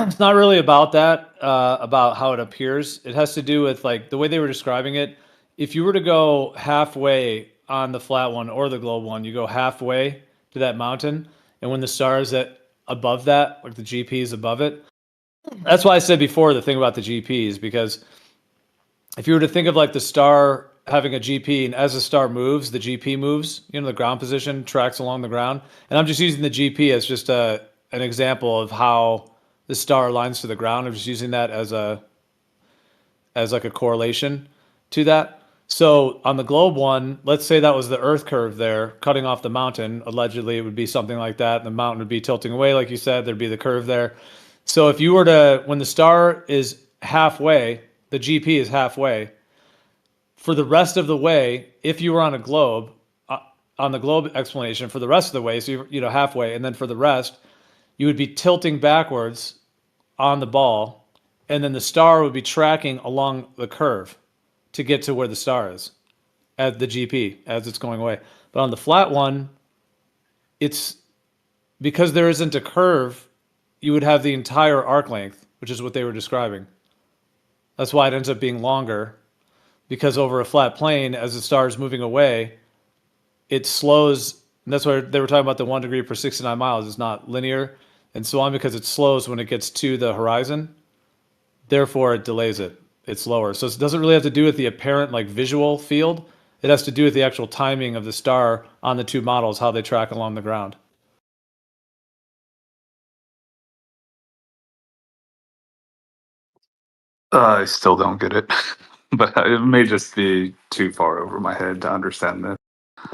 it's not really about that, about how it appears. It has to do with like the way they were describing it. If you were to go halfway on the flat one or the globe one, you go halfway to that mountain, and when the star is at above that, like the GP is above it. That's why I said before the thing about the GPs, because if you were to think of like the star having a GP, and as the star moves, the GP moves, the ground position tracks along the ground. And I'm just using the GP as just an example of how the star aligns to the ground. I'm just using that as like a correlation to that. So on the globe one, let's say that was the Earth curve there, cutting off the mountain. Allegedly, it would be something like that. The mountain would be tilting away, like you said. There'd be the curve there. So if you were to, when the star is halfway, the GP is halfway. For the rest of the way, if you were on a globe, on the globe explanation, for the rest of the way, so you're halfway, and then for the rest, you would be tilting backwards on the ball, and then the star would be tracking along the curve to get to where the star is at the GP as it's going away. But on the flat one, it's because there isn't a curve, you would have the entire arc length, which is what they were describing. That's why it ends up being longer, because over a flat plane, as the star is moving away, it slows. And that's why they were talking about the 1 degree per 69 miles. It's not linear and so on, because it slows when it gets to the horizon. Therefore, it delays it. It's slower. So it doesn't really have to do with the apparent like visual field. It has to do with the actual timing of the star on the two models, how they track along the ground. I still don't get it, but it may just be too far over my head to understand this.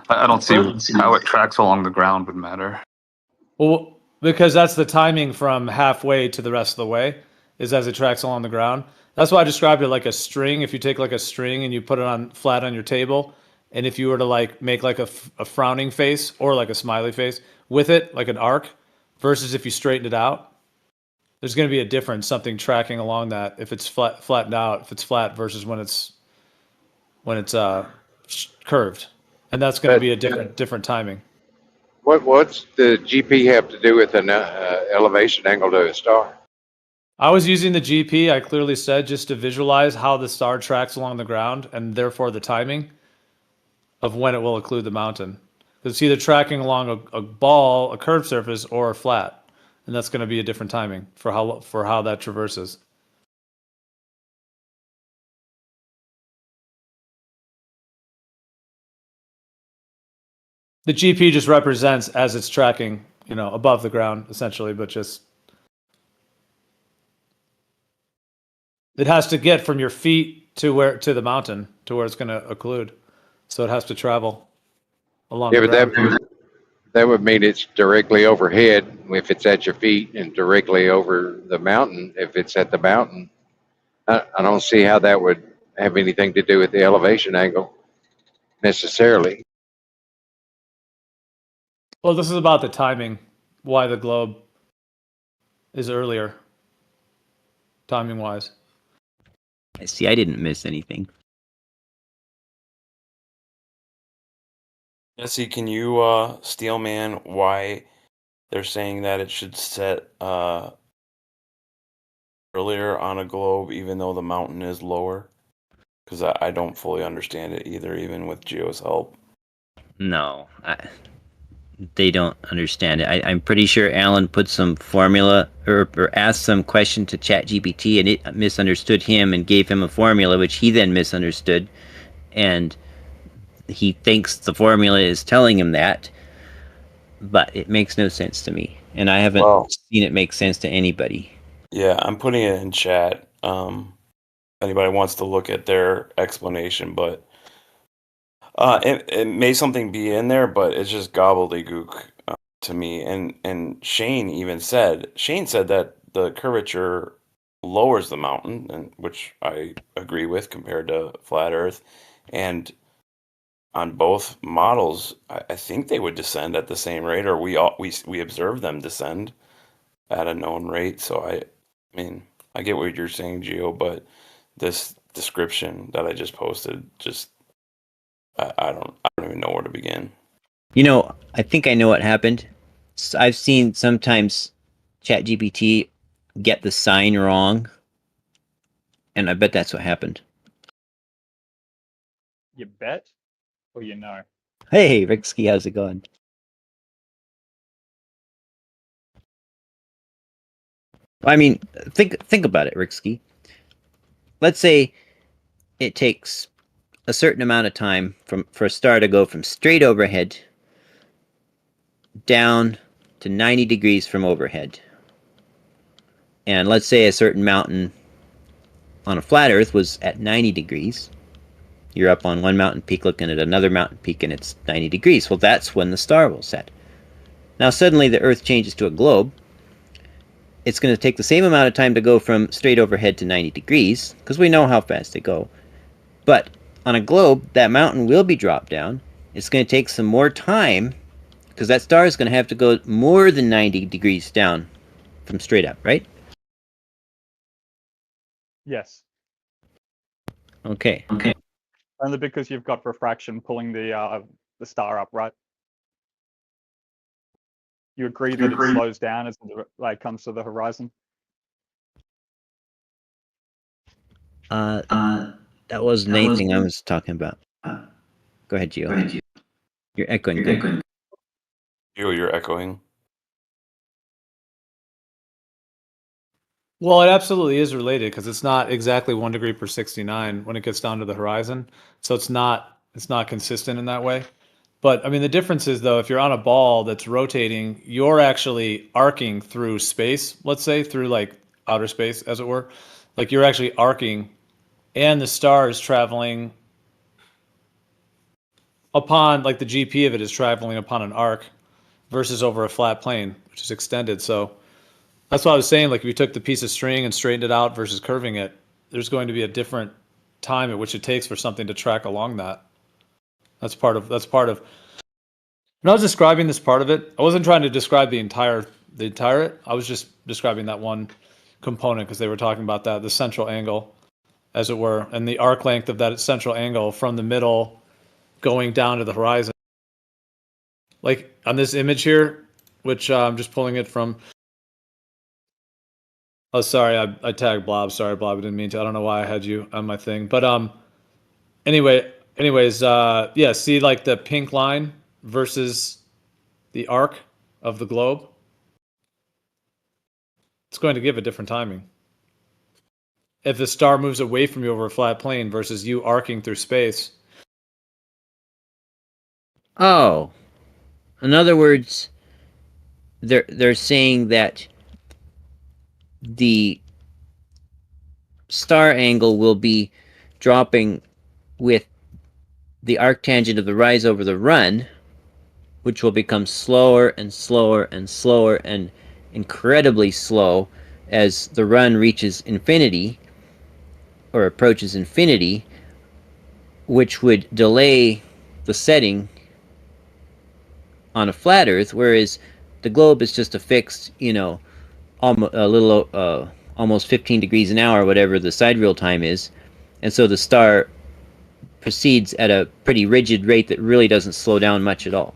I don't see how it tracks along the ground would matter. Well, because that's the timing from halfway to the rest of the way, is as it tracks along the ground. That's why I described it like a string. If you take like a string and you put it on flat on your table, and if you were to like make like a frowning face or like a smiley face with it, like an arc, versus if you straighten it out, there's going to be a difference, something tracking along that if it's flattened out, if it's flat versus when it's curved, and that's going to be a different timing. What's the GP have to do with an elevation angle to a star? I was using the GP, I clearly said, just to visualize how the star tracks along the ground and therefore the timing of when it will occlude the mountain. It's either tracking along a ball, a curved surface, or a flat, and that's going to be a different timing for how that traverses. The GP just represents as it's tracking, above the ground essentially, but just it has to get from your feet to the mountain to where it's going to occlude, so it has to travel along Yeah, the but ground. that would mean it's directly overhead if it's at your feet, and directly over the mountain if it's at the mountain. I don't see how that would have anything to do with the elevation angle necessarily. Well, this is about the timing, why the globe is earlier, timing wise. I see. I didn't miss anything. Jesse, can you Steelman why they're saying that it should set earlier on a globe even though the mountain is lower? Because I don't fully understand it either, even with Geo's help. No, they don't understand it. I'm pretty sure Alan put some formula or asked some question to ChatGPT, and it misunderstood him and gave him a formula, which he then misunderstood. And he thinks the formula is telling him that, but it makes no sense to me. And I haven't seen it make sense to anybody. Yeah, I'm putting it in chat. Anybody wants to look at their explanation, but it may something be in there, but it's just gobbledygook to me. And Shane said that the curvature lowers the mountain, and which I agree with compared to flat Earth. And on both models, I think they would descend at the same rate, or we observe them descend at a known rate. So I mean, I get what you're saying, Geo, but this description that I just posted, I don't even know where to begin. I think I know what happened. I've seen sometimes ChatGPT get the sign wrong, and I bet that's what happened. You bet, or you know? Hey, Ricksky, how's it going? I mean, think about it, Ricksky. Let's say it takes a certain amount of time for a star to go from straight overhead down to 90 degrees from overhead. And let's say a certain mountain on a flat Earth was at 90 degrees. You're up on one mountain peak looking at another mountain peak and it's 90 degrees. Well, that's when the star will set. Now, suddenly the Earth changes to a globe. It's going to take the same amount of time to go from straight overhead to 90 degrees, because we know how fast they go. But on a globe, that mountain will be dropped down. It's going to take some more time, because that star is going to have to go more than 90 degrees down from straight up, right? Yes. Okay. Only because you've got refraction pulling the star up, right? You agree that it slows down as it comes to the horizon? That wasn't anything I was talking about. Go ahead, Gio. You're echoing. Good. You're echoing. Well, it absolutely is related because it's not exactly 1 degree per 69 when it gets down to the horizon. So it's not consistent in that way. But I mean, the difference is though, if you're on a ball that's rotating, you're actually arcing through space, let's say through like outer space, as it were. Like you're actually arcing, and the star is traveling upon, like the GP of it is traveling upon an arc versus over a flat plane, which is extended. So that's what I was saying. Like if you took the piece of string and straightened it out versus curving it, there's going to be a different time at which it takes for something to track along that. That's part of. When I was describing this part of it, I wasn't trying to describe the entire. I was just describing that one component because they were talking about that, the central angle, as it were, and the arc length of that central angle from the middle going down to the horizon. Like on this image here, which I'm just pulling it from. Oh, sorry, I tagged Blob. Sorry, Blob, I didn't mean to. I don't know why I had you on my thing, but anyways, yeah. See, like the pink line versus the arc of the globe. It's going to give a different timing. If the star moves away from you over a flat plane versus you arcing through space. Oh, in other words, they're saying that the star angle will be dropping with the arctangent of the rise over the run, which will become slower and slower and slower and incredibly slow as the run reaches infinity or approaches infinity, which would delay the setting on a flat Earth, whereas the globe is just a fixed, almost 15 degrees an hour, whatever the sidereal time is, and so the star proceeds at a pretty rigid rate that really doesn't slow down much at all.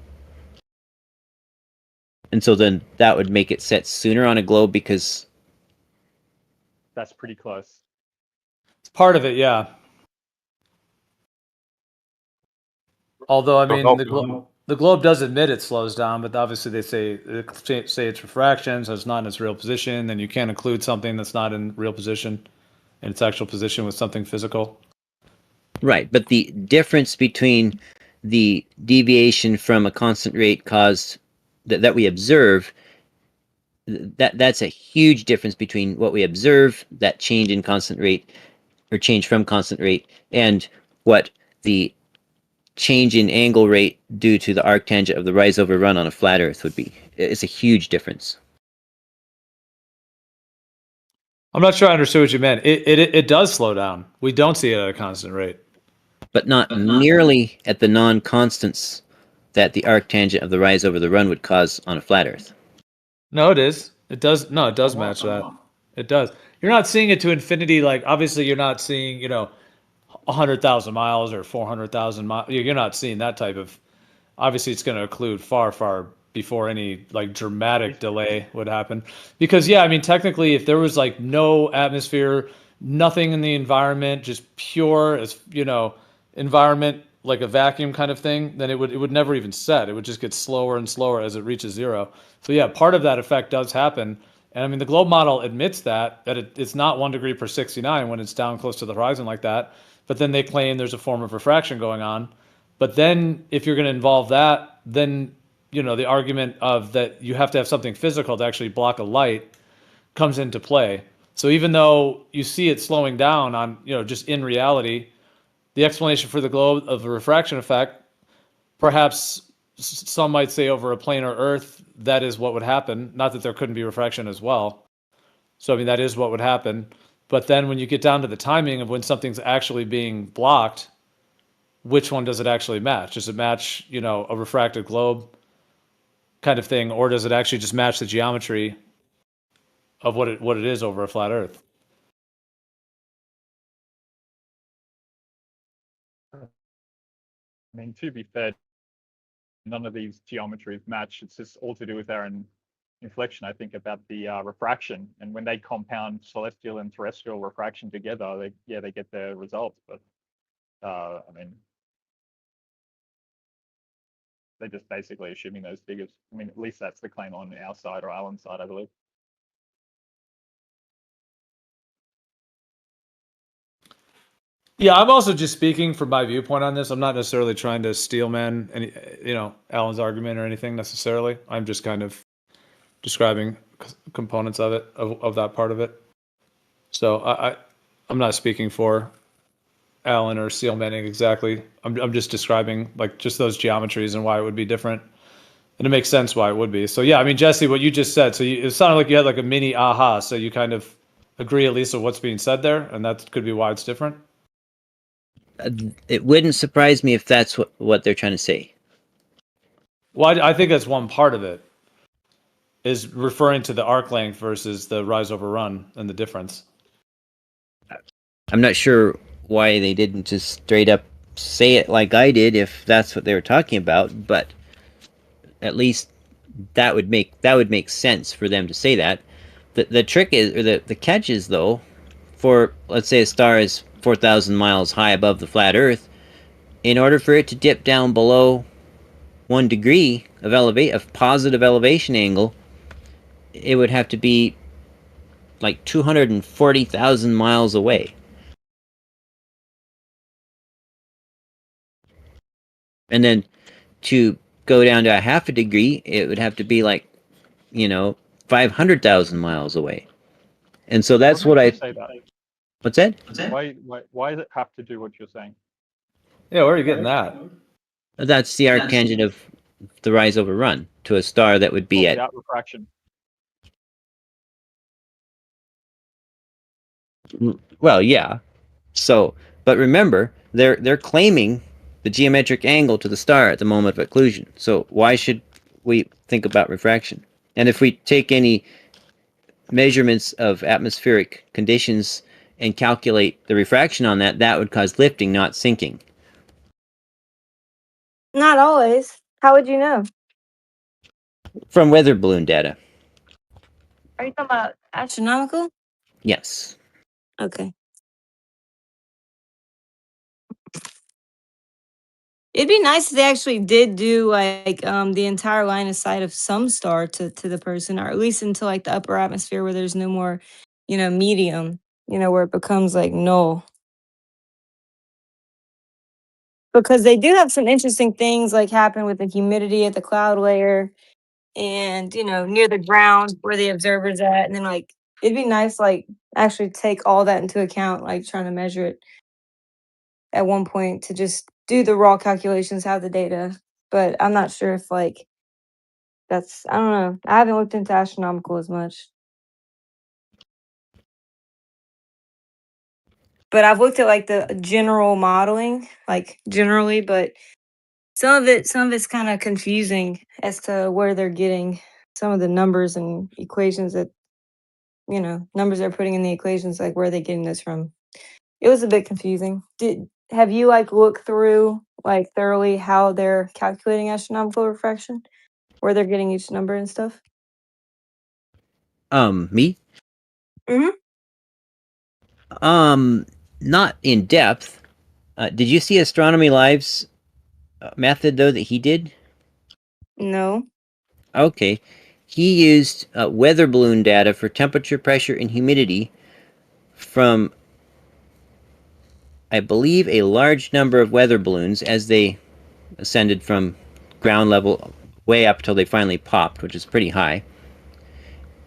And so then that would make it set sooner on a globe because... That's pretty close. It's part of it, yeah. Although, I mean, the globe does admit it slows down, but obviously they say it's refraction, so it's not in its real position. Then you can't include something that's not in real position, in its actual position with something physical. Right, but the difference between the deviation from a constant rate caused that we observe, that's a huge difference between what we observe, that change in constant rate or change from constant rate, and what the change in angle rate due to the arctangent of the rise over run on a flat Earth would be. It's a huge difference. I'm not sure I understood what you meant. It does slow down. We don't see it at a constant rate. But not nearly at the non-constants that the arctangent of the rise over the run would cause on a flat Earth. No, it is. It does. No, it does match that. It does. You're not seeing it to infinity. Like obviously, you're not seeing 100,000 miles or 400,000 miles. You're not seeing that type of. Obviously, it's going to include far before any like dramatic delay would happen. Because yeah, I mean technically if there was like no atmosphere, nothing in the environment, just pure as environment like a vacuum kind of thing, then it would never even set. It would just get slower and slower as it reaches zero. So yeah, part of that effect does happen. And I mean the globe model admits that it's not 1 degree per 69 when it's down close to the horizon like that. But then they claim there's a form of refraction going on. But then if you're going to involve that, then the argument of that you have to have something physical to actually block a light comes into play. So even though you see it slowing down on, just in reality, the explanation for the globe of the refraction effect, perhaps some might say over a planar Earth, that is what would happen. Not that there couldn't be refraction as well. So I mean, that is what would happen. But then when you get down to the timing of when something's actually being blocked, which one does it actually match? Does it match, a refracted globe kind of thing, or does it actually just match the geometry of what it is over a flat Earth? I mean, to be fair, none of these geometries match. It's just all to do with their inflection, I think, about the refraction. And when they compound celestial and terrestrial refraction together, they get their results. But I mean, they're just basically assuming those figures. I mean, at least that's the claim on our side or Alan's side, I believe. Yeah, I'm also just speaking from my viewpoint on this. I'm not necessarily trying to steelman any, Alan's argument or anything necessarily. I'm just kind of describing components of it, of that part of it. So I'm not speaking for Alan or Steelmanning exactly. I'm just describing like just those geometries and why it would be different, and it makes sense why it would be. So yeah, I mean Jesse, what you just said. So it sounded like you had like a mini aha. So you kind of agree at least with what's being said there, and that could be why it's different. It wouldn't surprise me if that's what they're trying to say. Well, I think that's one part of it, is referring to the arc length versus the rise over run and the difference. I'm not sure why they didn't just straight up say it like I did if that's what they were talking about, but at least that would make sense for them to say that. The trick is, or the catch is though, for let's say a star is 4,000 miles high above the flat Earth, in order for it to dip down below 1 degree of positive elevation angle, it would have to be like 240,000 miles away. And then to go down to a half a degree, it would have to be like, 500,000 miles away. And so that's what I say that. What's that? Why does it have to do what you're saying? Yeah, where are you getting that? That's the arctangent of the rise over run to a star that would be at without refraction. Well, yeah. So, but remember, they're claiming the geometric angle to the star at the moment of occlusion. So why should we think about refraction? And if we take any measurements of atmospheric conditions and calculate the refraction on that, that would cause lifting, not sinking. Not always. How would you know? From weather balloon data. Are you talking about astronomical? Yes. Okay. It'd be nice if they actually did do like the entire line of sight of some star to the person, or at least into like the upper atmosphere where there's no more, medium, where it becomes like null. Because they do have some interesting things like happen with the humidity at the cloud layer and, near the ground where the observer's at. And then like it'd be nice like actually take all that into account, like trying to measure it at one point to just do the raw calculations, have the data. But I'm not sure if like I don't know. I haven't looked into astronomical as much. But I've looked at like the general modeling, like generally, but some of it's kind of confusing as to where they're getting some of the numbers and equations that, numbers they're putting in the equations, like where are they getting this from? It was a bit confusing. Have you like looked through like thoroughly how they're calculating astronomical refraction? where they're getting each number and stuff? Me? Mhm. Not in depth. Did you see Astronomy Live's method though that he did? No. Okay. He used weather balloon data for temperature, pressure, and humidity from, I believe, a large number of weather balloons as they ascended from ground level way up till they finally popped, which is pretty high.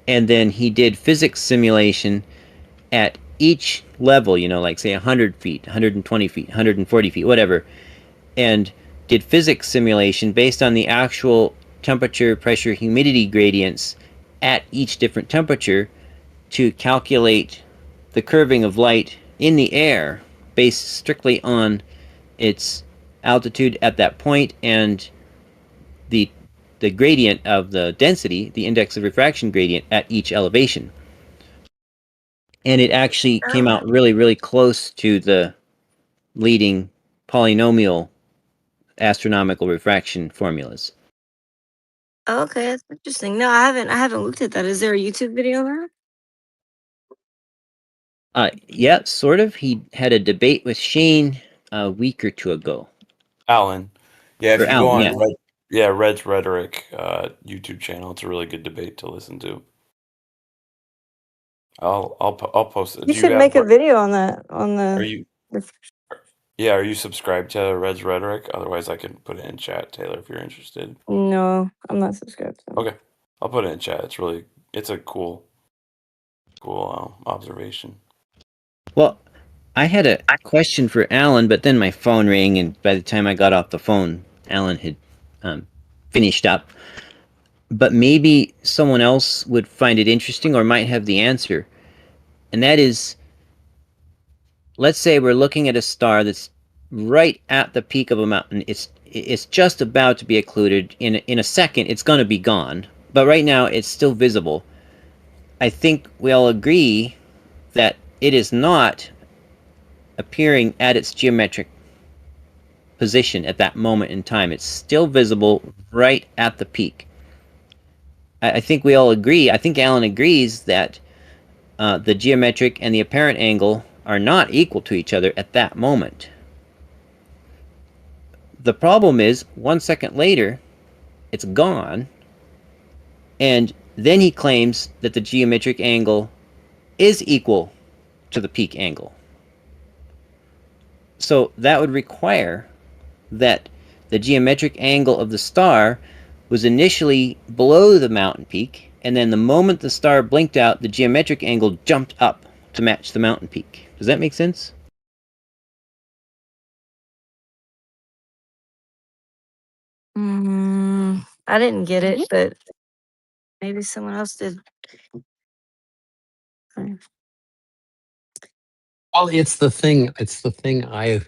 And then he did physics simulation at each level, like say 100 feet, 120 feet, 140 feet, whatever, and did physics simulation based on the actual temperature, pressure, humidity gradients at each different temperature to calculate the curving of light in the air based strictly on its altitude at that point and the gradient of the density, the index of refraction gradient at each elevation. And it actually came out really, really close to the leading polynomial astronomical refraction formulas. Oh, okay, that's interesting. No, I haven't looked at that. Is there a YouTube video on that? Yeah, sort of. He had a debate with Shane a week or two ago. Alan. Yeah, if Or you go Alan, on Red's Rhetoric YouTube channel, it's a really good debate to listen to. I'll post it. You Do you should have make a video on that on are the. you are you subscribed to Red's Rhetoric? Otherwise I can put it in chat, Taylor, if you're interested. No, I'm not subscribed to him. Okay. I'll put it in chat. It's a cool observation. Well, I had a question for Alan, but then my phone rang, and by the time I got off the phone, Alan had finished up. But maybe someone else would find it interesting or might have the answer. And that is, let's say we're looking at a star that's right at the peak of a mountain. It's just about to be occluded. In a second, it's going to be gone. But right now, it's still visible. I think we all agree that it is not appearing at its geometric position at that moment in time. It's still visible right at the peak. I think we all agree. I think Alan agrees that the geometric and the apparent angle are not equal to each other at that moment. The problem is, 1 second later, it's gone, and then he claims that the geometric angle is equal to the peak angle. So that would require that the geometric angle of the star was initially below the mountain peak, and then the moment the star blinked out, the geometric angle jumped up to match the mountain peak. Does that make sense? I didn't get it, but maybe someone else did. Okay. Well, it's the thing. I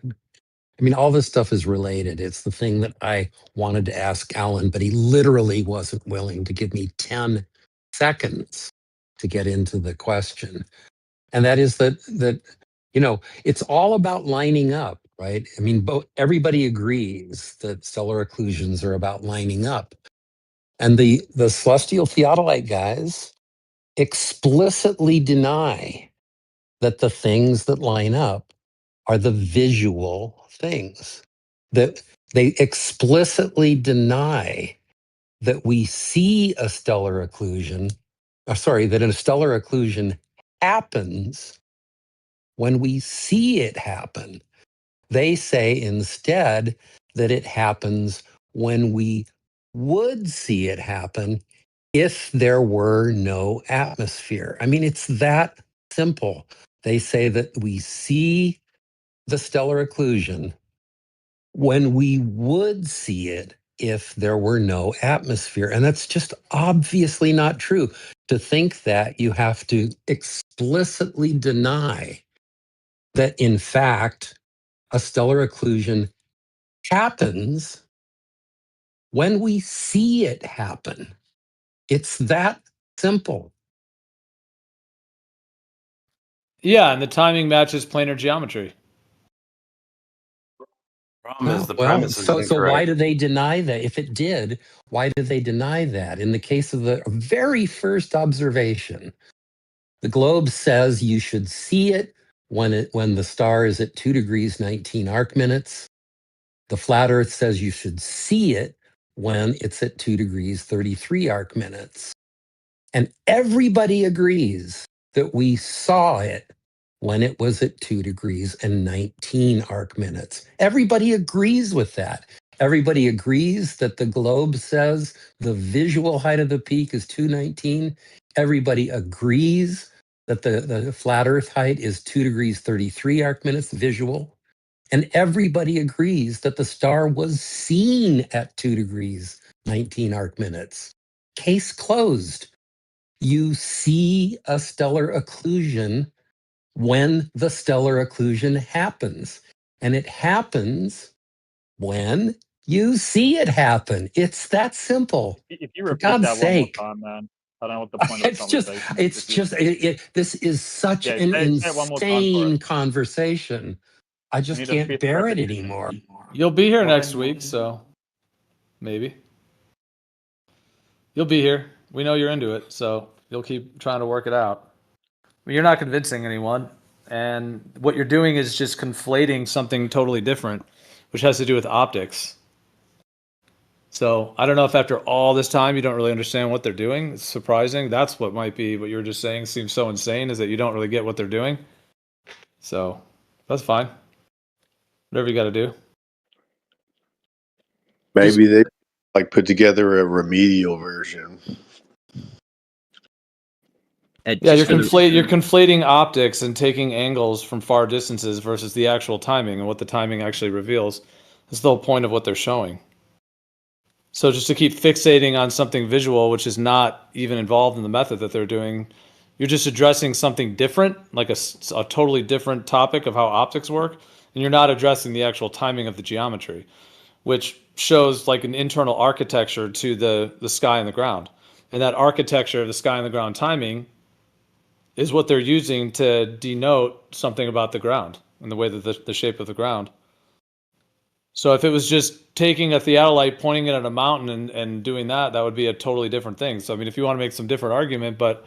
mean, all this stuff is related. It's the thing that I wanted to ask Alan, but he literally wasn't willing to give me 10 seconds to get into the question. And that is that it's all about lining up, right? I mean, everybody agrees that stellar occlusions are about lining up. And the celestial theodolite guys explicitly deny that the things that line up are the visual things. That they explicitly deny that we see a stellar occlusion, that a stellar occlusion happens when we see it happen. They say instead that it happens when we would see it happen if there were no atmosphere. I mean, it's that simple. They say that we see the stellar occlusion when we would see it if there were no atmosphere. And that's just obviously not true. To think that, you have to explicitly deny that, in fact, a stellar occlusion happens when we see it happen. It's that simple. Yeah, and the timing matches planar geometry. Problem is the Well, premise is so why incorrect. do they deny that? If it did, why do they deny that? In the case of the very first observation, the globe says you should see it when the star is at 2 degrees 19 arc minutes. The flat Earth says you should see it when it's at 2 degrees 33 arc minutes. And everybody agrees that we saw it when it was at 2 degrees and 19 arc minutes. Everybody agrees with that. Everybody agrees that the globe says the visual height of the peak is 219. Everybody agrees that the flat Earth height is 2 degrees 33 arc minutes visual. And everybody agrees that the star was seen at 2 degrees 19 arc minutes. Case closed. You see a stellar occlusion when the stellar occlusion happens. And it happens when you see it happen. It's that simple. If you For repeat God's that one more sake. time, man, I don't know what the point of the It's just, conversation is. it's just, this is such Yeah, an say it one more time for us. insane conversation. I We just need a can't fifth bear it repetition. anymore. You'll be here Well, next then- week, so maybe. You'll be here. We know you're into it, so you'll keep trying to work it out. I mean, you're not convincing anyone, and what you're doing is just conflating something totally different, which has to do with optics. So I don't know if after all this time you don't really understand what they're doing. It's surprising. That's what might be what you were just saying seems so insane, is that you don't really get what they're doing. So that's fine. Whatever you got to do. Maybe they like put together a remedial version. Yeah, you're Just for the- you're conflating optics and taking angles from far distances versus the actual timing and what the timing actually reveals. That's the whole point of what they're showing. So just to keep fixating on something visual, which is not even involved in the method that they're doing, you're just addressing something different, like a totally different topic of how optics work, and you're not addressing the actual timing of the geometry, which shows like an internal architecture to the sky and the ground. And that architecture of the sky and the ground timing is what they're using to denote something about the ground and the way that the shape of the ground. So if it was just taking a theodolite, pointing it at a mountain and doing that, that would be a totally different thing. So I mean, if you want to make some different argument, but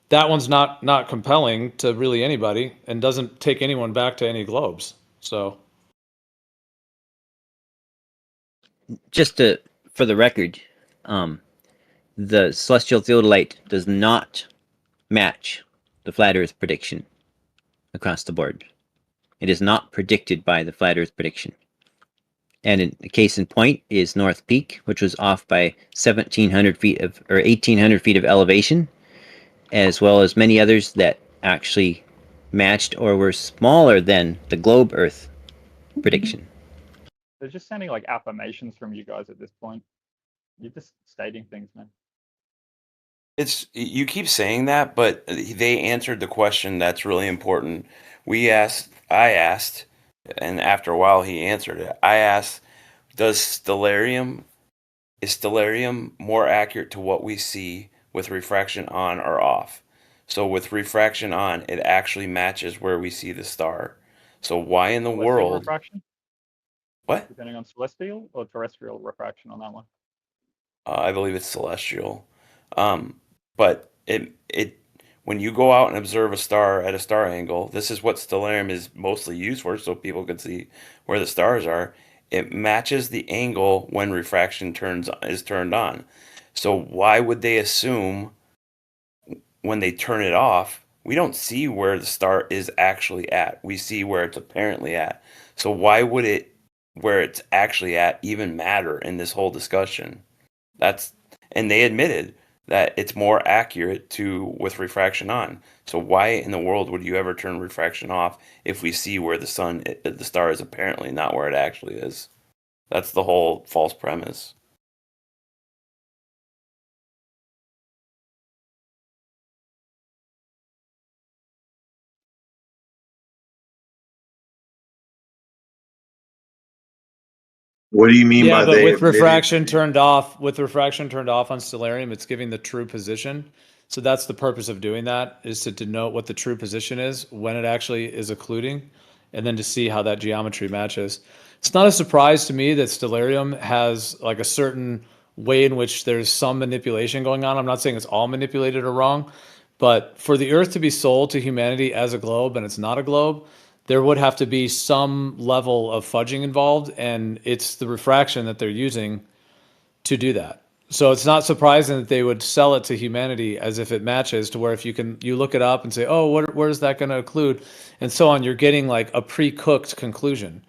that one's not compelling to really anybody and doesn't take anyone back to any globes. So just for the record, the celestial theodolite does not match the flat Earth prediction across the board. It is not predicted by the flat Earth prediction. And a case in point is North Peak, which was off by 1,700 feet or 1,800 feet of elevation, as well as many others that actually matched or were smaller than the globe Earth prediction. They're just sounding like affirmations from you guys at this point. You're just stating things, man. It's you keep saying that, but they answered the question that's really important. I asked, and after a while he answered it. I asked, is stellarium more accurate to what we see with refraction on or off? So with refraction on, it actually matches where we see the star. So why in the Celestial world? refraction, What? depending on celestial or terrestrial refraction on that one. I believe it's celestial. But it when you go out and observe a star at a star angle, this is what stellarium is mostly used for, so people can see where the stars are. It matches the angle when refraction is turned on. So why would they assume when they turn it off, we don't see where the star is actually at. We see where it's apparently at. So why would it where it's actually at even matter in this whole discussion? And they admitted that it's more accurate with refraction on. So why in the world would you ever turn refraction off if we see where the star is apparently not where it actually is? That's the whole false premise. What do you mean yeah, by but they with admitted- refraction turned off on stellarium, it's giving the true position. So that's the purpose of doing that, is to denote what the true position is when it actually is occluding. and then to see how that geometry matches. It's not a surprise to me that Stellarium has like a certain way in which there's some manipulation going on. I'm not saying it's all manipulated or wrong, but for the Earth to be sold to humanity as a globe and it's not a globe, there would have to be some level of fudging involved, and it's the refraction that they're using to do that. So it's not surprising that they would sell it to humanity as if it matches, to where if you look it up and say, oh, where is that going to occlude, and so on, you're getting like a pre-cooked conclusion.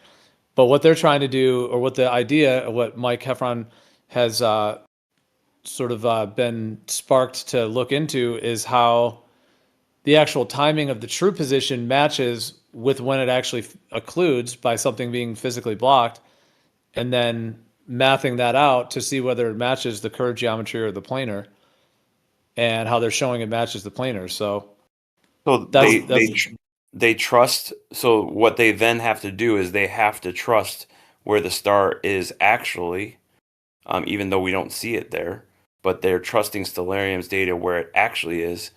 But what they're trying to do, or what the idea, what Mike Heffron has sort of been sparked to look into, is how the actual timing of the true position matches with when it actually occludes by something being physically blocked, and then mathing that out to see whether it matches the curved geometry or the planar, and how they're showing it matches the planar. So they trust. So what they then have to do is they have to trust where the star is actually, even though we don't see it there, but they're trusting Stellarium's data where it actually is,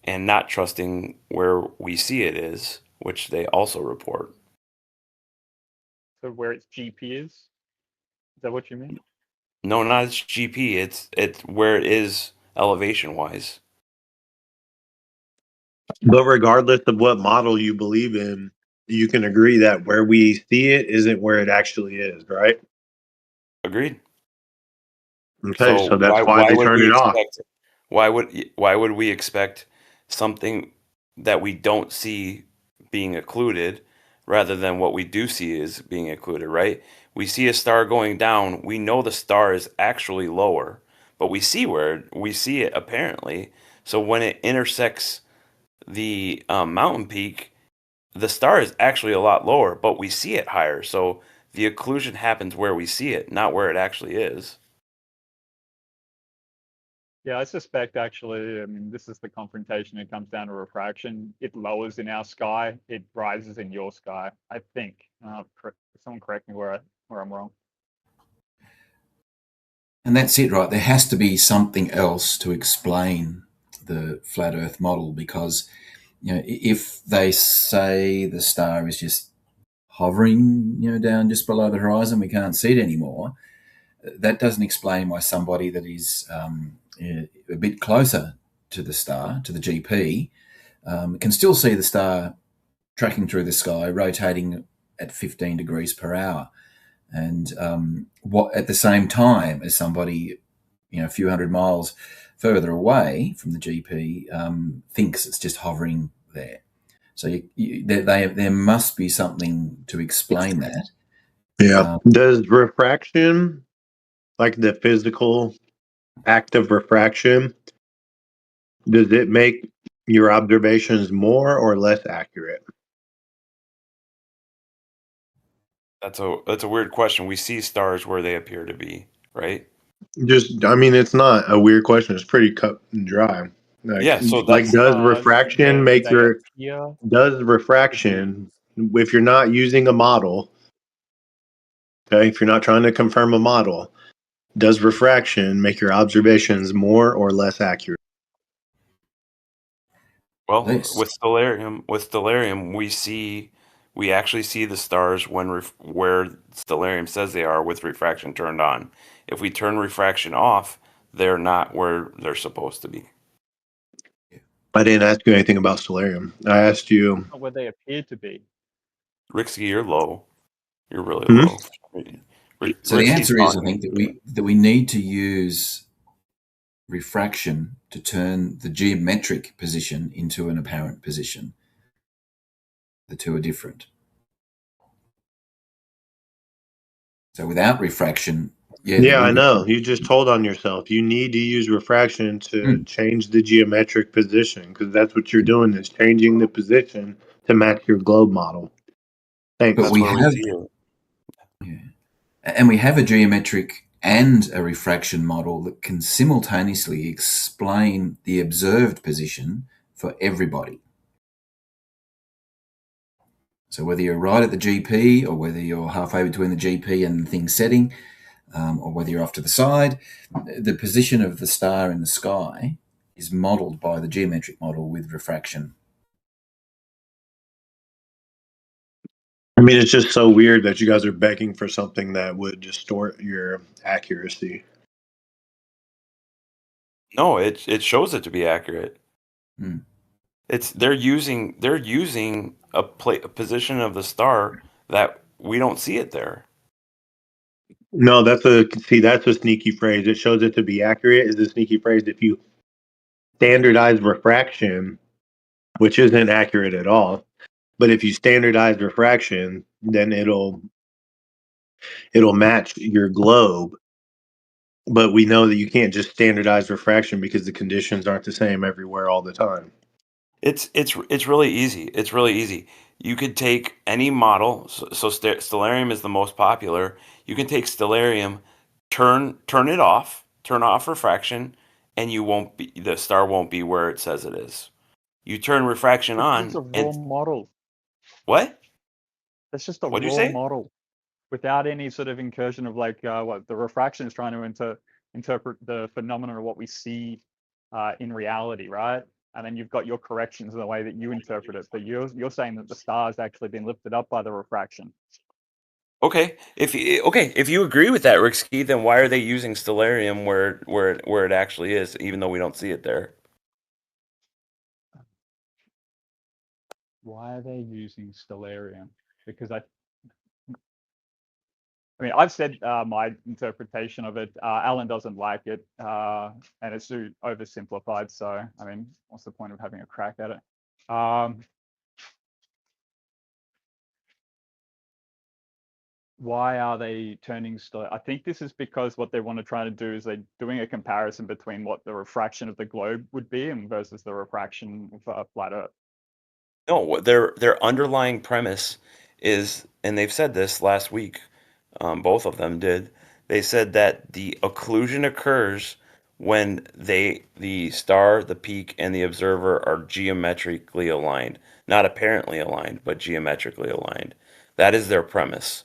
and not trusting where we see it is, which they also report. So where its GP is that what you mean? No, not its GP. It's where it is elevation wise. But regardless of what model you believe in, you can agree that where we see it isn't where it actually is, right? Agreed. Okay, so that's why they turn it off. Why would we expect something that we don't see being occluded rather than what we do see is being occluded, right? We see a star going down, we know the star is actually lower, but we see it apparently. So when it intersects the mountain peak, the star is actually a lot lower, but we see it higher. So the occlusion happens where we see it, not where it actually is. Yeah, I suspect actually, I mean, this is the confrontation. It comes down to refraction. It lowers in our sky, it rises in your sky, I think. Someone correct me where I'm wrong. And that's it, right? There has to be something else to explain the flat Earth model, because if they say the star is just hovering, down just below the horizon, we can't see it anymore. That doesn't explain why somebody that is a bit closer to the star, to the GP, can still see the star tracking through the sky, rotating at 15 degrees per hour. And what at the same time as somebody, a few hundred miles further away from the GP, thinks it's just hovering there. So there must be something to explain that. Yeah. Does refraction, like the physical act of refraction, does it make your observations more or less accurate? That's a weird question. We see stars where they appear to be, right? It's not a weird question. It's pretty cut and dry. So does refraction make does refraction, if you're not using a model, okay, if you're not trying to confirm a model, does refraction make your observations more or less accurate? Well, with Stellarium, we actually see the stars where Stellarium says they are with refraction turned on. If we turn refraction off, they're not where they're supposed to be. I didn't ask you anything about Stellarium. I asked you where they appear to be. Rixky, you're low. You're really low. So the answer is, I think, that we need to use refraction to turn the geometric position into an apparent position. The two are different. So without refraction, I know. You just told on yourself. You need to use refraction to change the geometric position, because that's what you're doing, is changing the position to match your globe model. But we have a geometric and a refraction model that can simultaneously explain the observed position for everybody. So whether you're right at the GP, or whether you're halfway between the GP and things setting, or whether you're off to the side, the position of the star in the sky is modeled by the geometric model with refraction. I mean, it's just so weird that you guys are begging for something that would distort your accuracy. No, it shows it to be accurate. Hmm. They're using a position of the star that we don't see it there. No, that's a sneaky phrase. It shows it to be accurate is a sneaky phrase. If you standardize refraction, which isn't accurate at all, but if you standardize refraction, then it'll match your globe. But we know that you can't just standardize refraction because the conditions aren't the same everywhere all the time. It's really easy. It's really easy. You could take any model. So Stellarium is the most popular. You can take Stellarium, turn it off, turn off refraction, and the star won't be where it says it is. You turn refraction on, It's a raw and model. what? That's just a What'd you raw say? model without any sort of incursion of like what the refraction is trying to interpret the phenomenon of what we see in reality, right? And then you've got your corrections in the way that you interpret it. But you're saying that the star has actually been lifted up by the refraction. Okay, if you agree with that, Ricksky, then why are they using Stellarium where it actually is, even though we don't see it there? Why are they using Stellarium? Because I mean, I've said my interpretation of it. Alan doesn't like it, and it's too oversimplified. So, I mean, what's the point of having a crack at it? Why are they turning I think this is because what they want to try to do is they're doing a comparison between what the refraction of the globe would be and versus the refraction of a flat Earth. No, their underlying premise is, and they've said this last week, both of them did. They said that the occlusion occurs when the star, the peak, and the observer are geometrically aligned, not apparently aligned, but geometrically aligned. That is their premise,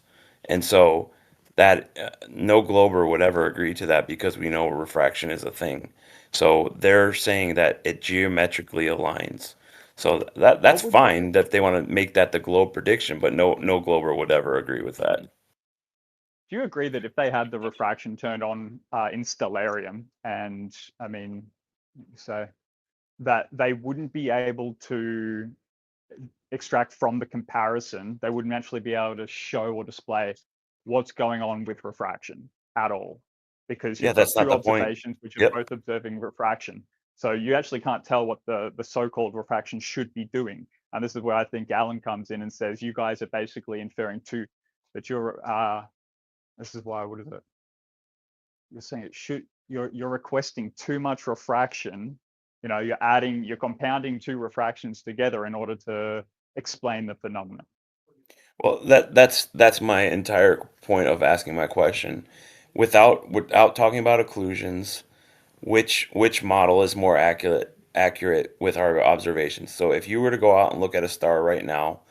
and so that no glober would ever agree to that because we know refraction is a thing. So they're saying that it geometrically aligns. So that's fine that they want to make that the globe prediction, but no glober would ever agree with that. Do you agree that if they had the refraction turned on in Stellarium, and I mean, so that they wouldn't be able to extract from the comparison, they wouldn't actually be able to show or display what's going on with refraction at all, because you've got that's not two the point. observations which are Yep. both observing refraction. So you actually can't tell what the so-called refraction should be doing. And this is where I think Alan comes in and says, you guys are basically inferring that you're, this is why, what is it? You're saying it should, you're requesting too much refraction. You know, you're compounding two refractions together in order to explain the phenomenon. Well, that's my entire point of asking my question. Without talking about occlusions, which model is more accurate with our observations? So if you were to go out and look at a star right now,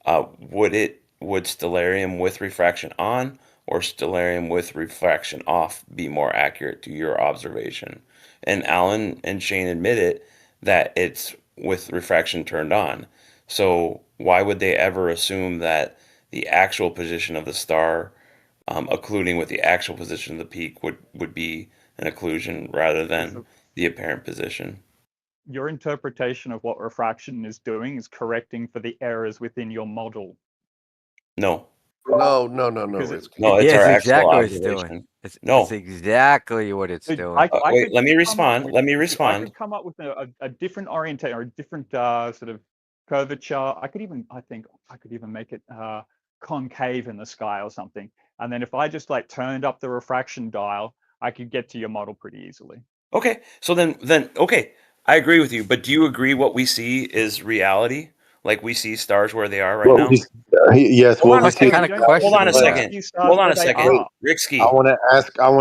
would Stellarium with refraction on or Stellarium with refraction off be more accurate to your observation? And Alan and Shane admitted that it's with refraction turned on. So why would they ever assume that the actual position of the star, occluding with the actual position of the peak, would be an occlusion rather than the apparent position? Your interpretation of what refraction is doing is correcting for the errors within your model. No. No. No, It's our actual exactly what it's observation. doing. It's No. exactly what it's doing. Wait, let me respond. I could come up with a different orientation or a different sort of curvature. I could even make it concave in the sky or something. And then if I just like turned up the refraction dial, I could get to your model pretty easily. Okay, so then okay, I agree with you. But do you agree what we see is reality? Like we see stars where they are right now? Yes. Hold on a second. Kind of question Hold on a is that? second. Hold on a second. Ricksky. I want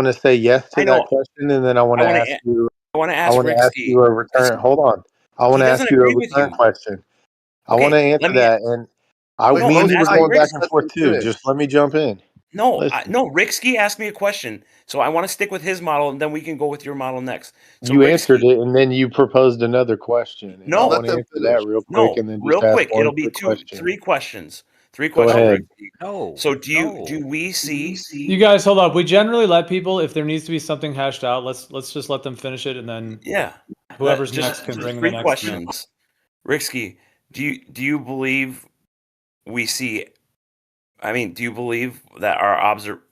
to say yes to I know. that question, and then I want to ask you. I want to ask I want to ask Ricksky. you a return. Hold on. I want to ask you a return question. I want to answer that, and me and you were going back and forth too. Just let me jump in. No, Ricksky asked me a question, so I want to stick with his model, and then we can go with your model next. So you answered it, and then you proposed another question. No, I want to answer that real quick, and then just real ask quick. one It'll be quick question. 3 questions. Three Go questions. ahead. Rick. No. So do we see? You guys, hold up. We generally let people, if there needs to be something hashed out, let's just let them finish it, and then Yeah. whoever's Just next can bring in the three next. questions. Ricksky, do you believe we see? I mean, do you believe that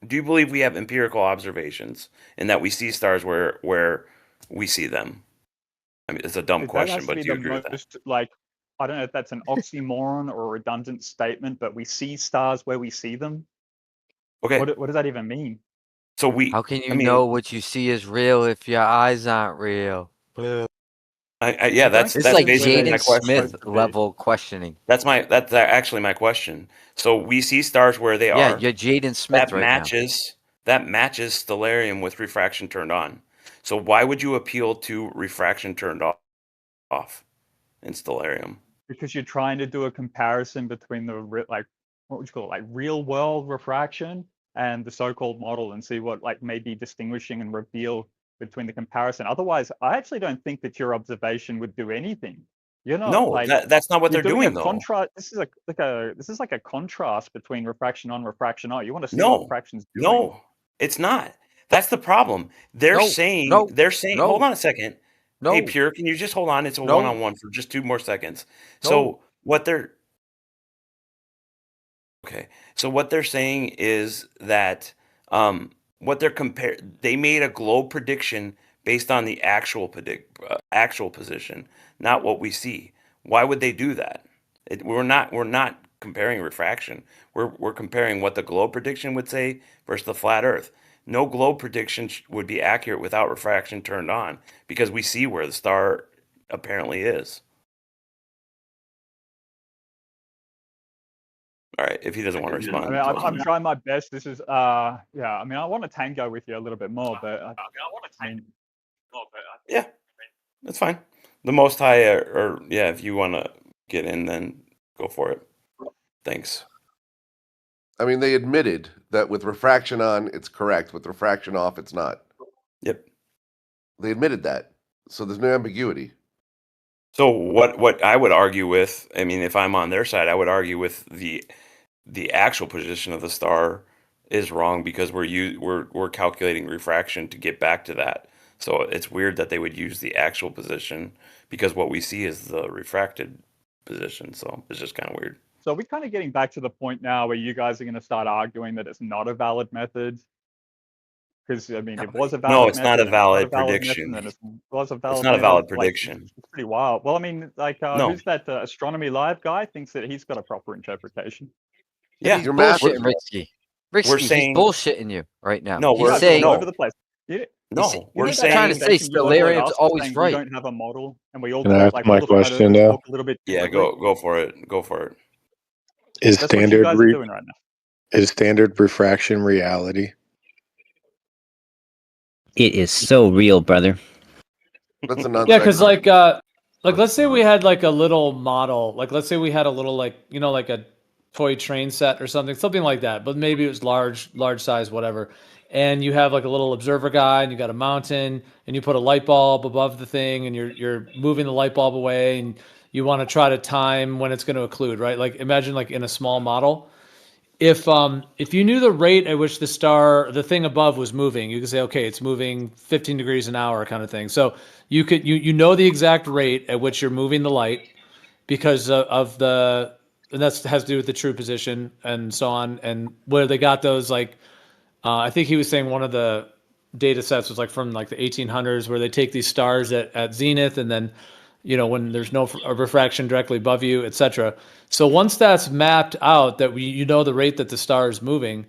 do you believe we have empirical observations and that we see stars where we see them? I mean, it's a dumb That question, has to but be do you the agree with that? most, like, I don't know if that's an oxymoron or a redundant statement, but we see stars where we see them. Okay, What does that even mean? so How can you I mean, know what you see is real if your eyes aren't real? yeah, I that's don't It's like think where basically they're my Jaden question. Smith supposed to be. level questioning. That's actually my question. So we see stars where they Yeah, are. you're Jaden Smith That right now. matches stellarium with refraction turned on. So why would you appeal to refraction turned off in stellarium? Because you're trying to do a comparison between the like, what would you call it, like real world refraction and the so-called model, and see what like may be distinguishing and reveal between the comparison. Otherwise, I actually don't think that your observation would do anything. You're not No, like, that's not what you're they're doing a doing though. contrast. This is like a contrast between refraction on, refraction off. You want to see what No, refraction's doing. no, it's not. That's the problem. They're No, saying, no, hold no, on a second. Hey, no, Pure, can you just hold on? It's a no, one-on-one for just 2 more seconds. no. So what they're okay. So what they're saying is that what they made a globe prediction based on the actual position, not what we see. Why would they do that? We're not comparing refraction. We're comparing what the globe prediction would say versus the flat Earth. No globe prediction would be accurate without refraction turned on because we see where the star apparently is. All right, if he doesn't want to respond. I mean, I'm trying my best. This is, yeah. I mean, I want to tango with you a little bit more, but I mean, Yeah, that's fine. The Most High, or yeah, if you want to get in, then go for it. Thanks. I mean, they admitted that with refraction on, it's correct. With refraction off, it's not. Yep. They admitted that. So there's no ambiguity. So what I would argue with, I mean, if I'm on their side, I would argue with the actual position of the star is wrong because we're calculating refraction to get back to that. So it's weird that they would use the actual position because what we see is the refracted position. So it's just kind of weird. so we're kind of getting back to the point now where you guys are going to start arguing that it's not a valid method. Because I mean, it was a valid No, it's method, not a and valid method, prediction. and it was a valid It's not a method. valid Like, prediction. it's pretty wild. Well, I mean, like, No. who's that Astronomy Live guy thinks that he's got a proper interpretation? Yeah. Your math Bullshitting, Ricksky. Ricksky, saying- he's bullshitting you right now. No, he's we're- Guys are saying all no. over the place. You No, we're think that saying trying to say accusation you leveled at stellarium's us for always saying right. We don't have a model, and we all Can I ask like my all the flat question earthers now? talk a little bit. Yeah, differently. go for it. Go for it. Is That's what you standard guys are doing right now. is standard refraction reality? It is so real, brother. That's a non Yeah, because like let's say we had like a little model, like let's say we had a little like like a toy train set or something like that, but maybe it was large size, whatever. And you have like a little observer guy, and you got a mountain, and you put a light bulb above the thing, and you're moving the light bulb away, and you want to try to time when it's going to occlude, right? Like imagine like in a small model. If you knew the rate at which the thing above was moving, you could say, okay, it's moving 15 degrees an hour kind of thing. So you know the exact rate at which you're moving the light because and that has to do with the true position and so on. And where they got those, like, I think he was saying one of the data sets was like from like the 1800s where they take these stars at zenith and then, when there's no refraction directly above you, etc. So once that's mapped out, that the rate that the star is moving,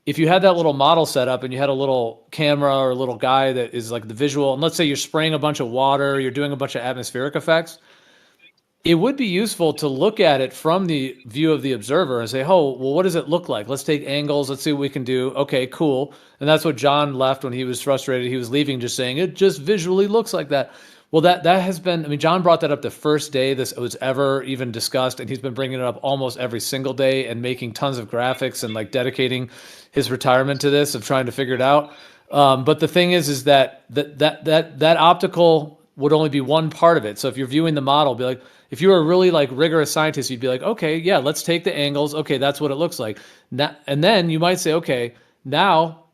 if you had that little model set up and you had a little camera or a little guy that is like the visual, and let's say you're spraying a bunch of water, you're doing a bunch of atmospheric effects, it would be useful to look at it from the view of the observer and say, oh, well, what does it look like? Let's take angles. Let's see what we can do. Okay, cool. And that's what John left when he was frustrated. He was leaving just saying, it just visually looks like that. Well, that has been, I mean, John brought that up the first day this was ever even discussed, and he's been bringing it up almost every single day and making tons of graphics and like dedicating his retirement to this of trying to figure it out. But the thing is that optical would only be one part of it. So if you're viewing the model, be like, if you were a really like rigorous scientist, you'd be like, okay, yeah, let's take the angles. Okay, that's what it looks like. And then you might say, okay, now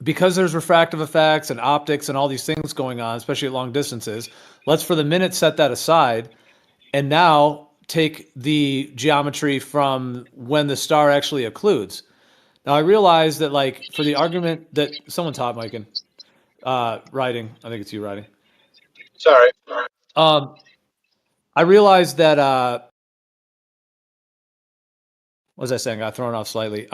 because there's refractive effects and optics and all these things going on, especially at long distances, let's for the minute set that aside and now take the geometry from when the star actually occludes. Now I realize that like for the argument that someone taught Mike in writing, I think it's you writing. Sorry. I realized that what was I saying? I got thrown off slightly.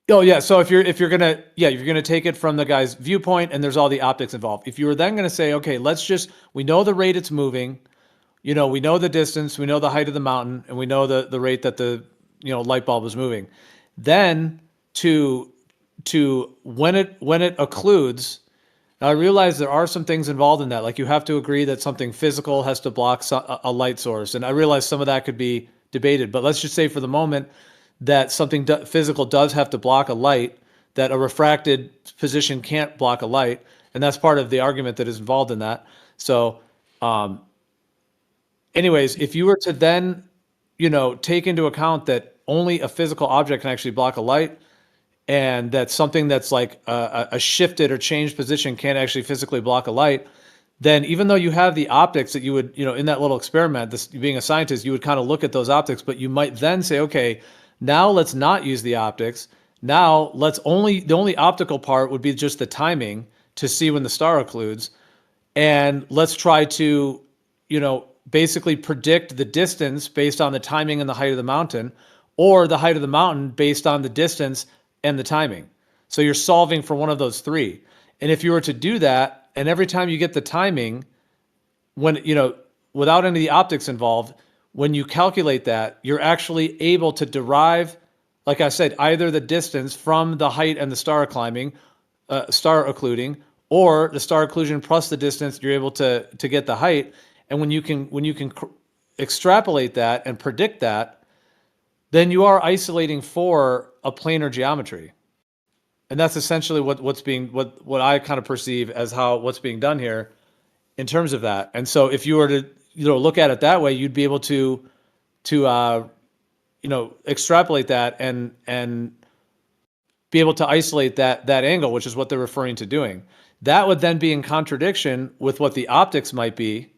Oh yeah, so if you're gonna take it from the guy's viewpoint and there's all the optics involved. If you were then gonna say, okay, we know the rate it's moving, we know the distance, we know the height of the mountain, and we know the rate that the light bulb is moving. Then to when it occludes, now I realize there are some things involved in that. Like you have to agree that something physical has to block a light source, and I realize some of that could be debated. But let's just say for the moment that something physical does have to block a light, that a refracted position can't block a light, and that's part of the argument that is involved in that. So, anyways, if you were to then, take into account that only a physical object can actually block a light, and that something that's like a shifted or changed position can't actually physically block a light, then even though you have the optics that you would, in that little experiment, this being a scientist, you would kind of look at those optics, but you might then say, okay, now let's not use the optics. Now the only optical part would be just the timing to see when the star occludes. And let's try to, basically predict the distance based on the timing and the height of the mountain, or the height of the mountain based on the distance and the timing. So you're solving for one of those three. And if you were to do that, and every time you get the timing, when, without any of the optics involved, when you calculate that, you're actually able to derive, like I said, either the distance from the height and the star occluding, or the star occlusion plus the distance, you're able to get the height. And when you can extrapolate that and predict that, then you are isolating for a planar geometry. And that's essentially what I kind of perceive as what's being done here in terms of that. And so if you were to look at it that way, you'd be able to extrapolate that and be able to isolate that angle, which is what they're referring to doing. That would then be in contradiction with what the optics might be.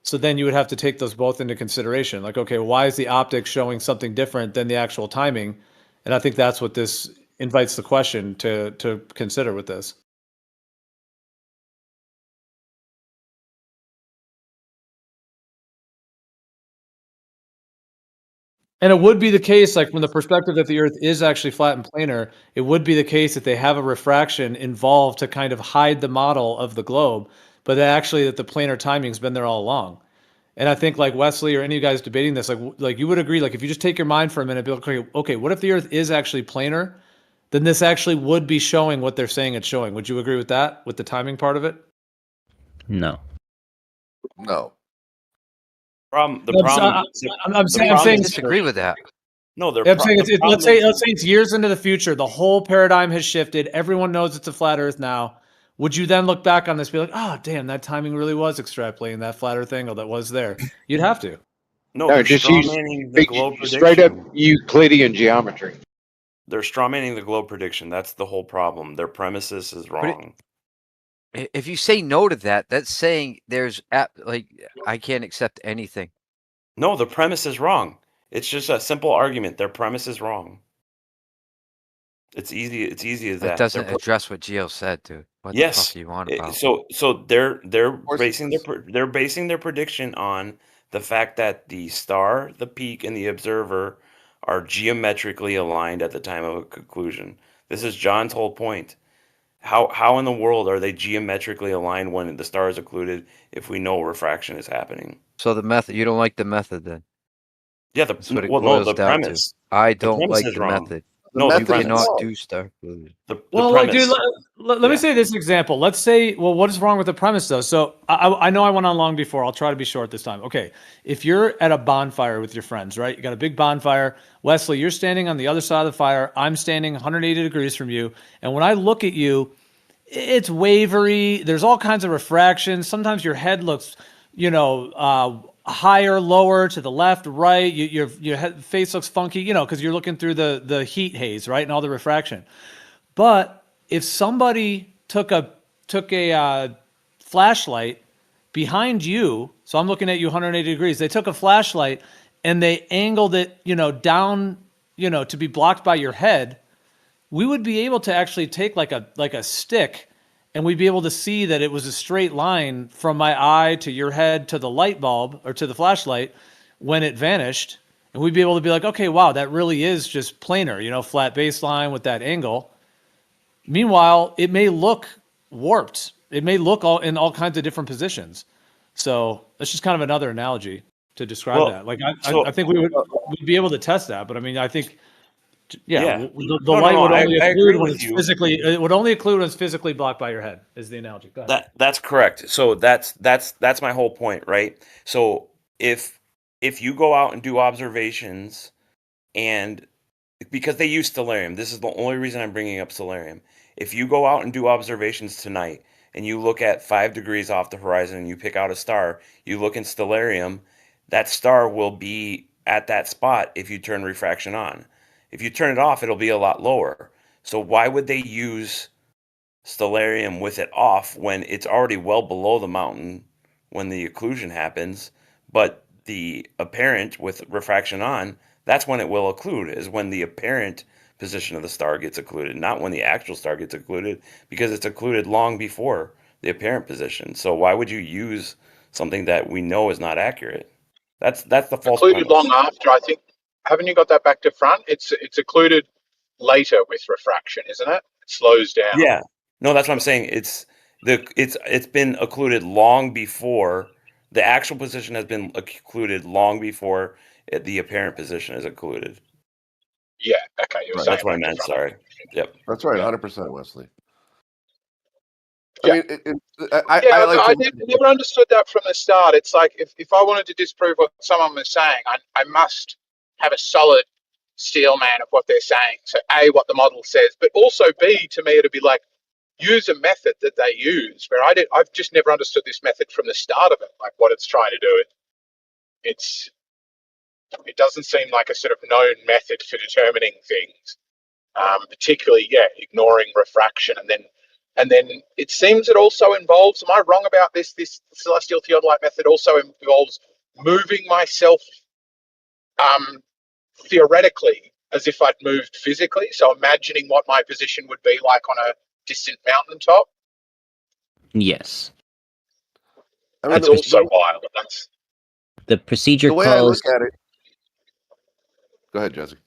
So then you would have to take those both into consideration. Like, okay, why is the optics showing something different than the actual timing? And I think that's what this invites the question to consider with this. And it would be the case, like from the perspective that the Earth is actually flat and planar, it would be the case that they have a refraction involved to kind of hide the model of the globe, but that the planar timing's been there all along. And I think like Wesley or any of you guys debating this, like you would agree, like if you just take your mind for a minute, be like, okay, what if the Earth is actually planar? Then this actually would be showing what they're saying it's showing. Would you agree with that, with the timing part of it? No. No. I'm saying I disagree with that. No, I'm saying let's say it's years into the future. The whole paradigm has shifted. Everyone knows it's a flat Earth now. Would you then look back on this and be like, oh, damn, that timing really was extrapolating that flat Earth angle that was there? You'd have to. No, just use straight up Euclidean geometry. They're strawmanning the globe prediction. That's the whole problem. Their premises is wrong. If you say no to that, that's saying I can't accept anything. No, the premise is wrong. It's just a simple argument. Their premise is wrong. It's easy. It's easy as that. It doesn't address what Gio said, dude. What yes. the fuck do you want about? So they're basing their prediction on the fact that the star, the peak, and the observer are geometrically aligned at the time of a conclusion. This is John's whole point. How in the world are they geometrically aligned when the star is occluded if we know refraction is happening? So the method, you don't like the method then? Yeah, the premise. I don't like the method. No, you cannot do star occlusion. Let me say this example. Let's say, what is wrong with the premise though? So I know I went on long before. I'll try to be short this time. Okay, if you're at a bonfire with your friends, right? You got a big bonfire. Wesley, you're standing on the other side of the fire. I'm standing 180 degrees from you. And when I look at you, it's wavery. There's all kinds of refraction. Sometimes your head looks, higher, lower, to the left, right. Your face looks funky, because you're looking through the heat haze, right, and all the refraction. But if somebody took a flashlight behind you, so I'm looking at you 180 degrees. They took a flashlight and they angled it, down, to be blocked by your head. We would be able to actually take like a stick, and we'd be able to see that it was a straight line from my eye to your head to the light bulb or to the flashlight when it vanished. And we'd be able to be like, okay, wow, that really is just planar, flat baseline with that angle. Meanwhile, it may look warped. It may look in all kinds of different positions. So that's just kind of another analogy to describe that. Like I think we'd be able to test that, but I mean, I think, the light would only occlude when it's physically. It would only occlude when it's physically blocked by your head. Is the analogy? Go ahead. That's correct. So that's my whole point, right? So if you go out and do observations, and because they use stellarium, this is the only reason I'm bringing up stellarium. If you go out and do observations tonight, and you look at 5 degrees off the horizon, and you pick out a star, you look in stellarium, that star will be at that spot if you turn refraction on. If you turn it off, it'll be a lot lower. So why would they use stellarium with it off when it's already well below the mountain when the occlusion happens? But the apparent with refraction on, that's when it will occlude, is when the apparent position of the star gets occluded, not when the actual star gets occluded, because it's occluded long before the apparent position. So why would you use something that we know is not accurate? That's the false Occluded premise. long after, I think. Haven't you got that back to front? It's occluded later with refraction, isn't it? It slows down. Yeah. No, that's what I'm saying. It's been occluded long before the actual position has been occluded long before the apparent position is occluded. Yeah. Okay. You're saying That's what I meant. Sorry. Yep. That's right. 100%, Wesley. Yeah. I never understood that from the start. It's like if I wanted to disprove what someone was saying, I must have a solid Steelman of what they're saying. So A, what the model says, but also B, to me, it'd be like, use a method that they use. Where I've just never understood this method from the start of it, like what it's trying to do. It doesn't seem like a sort of known method for determining things, particularly ignoring refraction, and then it seems it also involves. Am I wrong about this? This celestial theodolite method also involves moving myself theoretically as if I'd moved physically. So imagining what my position would be like on a distant mountaintop. Yes. That's also wild. That's the procedure the way calls. I look at it. Go ahead, Jesse.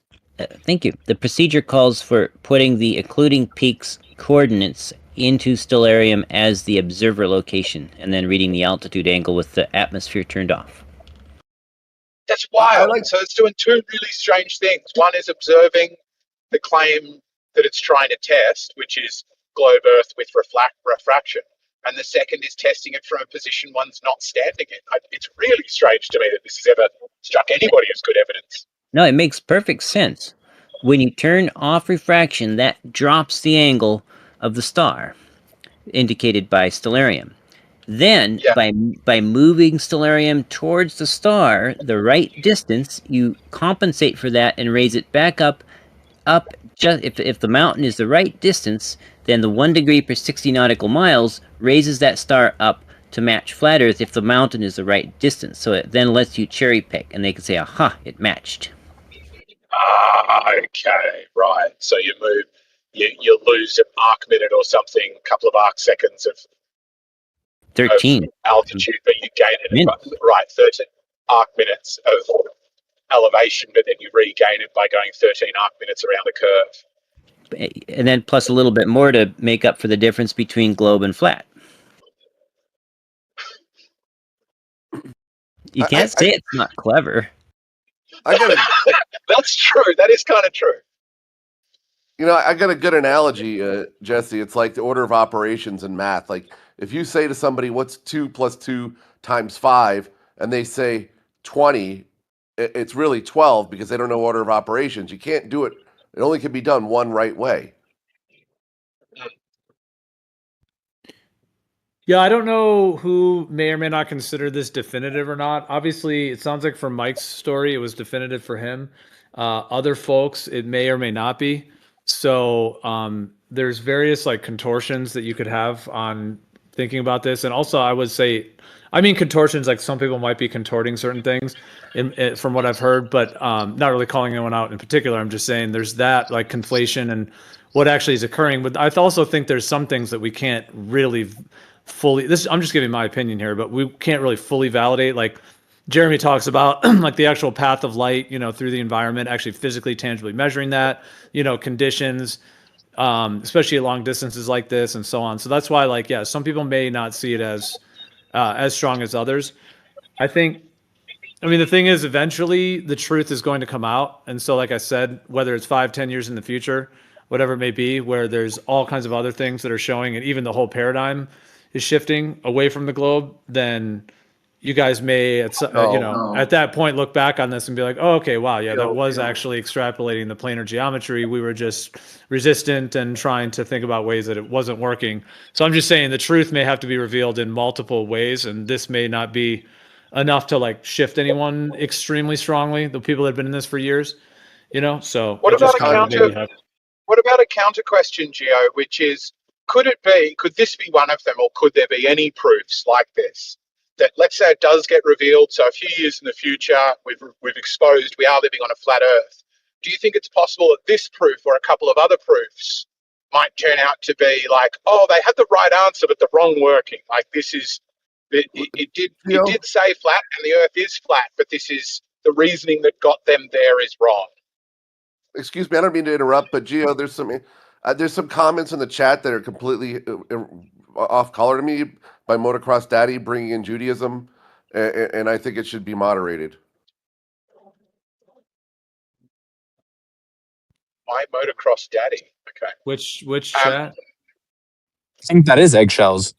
Thank you. The procedure calls for putting the occluding peak's coordinates into stellarium as the observer location, and then reading the altitude angle with the atmosphere turned off. That's wild. So it's doing two really strange things. One is observing the claim that it's trying to test, which is globe Earth with refraction. And the second is testing it from a position one's not standing in. It's really strange to me that this has ever struck anybody as good evidence. No, it makes perfect sense. When you turn off refraction, that drops the angle of the star, indicated by stellarium. Then, by moving stellarium towards the star, the right distance, you compensate for that and raise it back up. Just if the mountain is the right distance, then the 1 degree per 60 nautical miles raises that star up to match flat Earth if the mountain is the right distance. So it then lets you cherry pick, and they can say, aha, it matched. Okay, right. So you move, you lose an arc minute or something, a couple of arc seconds of 13 of altitude, but you gain it right 13 arc minutes of elevation, but then you regain it by going 13 arc minutes around a curve. And then plus a little bit more to make up for the difference between globe and flat. You can't say it's not clever. That's true. That is kind of true. You know, I got a good analogy, Jesse. It's like the order of operations in math. Like if you say to somebody, what's 2 + 2 × 5, and they say 20, it's really 12 because they don't know order of operations. You can't do it. It only can be done one right way. Yeah, I don't know who may or may not consider this definitive or not. Obviously, it sounds like from Mike's story, it was definitive for him. Other folks, it may or may not be. So there's various like contortions that you could have on thinking about this. And also, I would say, I mean, contortions, like some people might be contorting certain things from what I've heard, but not really calling anyone out in particular. I'm just saying there's that like conflation and what actually is occurring. But I also think there's some things that we can't really fully, this, I'm just giving my opinion here, but we can't really fully validate. Like Jeremy talks about like the actual path of light, through the environment, actually physically, tangibly measuring that, conditions, especially at long distances like this and so on. So that's why, like, yeah, some people may not see it as strong as others. I think, I mean, the thing is, eventually the truth is going to come out. And so, like I said, whether it's 5, 10 years in the future, whatever it may be, where there's all kinds of other things that are showing, and even the whole paradigm is shifting away from the globe, then you guys may, at that point, look back on this and be like, oh, okay, wow, yeah, that was actually extrapolating the planar geometry. We were just resistant and trying to think about ways that it wasn't working. So I'm just saying the truth may have to be revealed in multiple ways, and this may not be enough to like shift anyone extremely strongly. The people that have been in this for years, so What it just about a kind of counter? maybe have. What about a counter question, Gio, which is, could this be one of them, or could there be any proofs like this? That, let's say it does get revealed, so a few years in the future, we've exposed we are living on a flat Earth. Do you think it's possible that this proof or a couple of other proofs might turn out to be like, oh, they had the right answer but the wrong working? Like it did say flat and the Earth is flat, but this is the reasoning that got them there is wrong. Excuse me, I don't mean to interrupt, but Gio, there's some comments in the chat that are completely off color to me by Motocross Daddy bringing in Judaism, and I think it should be moderated. My Motocross Daddy. Okay. Which chat? I think that is eggshells.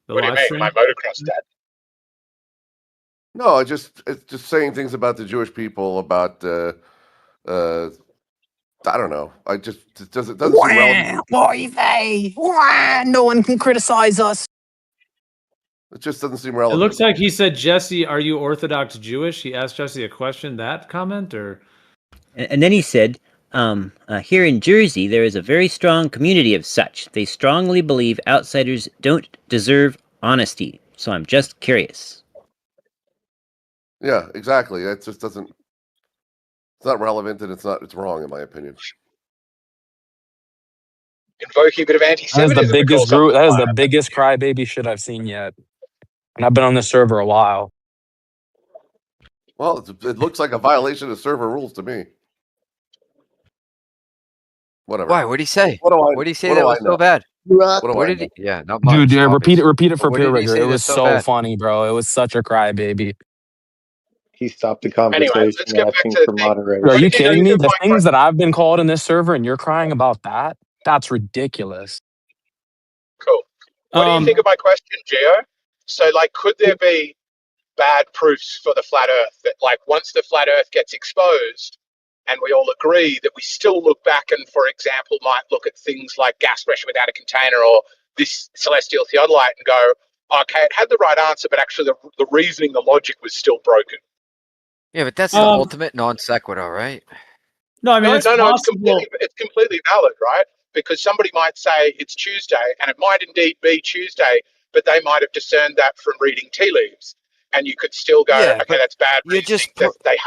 What do you mean, my Motocross Dad? No, it's just saying things about the Jewish people, about I don't know. It doesn't seem relevant. No one can criticize us. It just doesn't seem It relevant. looks like he said, Jesse, are you Orthodox Jewish? He asked Jesse a question, that comment, or? And then he said, here in Jersey, there is a very strong community of such. They strongly believe outsiders don't deserve honesty. So I'm just curious. Yeah, exactly. It just doesn't. It's not relevant, and it's wrong, in my opinion. Invoking a bit of anti-Semitism. That is the biggest group. That is the biggest crybaby shit I've seen yet. And I've been on this server a while. Well, it looks like a violation of server rules to me. Whatever. Why? What did he say? What did he say that was so bad? What did he? Yeah, not much. Dude, repeat it for What peer did he rigor. say It was that's so bad? funny, bro. It was such a crybaby. He stopped the conversation let's get back asking to the for thing. moderation. Are you kidding me? The things that I've been called in this server and you're crying about that? That's ridiculous. Cool. What do you think of my question, Gio? So, like, could there be bad proofs for the flat Earth that, like, once the flat Earth gets exposed, and we all agree that we still look back and, for example, might look at things like gas pressure without a container or this celestial theodolite and go, okay, it had the right answer, but actually the reasoning, the logic was still broken. Yeah, but that's the ultimate non sequitur, right? No, I mean, it's completely valid, right? Because somebody might say it's Tuesday, and it might indeed be Tuesday, but they might have discerned that from reading tea leaves. And you could still go, okay, that's bad reasoning.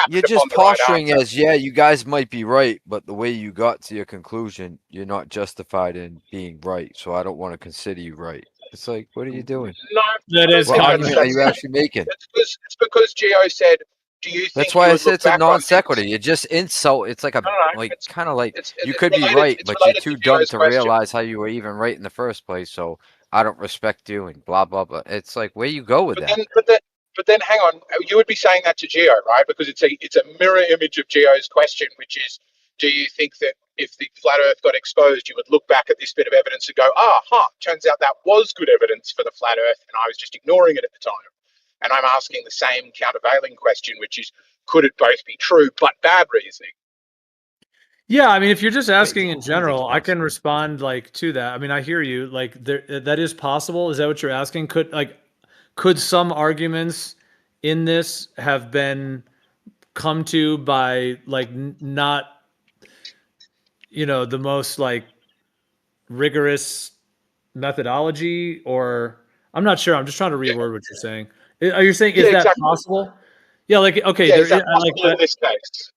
You're just posturing as, yeah, you guys might be right, but the way you got to your conclusion, you're not justified in being right. So I don't want to consider you right. It's like, what are you doing? No, that is. What argument are you actually making? It's because Gio said, "Do you think?" That's why I said it's a non sequitur. You just insult. It's like kind of like you could be right, but you're too dumb to realize how you were even right in the first place. So I don't respect you and blah blah blah. It's like, where you go with that? But then, hang on. You would be saying that to Gio, right? Because it's a mirror image of Gio's question, which is, do you think that if the flat Earth got exposed, you would look back at this bit of evidence and go, turns out that was good evidence for the flat Earth, and I was just ignoring it at the time. And I'm asking the same countervailing question, which is, could it both be true but bad reasoning? Yeah, I mean, if you're just Wait, asking in anything general, I else? can respond like to that. I mean, I hear you. Like that is possible. Is that what you're asking? Could some arguments in this have been come to by like not, the most like rigorous methodology, or I'm not sure. I'm just trying to Yeah, reword what you're saying. Are you saying yeah, is that exactly. possible? Yeah, like okay, Yeah, there is is that possible in this case,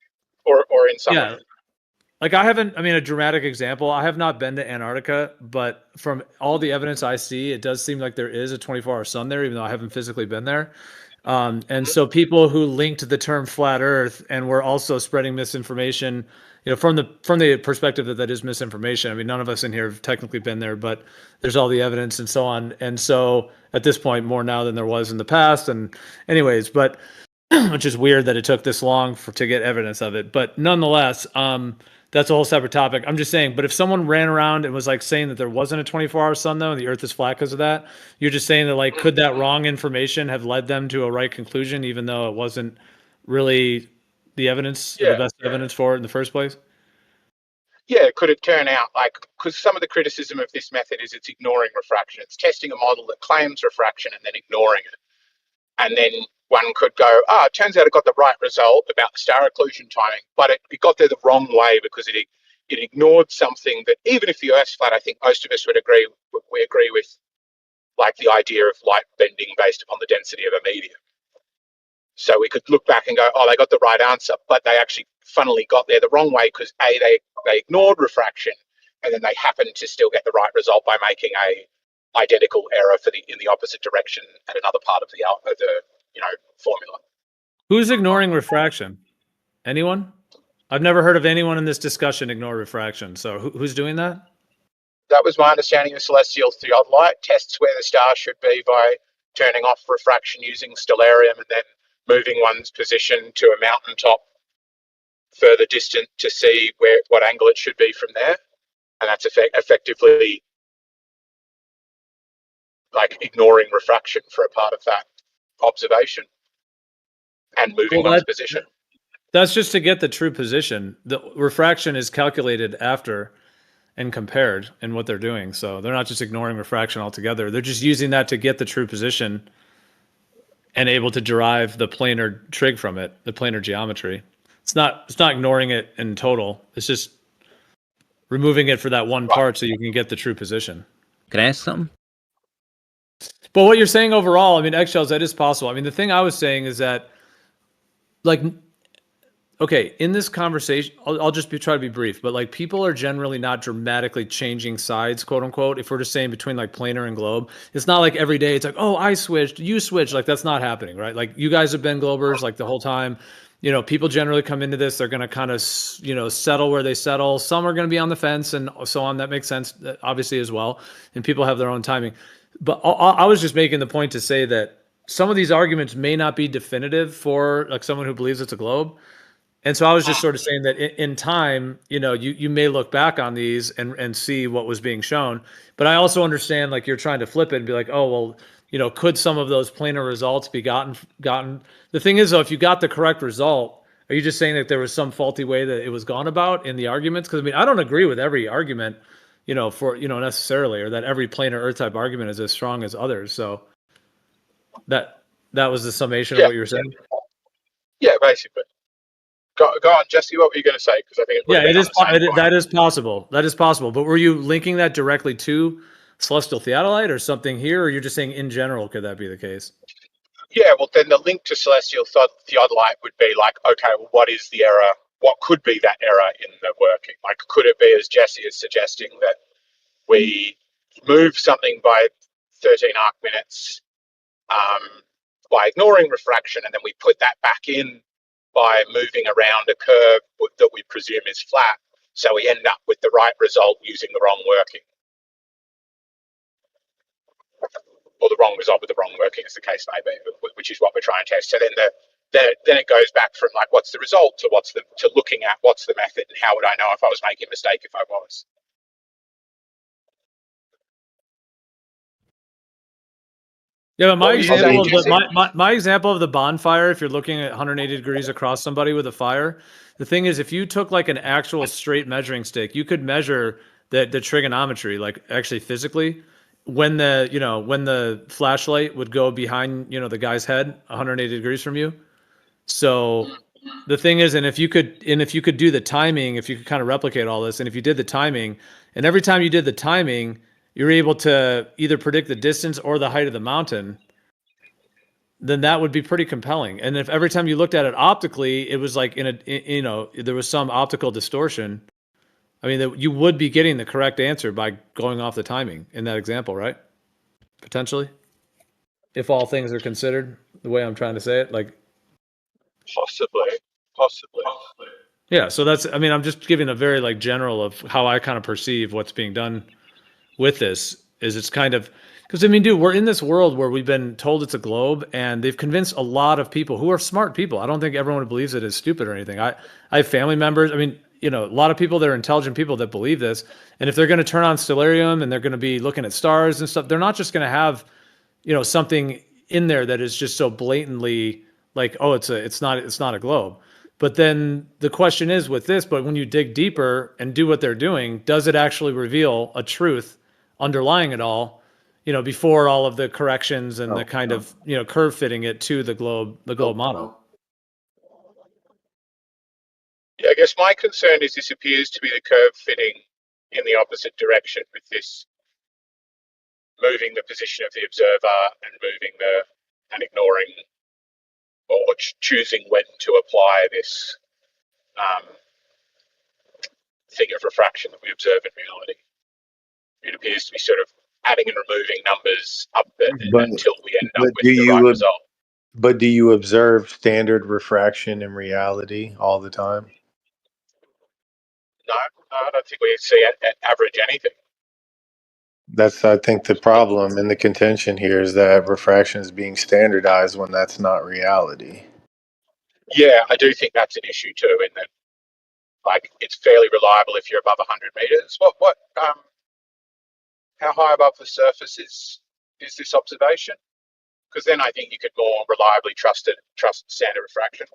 or in some of yeah. them? Like I haven't, I mean, a dramatic example, I have not been to Antarctica, but from all the evidence I see, it does seem like there is a 24-hour sun there, even though I haven't physically been there. And so people who linked the term flat Earth and were also spreading misinformation, from the perspective that is misinformation. I mean, none of us in here have technically been there, but there's all the evidence and so on. And so at this point, more now than there was in the past. And anyways, but which is weird that it took this long to get evidence of it. But nonetheless, that's a whole separate topic. I'm just saying, but if someone ran around and was like saying that there wasn't a 24-hour sun though, and the Earth is flat because of that, you're just saying that like, could that wrong information have led them to a right conclusion, even though it wasn't really the evidence, the Yeah, best evidence for it in the first place? yeah. Could it turn out like, because some of the criticism of this method is it's ignoring refraction. It's testing a model that claims refraction and then ignoring it. And then one could go, it turns out it got the right result about the star occlusion timing, but it got there the wrong way because it ignored something that, even if the Earth's flat, I think most of us would agree. We agree with, like, the idea of light bending based upon the density of a medium. So we could look back and go, they got the right answer, but they actually funnily got there the wrong way because they ignored refraction, and then they happened to still get the right result by making a identical error in the opposite direction at another part of the formula. Who's ignoring refraction? Anyone? I've never heard of anyone in this discussion ignore refraction. So who's doing that? That was my understanding of celestial theodolite. Tests where the star should be by turning off refraction using stellarium and then moving one's position to a mountaintop further distant to see what angle it should be from there. And that's effectively like ignoring refraction for a part of that observation and moving one's position. That's just to get the true position. The refraction is calculated after and compared in what they're doing. So they're not just ignoring refraction altogether. They're just using that to get the true position and able to derive the planar trig from it, the planar geometry. It's not ignoring it in total. It's just removing it for that one part so you can get the true position. Can I ask something? But what you're saying overall, I mean, eggshells, that is possible. I mean, the thing I was saying is that, like, okay, in this conversation, I'll just try to be brief, but like people are generally not dramatically changing sides, quote unquote. If we're just saying between like planar and globe, it's not like every day it's like, oh, I switched, you switched. Like that's not happening, right? Like you guys have been globers like the whole time. People generally come into this, they're going to kind of, settle where they settle. Some are going to be on the fence and so on. That makes sense, obviously, as well. And people have their own timing. But I was just making the point to say that some of these arguments may not be definitive for like someone who believes it's a globe. And so I was just sort of saying that in time, you may look back on these and see what was being shown. But I also understand like you're trying to flip it and be like, oh, well, could some of those planar results be gotten? The thing is, though, if you got the correct result, are you just saying that there was some faulty way that it was gone about in the arguments? Because I mean, I don't agree with every argument, necessarily, or that every planar Earth type argument is as strong as others. So that was the summation of what you were saying. Yeah, basically. Go on, Jesse. What were you going to say? Because I think that is possible. That is possible. But were you linking that directly to celestial theodolite or something here, or you're just saying in general could that be the case? Yeah, well, then the link to celestial theodolite would be like, okay, well, what is the error? What could be that error in the working? Like, could it be, as Jesse is suggesting, that we move something by 13 arc minutes by ignoring refraction, and then we put that back in by moving around a curve that we presume is flat, so we end up with the right result using the wrong working, or the wrong result with the wrong working, as the case may be, which is what we're trying to test. So then it goes back from like what's the result to looking at what's the method and how would I know if I was making a mistake if I was. Yeah, but my What were you saying, example of the Jesse? my example of the bonfire, if you're looking at 180 degrees across somebody with a fire, the thing is, if you took like an actual straight measuring stick, you could measure the trigonometry, like actually physically, when the flashlight would go behind the guy's head 180 degrees from you. So the thing is, and if you could do the timing, if you could kind of replicate all this, and if you did the timing, and every time you did the timing, you're able to either predict the distance or the height of the mountain, then that would be pretty compelling. And if every time you looked at it optically, it was like there was some optical distortion, I mean, you would be getting the correct answer by going off the timing in that example, right? Potentially, if all things are considered, the way I'm trying to say it, like Possibly. yeah. So I mean, I'm just giving a very like general of how I kind of perceive what's being done with this. Is it's kind of because I mean, dude, we're in this world where we've been told it's a globe, and they've convinced a lot of people who are smart people. I don't think everyone who believes it is stupid or anything. I have family members. I mean, a lot of people that are intelligent people that believe this. And if they're going to turn on Stellarium and they're going to be looking at stars and stuff, they're not just going to have, something in there that is just so blatantly like, oh, it's not a globe. But then the question is with this, but when you dig deeper and do what they're doing, does it actually reveal a truth underlying it all, before all of the corrections and the kind of, curve fitting it to the globe model? Yeah, I guess my concern is this appears to be the curve fitting in the opposite direction, with this moving the position of the observer and ignoring or choosing when to apply this thing of refraction that we observe in reality. It appears to be sort of adding and removing numbers until we end up with the right result. But do you observe standard refraction in reality all the time? No, I don't think we see average anything. That's, I think, the problem and the contention here is that refraction is being standardized when that's not reality. Yeah, I do think that's an issue too, in that like it's fairly reliable if you're above 100 meters. How high above the surface is this observation? Because then I think you could more reliably trust standard refraction.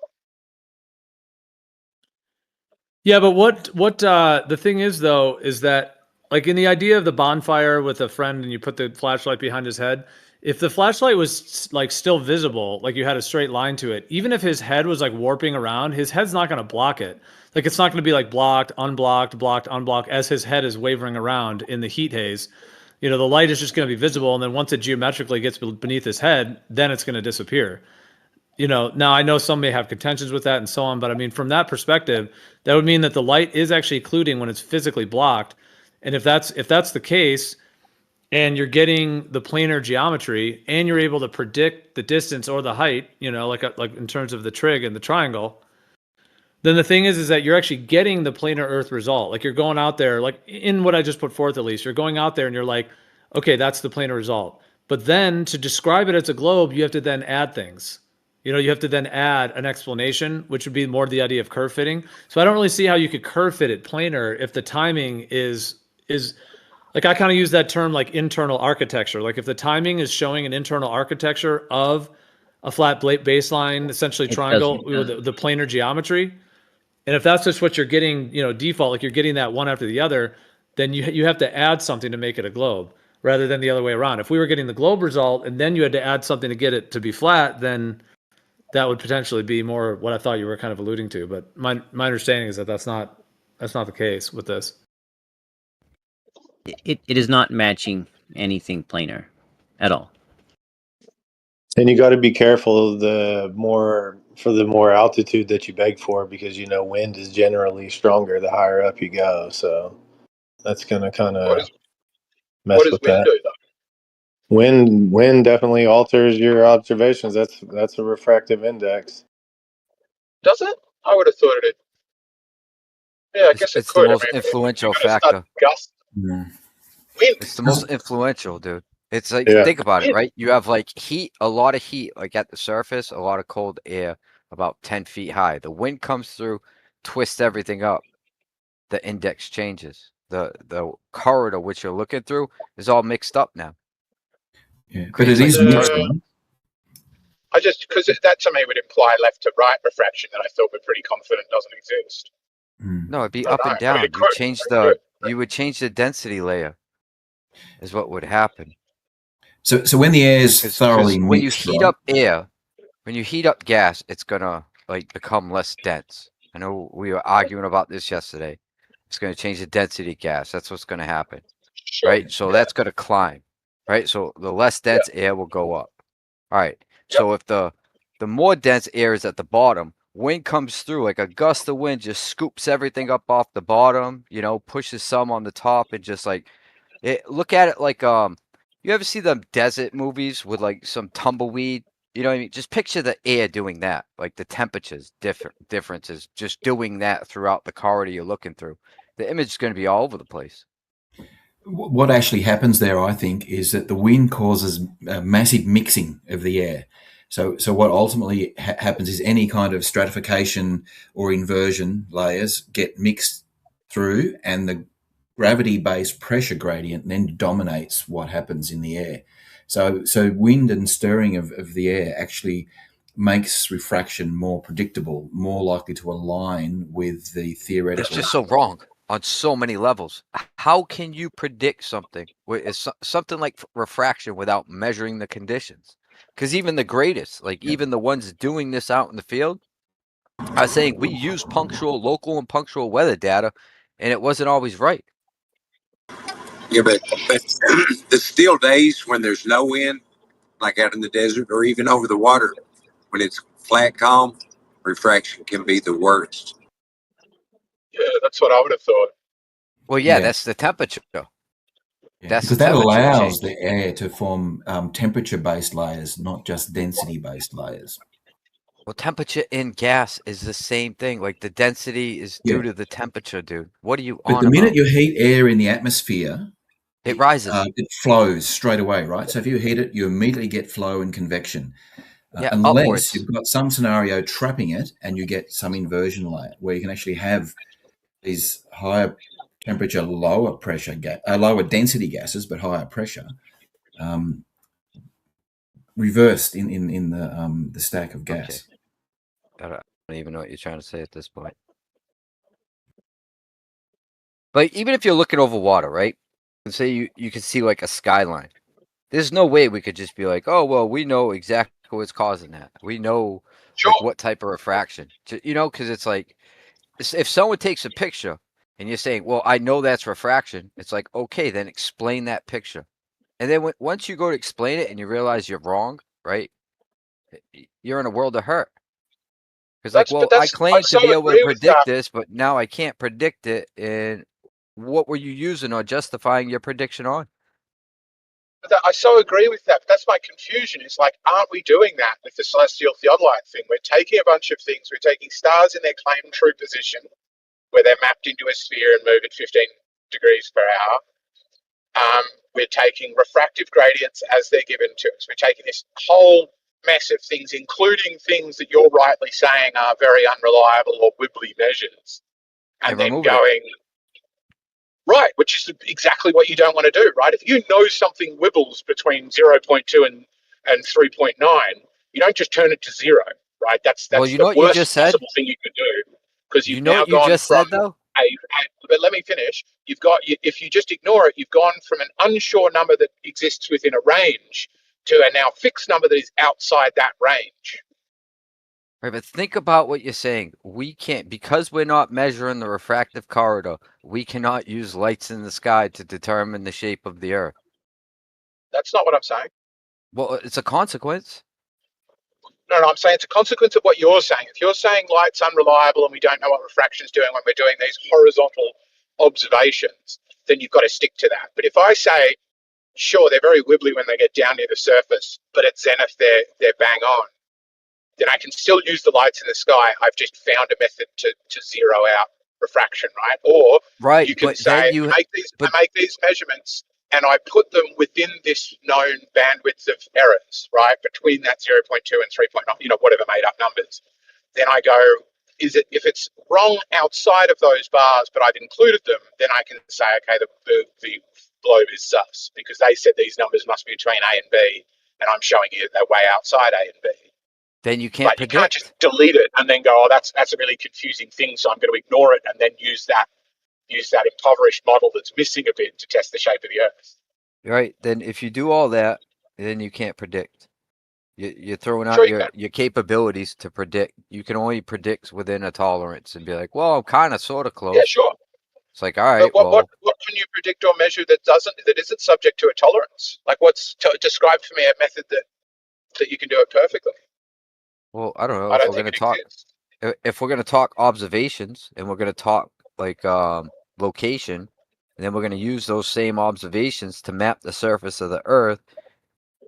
Yeah, but what the thing is though is that like in the idea of the bonfire with a friend and you put the flashlight behind his head, if the flashlight was like still visible, like you had a straight line to it, even if his head was like warping around, his head's not going to block it. Like it's not going to be like blocked, unblocked, blocked, unblocked as his head is wavering around in the heat haze. The light is just going to be visible, and then once it geometrically gets beneath his head, then it's going to disappear. Now I know some may have contentions with that and so on, but I mean, from that perspective, that would mean that the light is actually occluding when it's physically blocked. And if that's the case, and you're getting the planar geometry, and you're able to predict the distance or the height, like in terms of the trig and the triangle, then the thing is that you're actually getting the planar Earth result. Like you're going out there, like in what I just put forth, at least you're going out there and you're like, okay, that's the planar result. But then to describe it as a globe, you have to then add things. You have to then add an explanation, which would be more the idea of curve fitting. So I don't really see how you could curve fit it planar if the timing is like, I kind of use that term like internal architecture. Like if the timing is showing an internal architecture of a flat baseline, essentially triangle with the planar geometry, and if that's just what you're getting, default, like you're getting that one after the other, then you have to add something to make it a globe rather than the other way around. If we were getting the globe result and then you had to add something to get it to be flat, then that would potentially be more what I thought you were kind of alluding to. But my understanding is that that's not the case with this. It is not matching anything planar at all. And you got to be careful the more altitude that you beg for, because wind is generally stronger the higher up you go. So that's going to kind of mess with that. What does wind do though? Wind definitely alters your observations. That's a refractive index. Does it? I would have thought it. Yeah, I guess it's the most influential factor. It's the most influential, dude. It's like, think about it, right? You have like heat, a lot of heat, like at the surface, a lot of cold air about 10 feet high. The wind comes through, twists everything up. The index changes. The corridor which you're looking through is all mixed up now. Yeah, but Creates it like is a mixed. turbine. Right? because that to me would imply left to right refraction that I thought we're pretty confident doesn't exist. No, it'd be I up don't and know. I mean, down. it could. You would change the density layer, is what would happen. So when the air is Because thoroughly when you mixed, heat right? up air, when you heat up gas, it's gonna like become less dense. I know we were arguing about this yesterday. It's gonna change the density of gas. That's what's gonna happen, Sure. right? So that's gonna climb, right? So the less dense air will go up. All right. So if the more dense air is at the bottom, wind comes through like a gust of wind, just scoops everything up off the bottom, pushes some on the top, and just like look at it like you ever see them desert movies with like some tumbleweed? You know what I mean? Just picture the air doing that, like the temperatures differences, just doing that throughout the corridor you're looking through. The image is going to be all over the place. What actually happens there, I think, is that the wind causes a massive mixing of the air. So what ultimately happens is any kind of stratification or inversion layers get mixed through, and the gravity-based pressure gradient then dominates what happens in the air. So wind and stirring of the air actually makes refraction more predictable, more likely to align with the theoretical. It's just so wrong on so many levels. How can you predict something with something like refraction without measuring the conditions? Because even the greatest, like even the ones doing this out in the field, are saying we use local and punctual weather data, and it wasn't always right. Yeah, but the still days when there's no wind, like out in the desert or even over the water, when it's flat, calm, refraction can be the worst. Yeah, that's what I would have thought. Well, yeah. That's the temperature. Yeah, that's because the that temperature allows change. the air to form temperature-based layers, not just density-based layers. Well, temperature in gas is the same thing. Like the density is due to the temperature, dude. What are you But on the minute about? you heat air in the atmosphere, It rises. It flows straight away, right? So if you heat it, you immediately get flow and convection. Unless upwards. you've got some scenario trapping it and you get some inversion layer where you can actually have these higher temperature, lower pressure, lower density gases, but higher pressure, reversed in the stack of gas. Okay. I don't even know what you're trying to say at this point. But even if you're looking over water, right? And say you can see like a skyline. There's no way we could just be like, oh, well, we know exactly what's causing that. We know like what type of refraction, because it's like if someone takes a picture and you're saying, well, I know that's refraction. It's like, okay, then explain that picture. And then once you go to explain it and you realize you're wrong, right? You're in a world of hurt. Because like, well, I claim to be able to predict this, but now I can't predict it. And what were you using or justifying your prediction on? I so agree with that. But that's my confusion. It's like, aren't we doing that with the celestial theodolite thing? We're taking a bunch of things. We're taking stars in their claimed true position, where they're mapped into a sphere and move at 15 degrees per hour. We're taking refractive gradients as they're given to us. We're taking this whole mess of things, including things that you're rightly saying are very unreliable or wibbly measures, and then going, right, which is exactly what you don't want to do, right? If you know something wibbles between 0.2 and 3.9, you don't just turn it to 0, right? That's well, the worst possible thing you can do, because you've now gone from but let me finish. If you just ignore it, you've gone from an unsure number that exists within a range to a now fixed number that is outside that range. Right, but think about what you're saying. We can't, because we're not measuring the refractive corridor, we cannot use lights in the sky to determine the shape of the Earth. That's not what I'm saying. Well, it's a consequence. No, I'm saying it's a consequence of what you're saying. If you're saying light's unreliable and we don't know what refraction's doing when we're doing these horizontal observations, then you've got to stick to that. But if I say, sure, they're very wibbly when they get down near the surface, but at zenith they're bang on, then I can still use the lights in the sky. I've just found a method to zero out refraction, right? Or you can say, I make these measurements and I put them within this known bandwidth of errors, right? Between that 0.2 and 3.9, whatever made up numbers. Then I go, if it's wrong outside of those bars, but I've included them, then I can say, okay, the globe is sus because they said these numbers must be between A and B, and I'm showing you they're way outside A and B. Then you can't But you can't predict. just delete it and then go, oh, that's a really confusing thing, so I'm going to ignore it and then use that impoverished model that's missing a bit to test the shape of the Earth. Right. Then if you do all that, then you can't predict. You're throwing out Sure you can. your capabilities to predict. You can only predict within a tolerance and be like, well, I'm kind of sort of close. Yeah, sure. It's like, all right, But what well, can you predict or measure that isn't subject to a tolerance? Like, describe for me a method that you can do it perfectly. well, I don't know I if don't we're think going to it talk exists. if we're going to talk observations and we're going to talk like location, and then we're going to use those same observations to map the surface of the Earth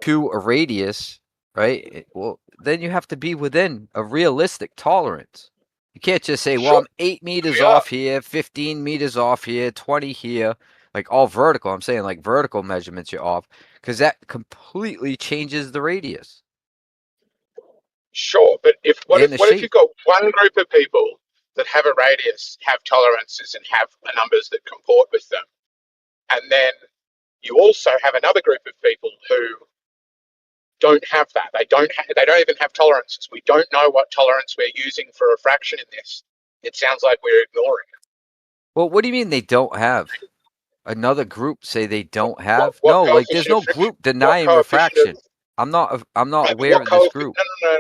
to a radius, right? Well, then you have to be within a realistic tolerance. You can't just say, well, Sure. I'm 8 meters Yeah. off here, 15 meters off here, 20 here, like all vertical. I'm saying like vertical measurements you're off, because that completely changes the radius. Sure, but what And the if you've shape. got one group of people that have a radius, have tolerances, and have numbers that comport with them, and then you also have another group of people who don't have that. They don't even have tolerances. We don't know what tolerance we're using for refraction in this. It sounds like we're ignoring it. Well, what do you mean they don't have? Another group say they don't have? What No, like there's coefficient no of friction? group denying refraction. I'm not Right, but aware of this group. No.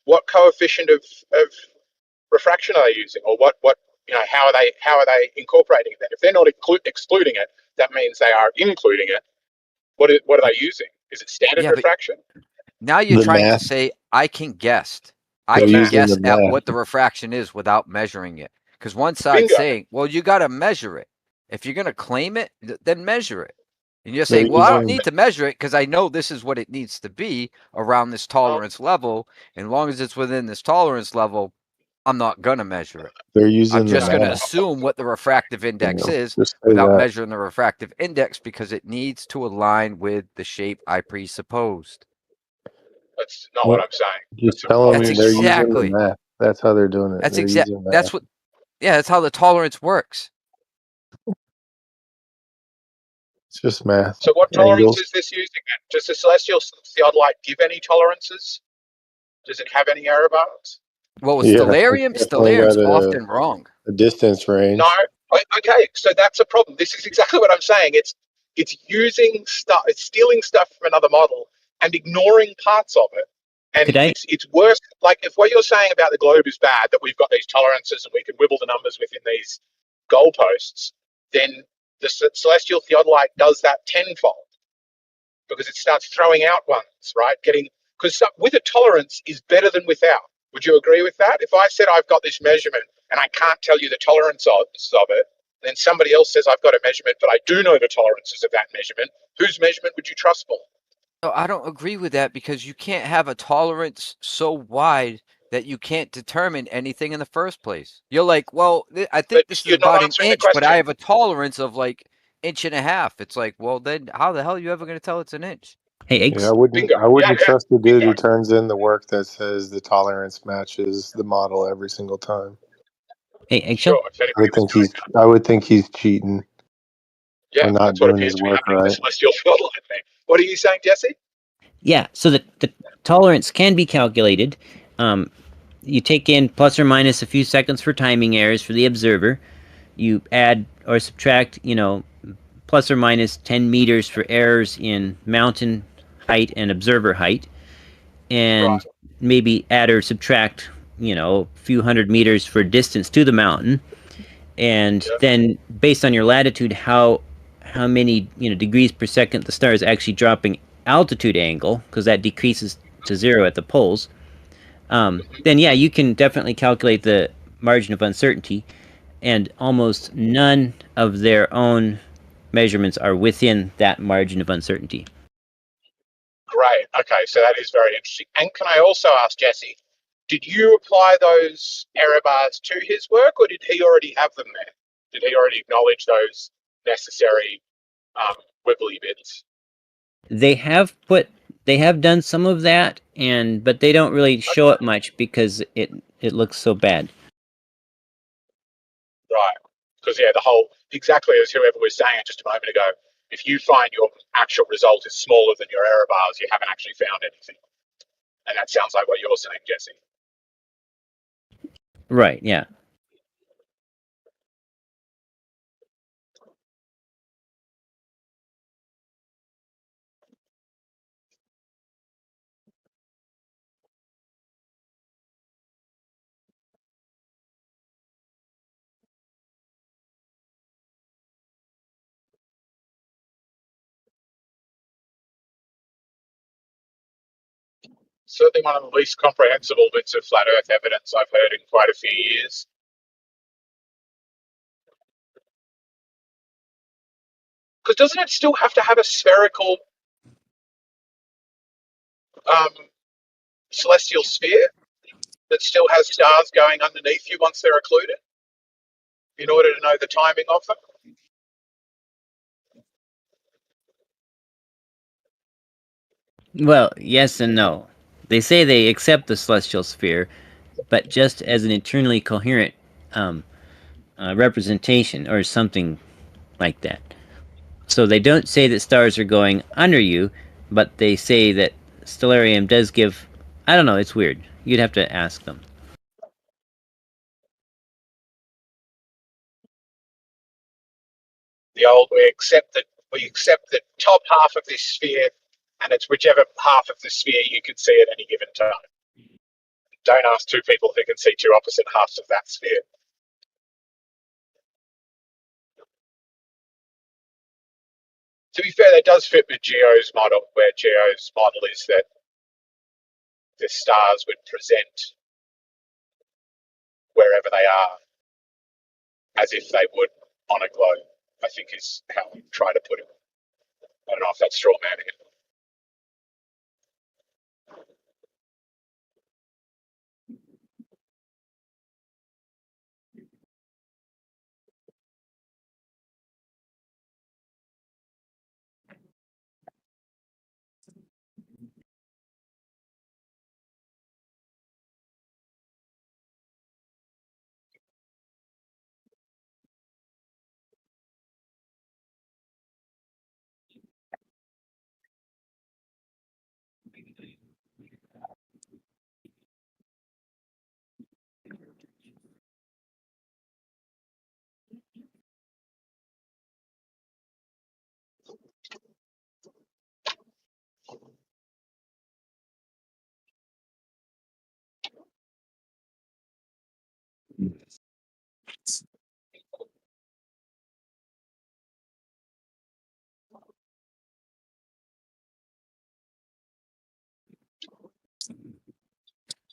What coefficient of refraction are they using, or what how are they incorporating that? If they're not excluding it, that means they are including it. What are they using? Is it standard Yeah, but refraction? now you're The trying to math. say I can guess. I They're can using guess the at math. what the refraction is without measuring it. Because one side's Bingo. saying, well, you got to measure it. If you're going to claim it, then measure it. And you're They're saying, well, I don't using need to measure it because I know this is what it needs to be around this tolerance level. And as long as it's within this tolerance level, I'm not going to measure it. they're I'm using the just going to math. assume what the refractive index is Just say without that. measuring the refractive index because it needs to align with the shape I presupposed. That's not what Well, I'm saying. just That's tell them That's they're using the exactly. math. That's how they're doing it. That's They're exact. using That's math. what. Yeah, that's how the tolerance works. It's just math. So what tolerance Angles. is this using? Does the celestial theodolite give any tolerances? Does it have any error bars? Well, with Yeah, stellarium, it's definitely got stellarium's often wrong. a distance range. No. Okay, so that's a problem. This is exactly what I'm saying. It's using stuff, it's stealing stuff from another model and ignoring parts of it. And Could I? it's worse. Like if what you're saying about the globe is bad, that we've got these tolerances and we can wibble the numbers within these goalposts, then the celestial theodolite does that tenfold because it starts throwing out ones, right? Because with a tolerance is better than without. Would you agree with that? If I said I've got this measurement and I can't tell you the tolerance of it, then somebody else says I've got a measurement, but I do know the tolerances of that measurement, whose measurement would you trust more? No, I don't agree with that because you can't have a tolerance so wide that you can't determine anything in the first place. You're like, well, I think But this is you're not about an answering the inch, but I question. have a tolerance of like 1.5 inches. It's like, well, then how the hell are you ever going to tell it's an inch? Hey, Yeah, I Bingo. wouldn't Yeah. trust the dude Bingo. who turns in the work that says the tolerance matches the model every single time. hey, Eggshell. Sure. If anybody was doing that. I would think he's cheating Yeah, or not that's what doing appears his to be work happening with right. the celestial theodolite thing. What are you saying, Jesse? Yeah. So the tolerance can be calculated. You take in plus or minus a few seconds for timing errors for the observer. You add or subtract, plus or minus 10 meters for errors in mountain height and observer height, and maybe add or subtract, a few hundred meters for distance to the mountain, and then based on your latitude, how many degrees per second the star is actually dropping altitude angle, because that decreases to 0 at the poles. Then yeah, you can definitely calculate the margin of uncertainty, and almost none of their own measurements are within that margin of uncertainty. Great. Okay, so that is very interesting. And can I also ask Jesse, did you apply those error bars to his work, or did he already have them there? Did he already acknowledge those necessary wibbly bits? They have done some of that, but they don't really show it much because it looks so bad. Right. Because the whole, exactly as whoever was saying it just a moment ago, If you find your actual result is smaller than your error bars, you haven't actually found anything. And that sounds like what you're saying, Jesse. Right, yeah. Certainly one of the least comprehensible bits of flat Earth evidence I've heard in quite a few years. Because doesn't it still have to have a spherical celestial sphere that still has stars going underneath you once they're occluded in order to know the timing of them? Well, yes and no. They say they accept the celestial sphere, but just as an internally coherent representation or something like that. So they don't say that stars are going under you, but they say that stellarium does give. I don't know. It's weird. You'd have to ask them. The old we accept the top half of this sphere, and it's whichever half of the sphere you can see at any given time. Don't ask two people who can see two opposite halves of that sphere. To be fair, that does fit with Geo's model, where Geo's model is that the stars would present wherever they are as if they would on a globe, I think is how I try to put it. I don't know if that's Strawmanning it.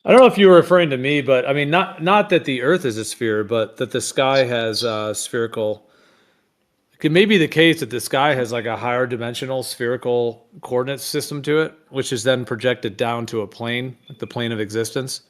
I don't know if you were referring to me, but I mean, not that the Earth is a sphere, but that the sky has spherical. It could maybe the case that the sky has like a higher dimensional spherical coordinate system to it, which is then projected down to a plane, like the plane of existence.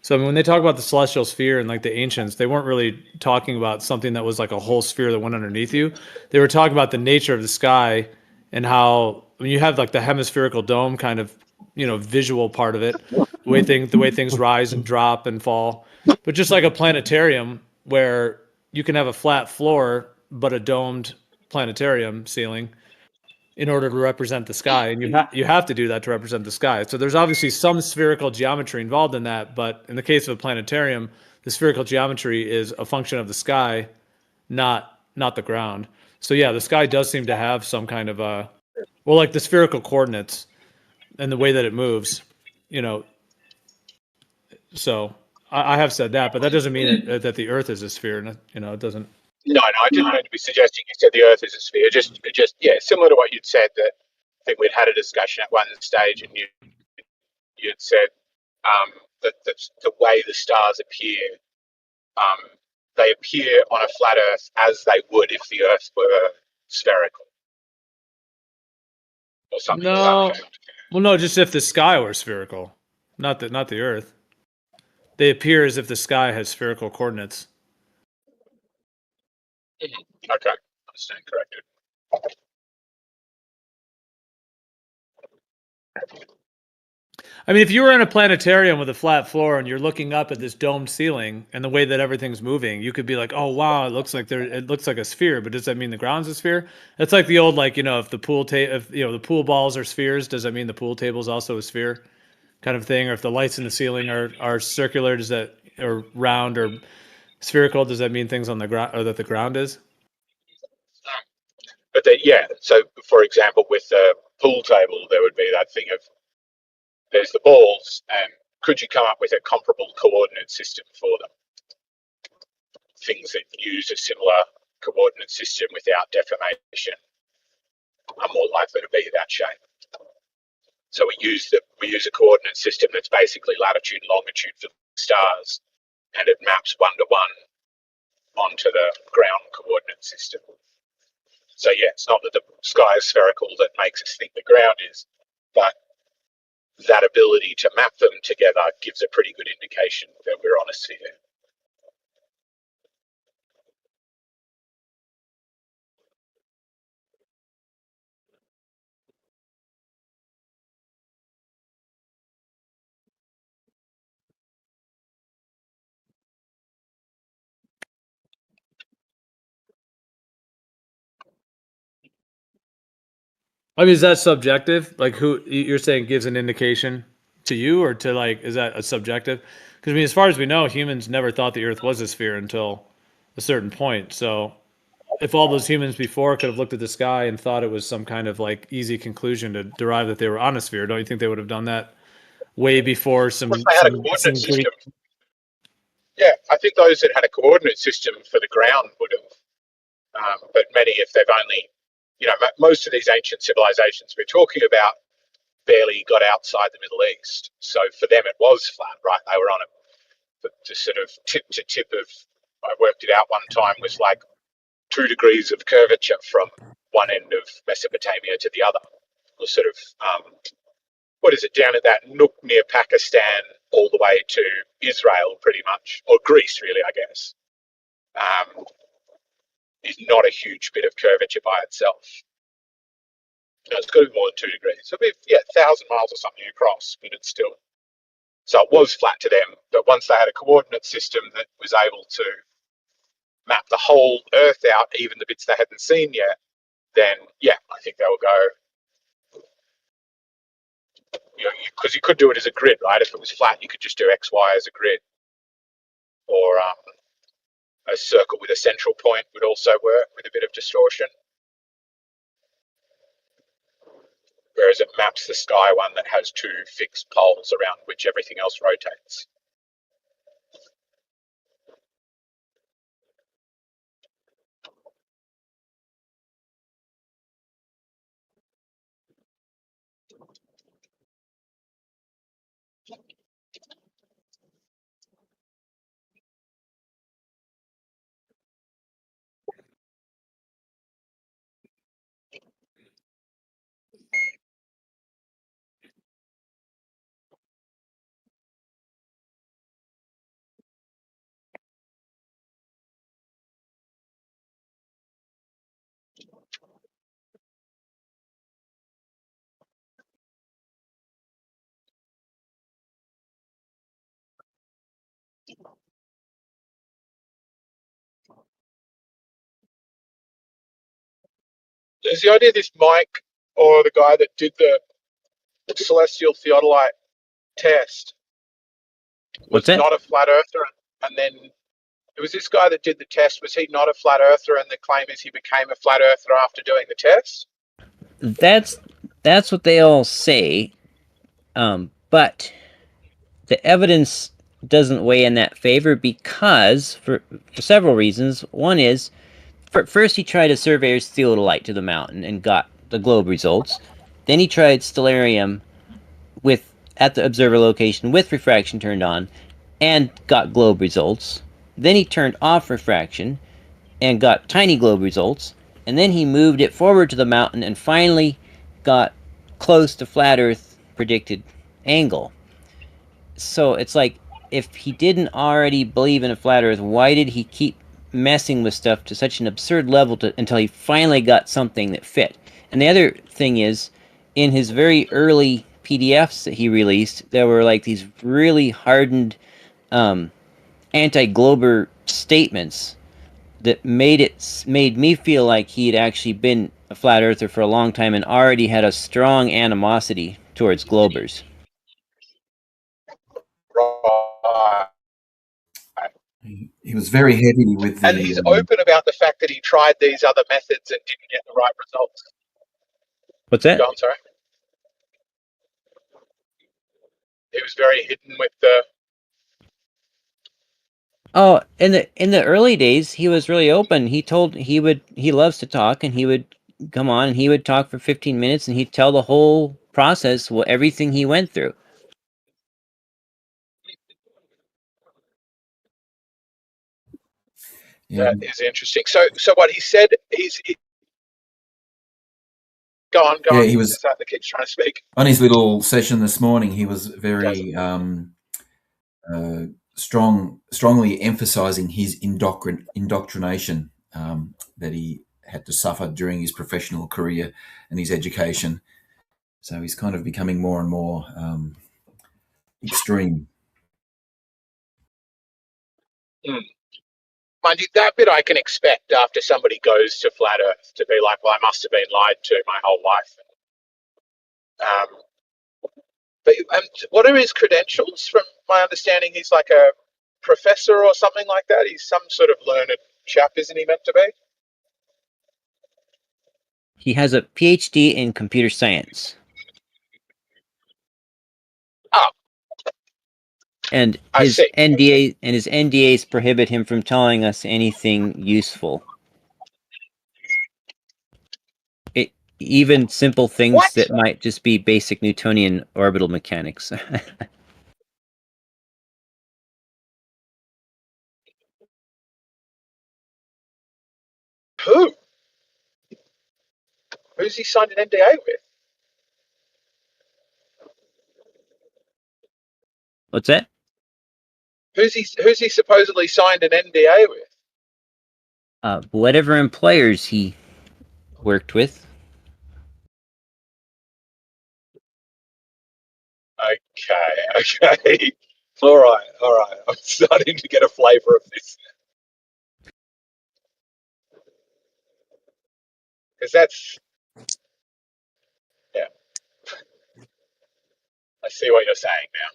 So I mean, when they talk about the celestial sphere and like the ancients, they weren't really talking about something that was like a whole sphere that went underneath you. They were talking about the nature of the sky and how when you have like the hemispherical dome kind of, visual part of it, the way things rise and drop and fall. But just like a planetarium where you can have a flat floor but a domed planetarium ceiling in order to represent the sky, and you have to do that to represent the sky. So there's obviously some spherical geometry involved in that, but in the case of a planetarium, the spherical geometry is a function of the sky, not the ground. So yeah, the sky does seem to have some kind of like the spherical coordinates and the way that it moves, you know. So I have said that, but that doesn't mean that the Earth is a sphere. It doesn't. No, I didn't mean to be suggesting you said the Earth is a sphere. Just yeah, similar to what you'd said. That I think we'd had a discussion at one stage, and you'd said that the way the stars appear, they appear on a flat Earth as they would if the Earth were spherical, or something. No, well, no, just if the sky were spherical, not the Earth. They appear as if the sky has spherical coordinates. Okay, I stand corrected. I mean, if you were in a planetarium with a flat floor and you're looking up at this domed ceiling and the way that everything's moving, you could be like, "Oh wow, it looks like a sphere." But does that mean the ground's a sphere? It's like the old, like, if the the pool balls are spheres, does that mean the pool table is also a sphere, kind of thing? Or if the lights in the ceiling are circular, does that, or round or spherical, does that mean things on the ground, or that the ground is? But so for example, with the pool table, there would be that thing of there's the balls, and could you come up with a comparable coordinate system for them? Things that use a similar coordinate system without deformation are more likely to be that shape. So we use a coordinate system that's basically latitude and longitude for stars, and it maps 1-to-1 onto the ground coordinate system. So it's not that the sky is spherical that makes us think the ground is, but that ability to map them together gives a pretty good indication that we're on a sphere. I mean, is that subjective? Like, who you're saying gives an indication to you, or to, like, is that a subjective? Because I mean, as far as we know, humans never thought the Earth was a sphere until a certain point. So, if all those humans before could have looked at the sky and thought it was some kind of like easy conclusion to derive that they were on a sphere, don't you think they would have done that way before Of course, they had a coordinate Greek? system. Yeah, I think those that had a coordinate system for the ground would have. But many, if they've only, most of these ancient civilizations we're talking about barely got outside the Middle East. So for them, it was flat, right? They were on the sort of tip to tip of, I worked it out one time, was like 2 degrees of curvature from one end of Mesopotamia to the other. Or sort of, what is it, down at that nook near Pakistan all the way to Israel, pretty much, or Greece, really, I guess, is not a huge bit of curvature by itself. It's got to be more than 2 degrees. So, 1,000 miles or something across, but it's still. So it was flat to them, but once they had a coordinate system that was able to map the whole Earth out, even the bits they hadn't seen yet, then I think they will go. Because you could do it as a grid, right? If it was flat, you could just do X, Y as a grid, or a circle with a central point would also work with a bit of distortion. Whereas it maps the sky one that has 2 fixed poles around which everything else rotates. Is the idea this Mike, or the guy that did the celestial theodolite test, was not a flat earther, and then it was this guy that did the test? Was he not a flat earther, and the claim is he became a flat earther after doing the test? That's what they all say, but the evidence doesn't weigh in that favor because for several reasons. One is, first he tried a surveyor's theodolite to the mountain and got the globe results. Then he tried stellarium at the observer location with refraction turned on and got globe results. Then he turned off refraction and got tiny globe results. And then he moved it forward to the mountain and finally got close to flat Earth predicted angle. So it's like, if he didn't already believe in a flat Earth, why did he keep messing with stuff to such an absurd level until he finally got something that fit? And the other thing is, in his very early PDFs that he released that were like these really hardened anti-glober statements that made me feel like he had actually been a flat earther for a long time and already had a strong animosity towards globers. Right. He was very heavy with the. And he's open about the fact that he tried these other methods and didn't get the right results. What's that? Go on, sorry. He was very hidden with the. Oh, in the early days, he was really open. He loves to talk, and he would come on and he would talk for 15 minutes, and he'd tell the whole process, everything he went through. Yeah. That is interesting. So what he said, go on. Yeah, he was. The kid's trying to speak. On his little session this morning, he was very strongly emphasizing his indoctrination that he had to suffer during his professional career and his education. So he's kind of becoming more and more extreme. Mind you, that bit I can expect after somebody goes to flat Earth to be like, well, I must have been lied to my whole life. But what are his credentials? From my understanding, he's like a professor or something like that. He's some sort of learned chap, isn't he meant to be? He has a PhD in computer science. Oh. And his NDAs prohibit him from telling us anything useful. Even simple things that might just be basic Newtonian orbital mechanics. Who? Who's he signed an NDA with? What's that? Who's he supposedly signed an NDA with? Whatever employers he worked with. Okay. All right. I'm starting to get a flavour of this. Because that's... Yeah. I see what you're saying now.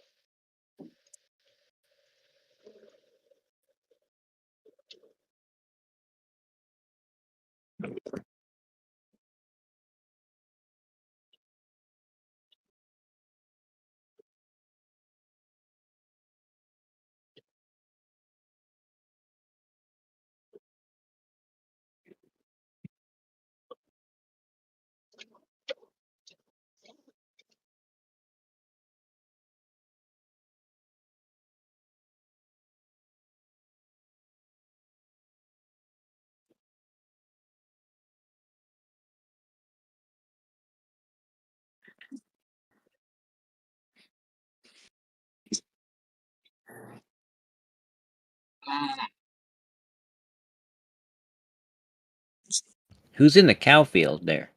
Who's in the cow field there?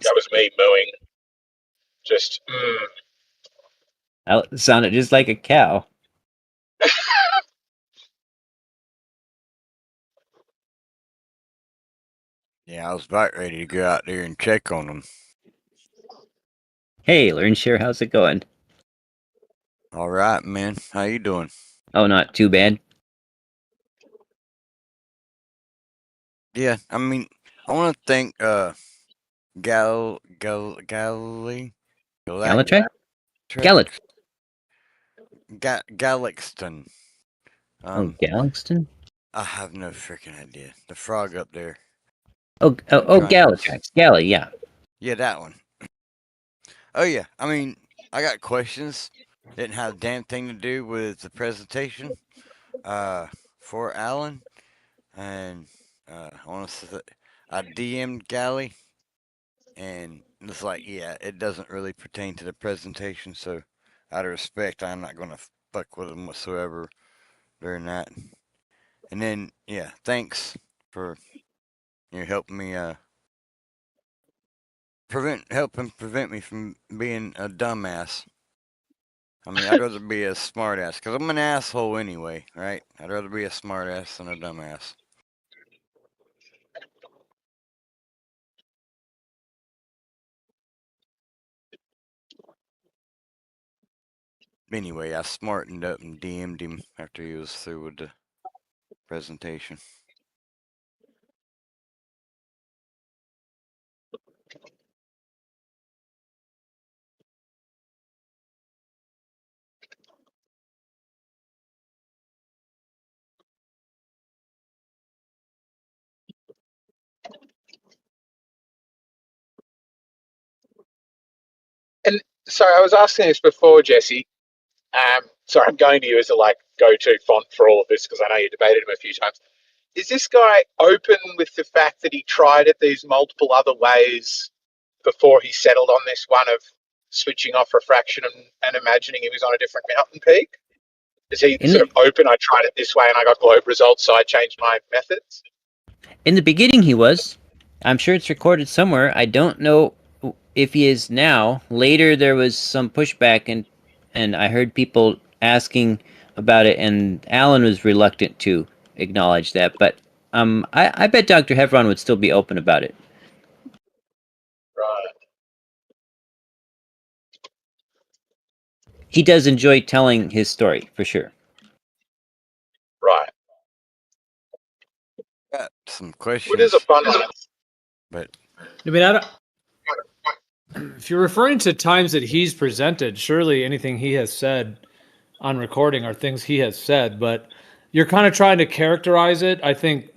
That was me mooing. Just, That sounded just like a cow. Yeah, I was about ready to go out there and check on them. Hey, LearnShare, how's it going? All right, man. How you doing? Oh, not too bad. Yeah, I mean, I want to thank Galaxton. Galaxton? I have no freaking idea. The frog up there. Galatrax. Galley, yeah. Yeah, that one. Oh yeah, I mean, I got questions. Didn't have a damn thing to do with the presentation. For Alan, and I DM'd Galley, and it's like, yeah, it doesn't really pertain to the presentation, so out of respect, I'm not gonna fuck with him whatsoever during that. And then, yeah, thanks for helping me help him prevent me from being a dumbass. I mean, I'd rather be a smartass because I'm an asshole anyway, right? I'd rather be a smartass than a dumbass. Anyway, I smartened up and DM'd him after he was through with the presentation. And sorry, I was asking this before, Jesse. Sorry, I'm going to you as a go-to font for all of this because I know you debated him a few times. Is this guy open with the fact that he tried it these multiple other ways before he settled on this one of switching off refraction and imagining he was on a different mountain peak? Is he sort of open? I tried it this way and I got globe results, so I changed my methods. In the beginning, he was. I'm sure it's recorded somewhere. I don't know if he is now. Later, there was some pushback, and I heard people asking about it, and Alan was reluctant to acknowledge that. But I bet Dr. Hevron would still be open about it. Right. He does enjoy telling his story, for sure. Right. Got some questions. What is a fun one? But I mean, if you're referring to times that he's presented, surely anything he has said on recording are things he has said, but you're kind of trying to characterize it, I think,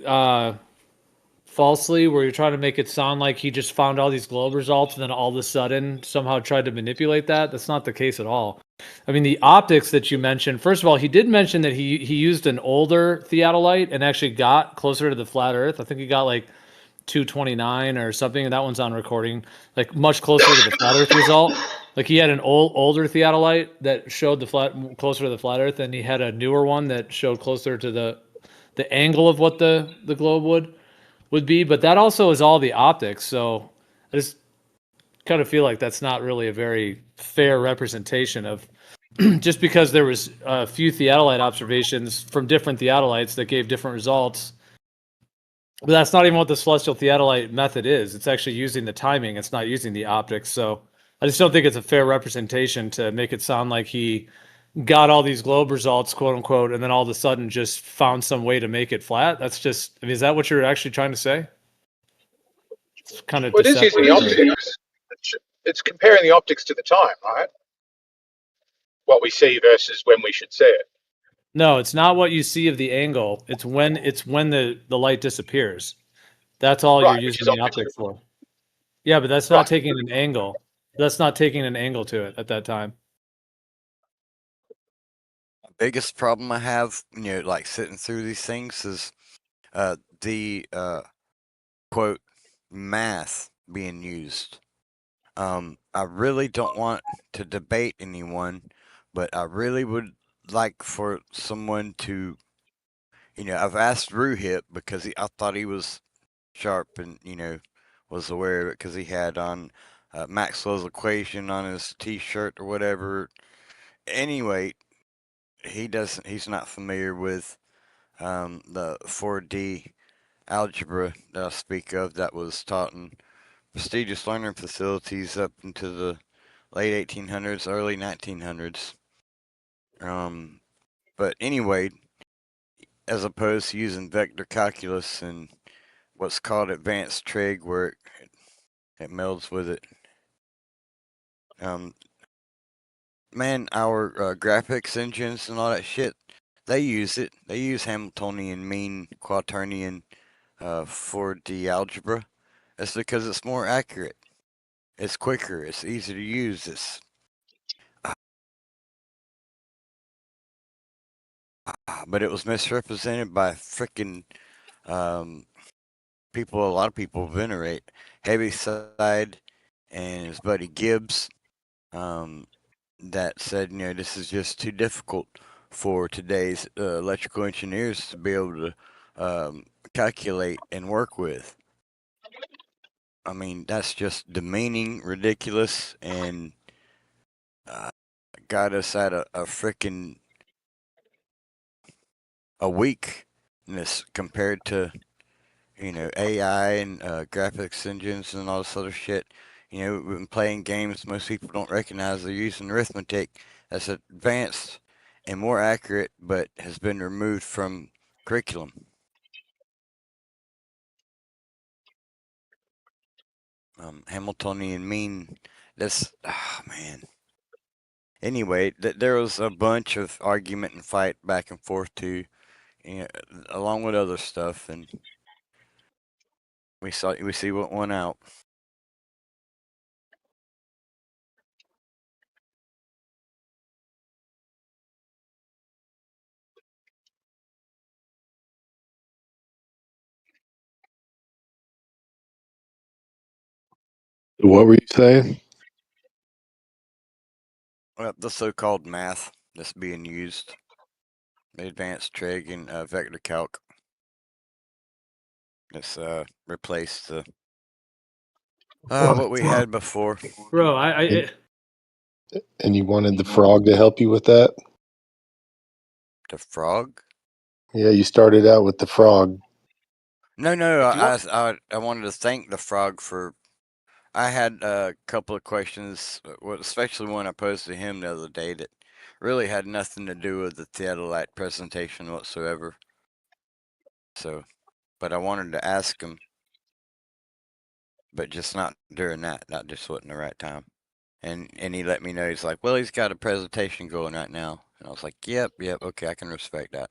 falsely, where you're trying to make it sound like he just found all these globe results and then all of a sudden somehow tried to manipulate that. That's not the case at all. I mean, the optics that you mentioned, first of all, he did mention that he used an older theodolite and actually got closer to the flat earth. I think he got like 229 or something, and that one's on recording, like much closer to the flat earth result. Like he had an older theodolite that showed closer to the flat earth, and he had a newer one that showed closer to the angle of what the globe would be. But that also is all the optics, so I just kind of feel like that's not really a very fair representation of just because there was a few theodolite observations from different theodolites that gave different results. But that's not even what the celestial theodolite method is. It's actually using the timing. It's not using the optics. So I just don't think it's a fair representation to make it sound like he got all these globe results, quote unquote, and then all of a sudden just found some way to make it flat. That's just, I mean, is that what you're actually trying to say? It's kind of Well, it is using the optics. It's comparing the optics to the time, right? What we see versus when we should see it. No, it's not what you see of the angle. It's when the light disappears. That's all you're using the optics for. Yeah, but that's not taking an angle. That's not taking an angle to it at that time. biggest problem I have, like sitting through these things is the quote math being used. I really don't want to debate anyone, but I really would like for someone to, I've asked Ruhip because I thought he was sharp and, was aware of it because he had on Maxwell's equation on his t-shirt or whatever. Anyway, he's not familiar with the 4D algebra that I speak of that was taught in prestigious learning facilities up into the late 1800s, early 1900s. But anyway, as opposed to using vector calculus and what's called advanced trig, where it melds with it. Man, our graphics engines and all that shit, they use it. They use Hamiltonian mean quaternion 4D algebra. That's because it's more accurate. It's quicker. It's easier to use. But it was misrepresented by freaking people. A lot of people venerate Heaviside and his buddy Gibbs. That said, this is just too difficult for today's electrical engineers to be able to calculate and work with. I mean, that's just demeaning, ridiculous, and got us at a freaking a weakness compared to AI and graphics engines and all this other shit. When playing games, most people don't recognize they're using arithmetic that's advanced and more accurate, but has been removed from curriculum. Hamiltonian mean. That's man. Anyway, there was a bunch of argument and fight back and forth too, along with other stuff, and we see what went out. What were you saying? Well, the so-called math that's being used, the advanced trig and vector calc. It's replaced the what we had before. Bro, And you wanted the frog to help you with that? The frog? Yeah, you started out with the frog. No, I wanted to thank the frog for. I had a couple of questions, especially one I posed to him the other day that really had nothing to do with the theodolite presentation whatsoever. So, but I wanted to ask him, but just not during that. That just wasn't the right time. And he let me know. He's like, well, he's got a presentation going right now. And I was like, yep, okay, I can respect that.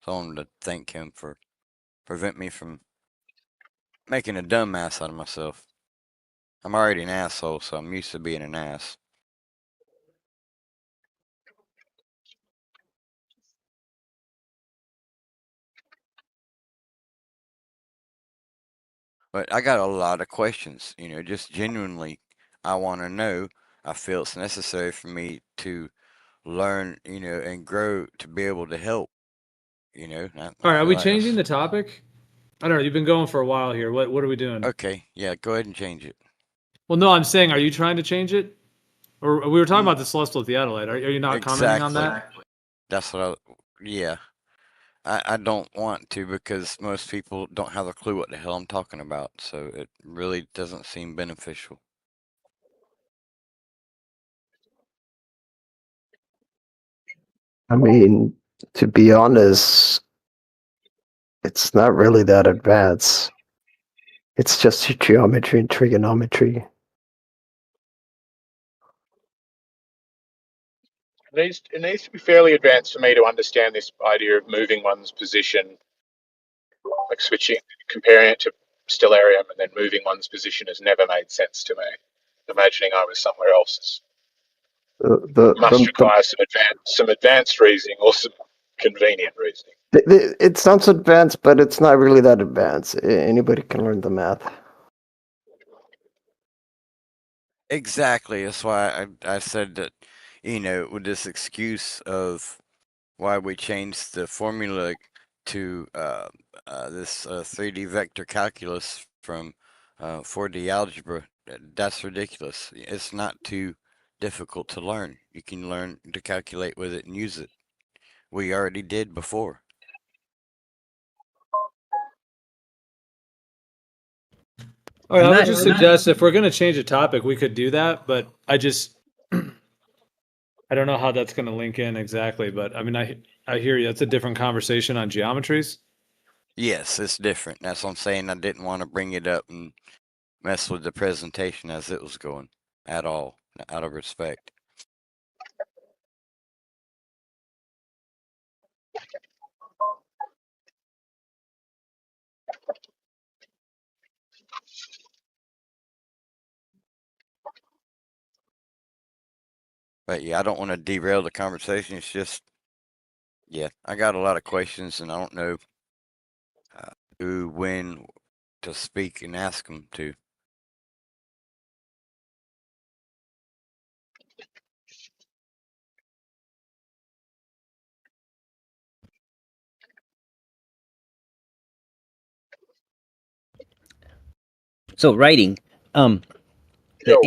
So I wanted to thank him for prevent me from making a dumbass out of myself. I'm already an asshole, so I'm used to being an ass. But I got a lot of questions, just genuinely. I want to know. I feel it's necessary for me to learn, and grow to be able to help. All right, are we changing the topic? I don't know. You've been going for a while here. What are we doing? Okay, yeah, go ahead and change it. Well, no, I'm saying, are you trying to change it? Or we were talking about the celestial theodolite. Are you not commenting on that? That's what yeah. I don't want to because most people don't have a clue what the hell I'm talking about, so it really doesn't seem beneficial. I mean, to be honest, it's not really that advanced. It's just geometry and trigonometry. It needs to be fairly advanced for me to understand this idea of moving one's position, like switching, comparing it to stellarium and then moving one's position has never made sense to me. Imagining I was somewhere else must require some advanced reasoning or some convenient reasoning. It sounds advanced, but it's not really that advanced. Anybody can learn the math. Exactly. That's why I said that, with this excuse of why we changed the formula to this 3D vector calculus from 4D algebra, that's ridiculous. It's not too difficult to learn. You can learn to calculate with it and use it. We already did before. All right, I would just suggest if we're going to change the topic, we could do that. But I don't know how that's going to link in exactly. But I mean, I hear you. It's a different conversation on geometries. Yes, it's different. That's what I'm saying. I didn't want to bring it up and mess with the presentation as it was going at all, out of respect. But yeah, I don't want to derail the conversation. It's just, yeah, I got a lot of questions and I don't know who, when to speak and ask them to. So writing, the Yo.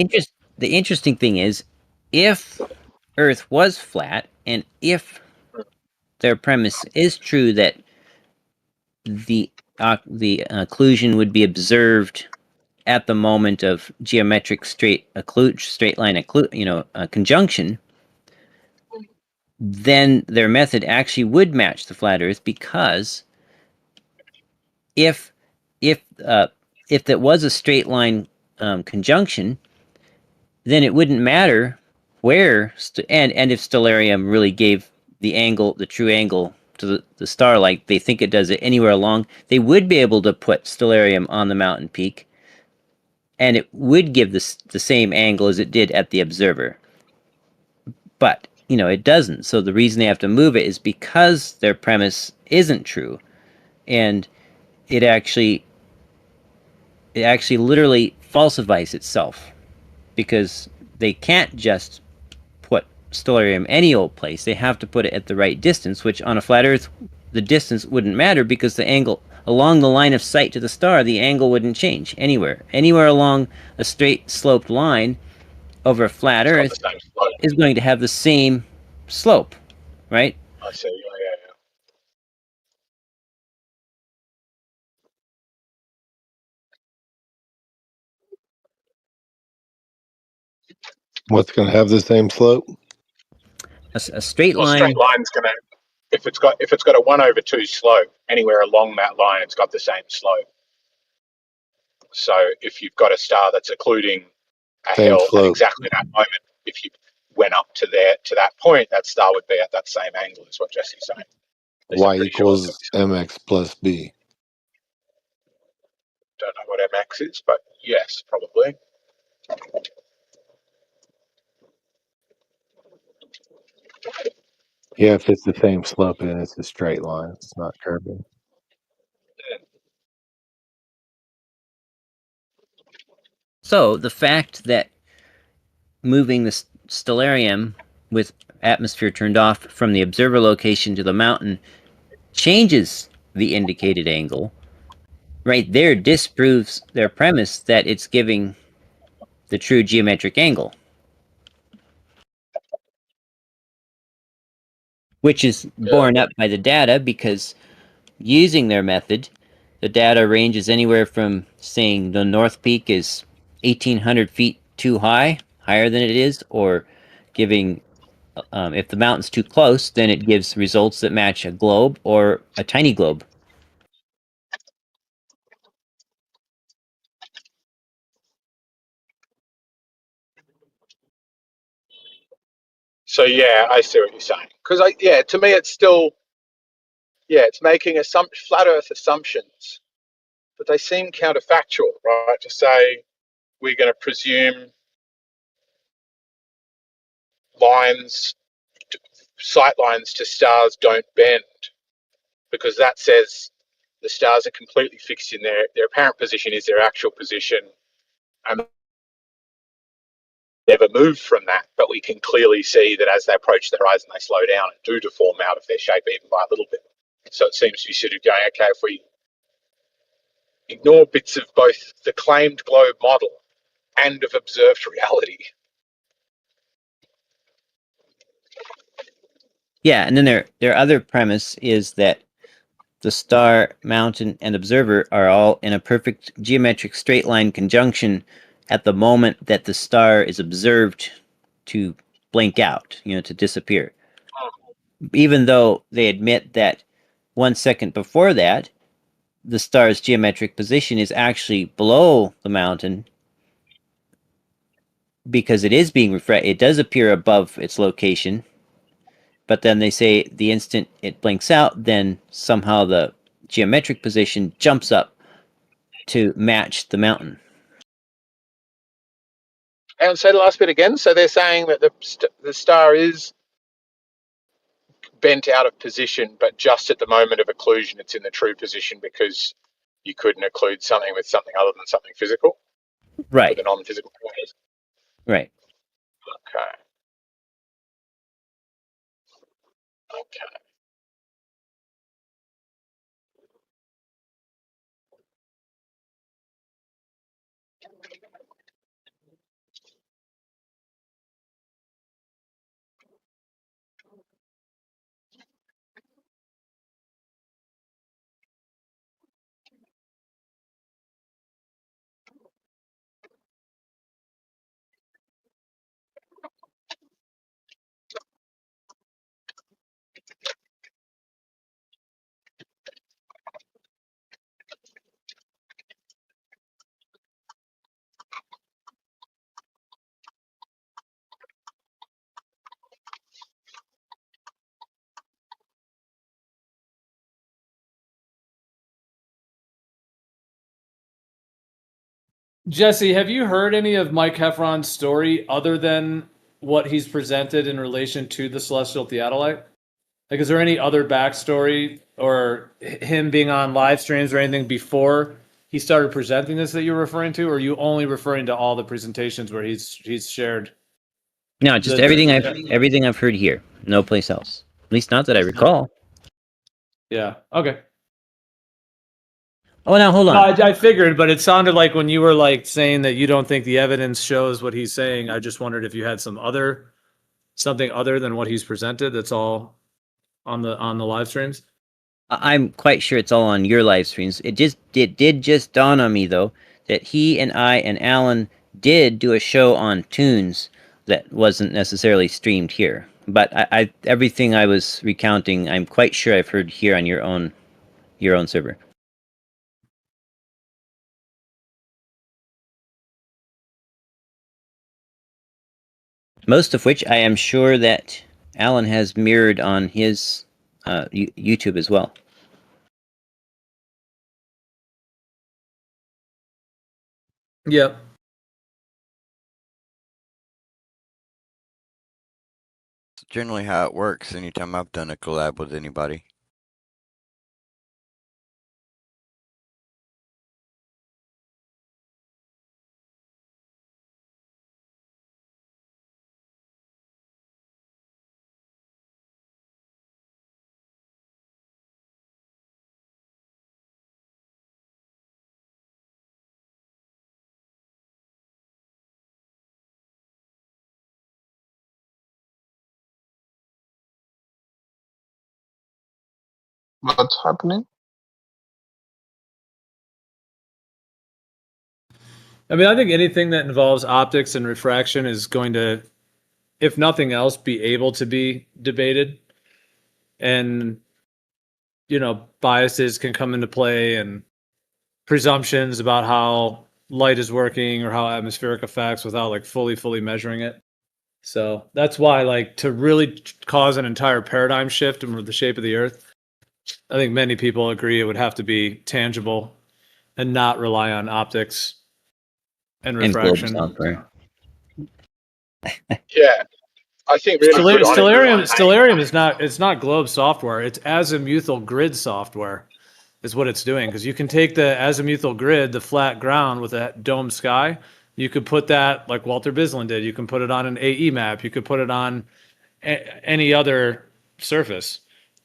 the interesting thing is, if Earth was flat, and if their premise is true that the occlusion would be observed at the moment of geometric straight line conjunction, then their method actually would match the flat Earth, because if if uh, if that was a straight line conjunction, then it wouldn't matter where and if stellarium really gave the true angle to the star, like they think it does it anywhere along, they would be able to put stellarium on the mountain peak, and it would give the same angle as it did at the observer. But it doesn't. So the reason they have to move it is because their premise isn't true, and it actually literally falsifies itself, because they can't just put stellarium any old place. They have to put it at the right distance, which on a flat Earth, the distance wouldn't matter, because the angle along the line of sight to the star, the angle wouldn't change anywhere. Anywhere along a straight sloped line over a flat Earth is going to have the same slope, right? I see. Yeah. What's going to have the same slope? A straight Well, line. straight line's gonna if it's got a 1/2 slope anywhere along that line, it's got the same slope. So if you've got a star that's occluding a Same hill at slope. exactly that moment, if you went up to that point, that star would be at that same angle, is what Jesse's saying. Y equals mx plus b. Don't know what mx is, but yes, probably. Yeah, if it's the same slope and it's a straight line, it's not curving. So the fact that moving the stellarium with atmosphere turned off from the observer location to the mountain changes the indicated angle, right there disproves their premise that it's giving the true geometric angle, which is borne up by the data, because using their method, the data ranges anywhere from saying the North Peak is 1,800 feet too high, higher than it is, or giving, if the mountain's too close, then it gives results that match a globe or a tiny globe. So yeah, I see what you're saying. Because to me, it's still it's making flat Earth assumptions, but they seem counterfactual, right? To say we're going to presume sight lines to stars don't bend, because that says the stars are completely fixed in their apparent position is their actual position, and never move from that. But we can clearly see that as they approach the horizon, they slow down and do deform out of their shape even by a little bit. So it seems to be sort of going, okay, if we ignore bits of both the claimed globe model and of observed reality. Yeah, and then their other premise is that the star, mountain, and observer are all in a perfect geometric straight line conjunction at the moment that the star is observed to blink out, to disappear. Even though they admit that 1 second before that, the star's geometric position is actually below the mountain, because it is being refracted. It does appear above its location, but then they say the instant it blinks out, then somehow the geometric position jumps up to match the mountain. And say the last bit again. So they're saying that the star is bent out of position, but just at the moment of occlusion, it's in the true position, because you couldn't occlude something with something other than something physical. Right. With a non-physical quantity. Right. Okay. Okay. Jesse, have you heard any of Mike Heffron's story other than what he's presented in relation to the celestial theodolite? Like, is there any other backstory or him being on live streams or anything before he started presenting this that you're referring to, or are you only referring to all the presentations where he's shared? No, just everything I've heard here. No place else. At least not that I recall. Yeah. Okay. Oh, now hold on. No, I figured, but it sounded like when you were like saying that you don't think the evidence shows what he's saying. I just wondered if you had something other than what he's presented. That's all on the live streams. I'm quite sure it's all on your live streams. It did just dawn on me though that he and I and Alan did do a show on Tunes that wasn't necessarily streamed here. But I everything I was recounting, I'm quite sure I've heard here on your own server. Most of which I am sure that Alan has mirrored on his YouTube as well. Yep. It's generally how it works anytime I've done a collab with anybody. What's happening? I mean, I think anything that involves optics and refraction is going to, if nothing else, be able to be debated. And, you know, biases can come into play and presumptions about how light is working or how atmospheric effects without like fully measuring it. So that's why, like, to really cause an entire paradigm shift in the shape of the Earth, I think many people agree it would have to be tangible and not rely on optics and refraction. Yeah, I think really Stellarium is not. It's not globe software. It's azimuthal grid software, is what it's doing. Because you can take the azimuthal grid, the flat ground with a dome sky. You could put that like Walter Bislin did. You can put it on an AE map. You could put it on any other surface,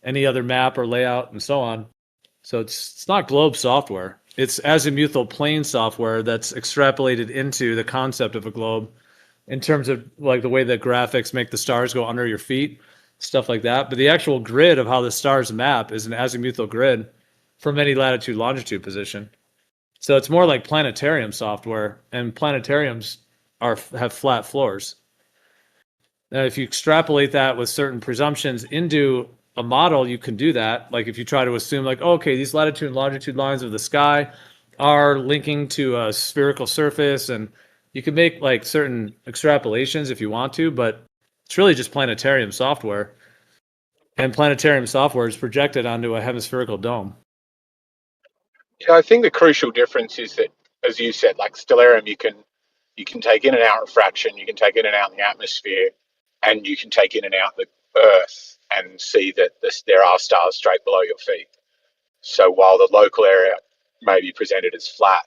any other map or layout, and so on. So it's not globe software. It's azimuthal plane software that's extrapolated into the concept of a globe in terms of like the way that graphics make the stars go under your feet, stuff like that. But the actual grid of how the stars map is an azimuthal grid from any latitude longitude position. So it's more like planetarium software, and planetariums have flat floors. Now, if you extrapolate that with certain presumptions into a model, you can do that. Like if you try to assume like, oh, okay, these latitude and longitude lines of the sky are linking to a spherical surface, and you can make like certain extrapolations if you want to, but it's really just planetarium software. And planetarium software is projected onto a hemispherical dome. Yeah, I think the crucial difference is that, as you said, like Stellarium, you can take in and out refraction, you can take in and out the atmosphere, and you can take in and out the Earth and see that there are stars straight below your feet. So while the local area may be presented as flat,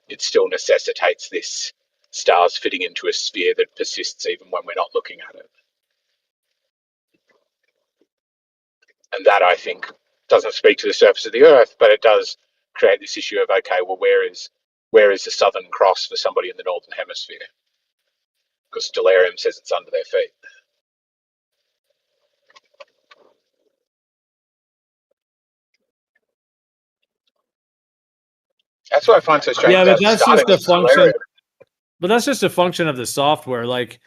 it still necessitates this stars fitting into a sphere that persists even when we're not looking at it. And that, I think, doesn't speak to the surface of the Earth, but it does create this issue of, okay, well, where is the Southern Cross for somebody in the Northern Hemisphere? Because Stellarium says it's under their feet. That's what I find so strange. Yeah, but that's just a function. But that's just a function of the software. Like,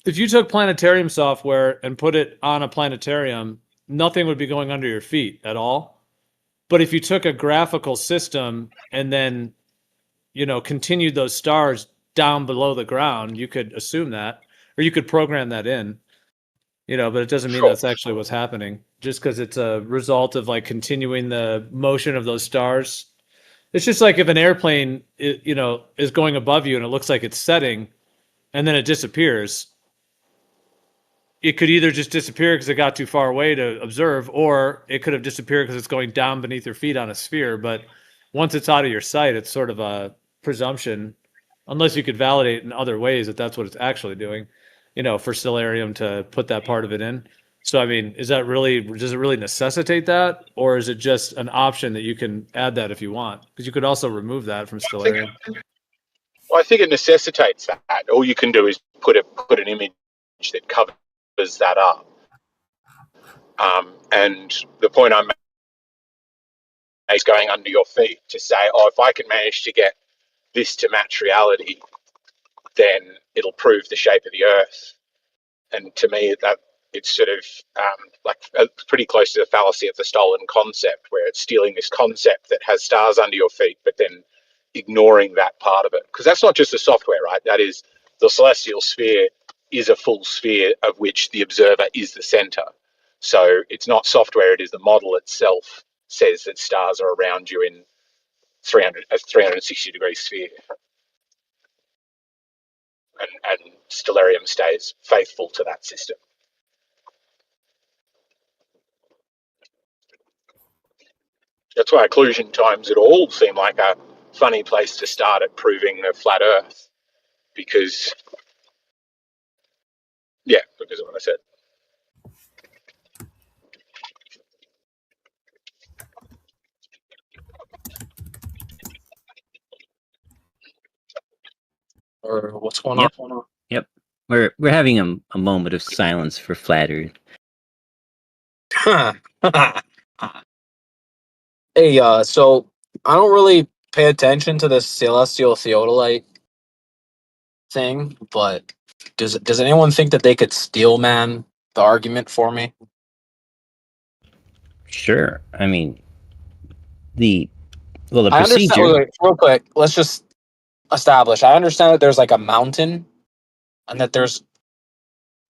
if you took planetarium software and put it on a planetarium, nothing would be going under your feet at all. But if you took a graphical system and then, you know, continued those stars down below the ground, you could assume that, or you could program that in, you know, but it doesn't mean that's actually what's happening. Just because it's a result of like continuing the motion of those stars It's just like if an airplane, is going above you and it looks like it's setting, and then it disappears. It could either just disappear because it got too far away to observe, or it could have disappeared because it's going down beneath your feet on a sphere. But once it's out of your sight, it's sort of a presumption, unless you could validate in other ways that that's what it's actually doing, for Stellarium to put that part of it in. So, I mean, does it really necessitate that? Or is it just an option that you can add that if you want? Because you could also remove that from Stellarium. Well, I think it necessitates that. All you can do is put an image that covers that up. And the point I'm making is going under your feet to say, oh, if I can manage to get this to match reality, then it'll prove the shape of the Earth. And to me, that it's sort of pretty close to the fallacy of the stolen concept, where it's stealing this concept that has stars under your feet, but then ignoring that part of it. Because that's not just the software, right? That is, the celestial sphere is a full sphere of which the observer is the center. So it's not software, it is the model itself says that stars are around you in a 360-degree sphere. And Stellarium stays faithful to that system. That's why occlusion times at all seem like a funny place to start at proving a flat Earth, because of what I said. Or what's going Yep. on? Yep. We're having a moment of silence for flat Earth. Hey, so I don't really pay attention to this celestial theodolite thing, but does anyone think that they could Steelman the argument for me? Sure. I mean, the I understand. procedure. Wait, real quick, let's just establish. I understand that there's like a mountain, and that there's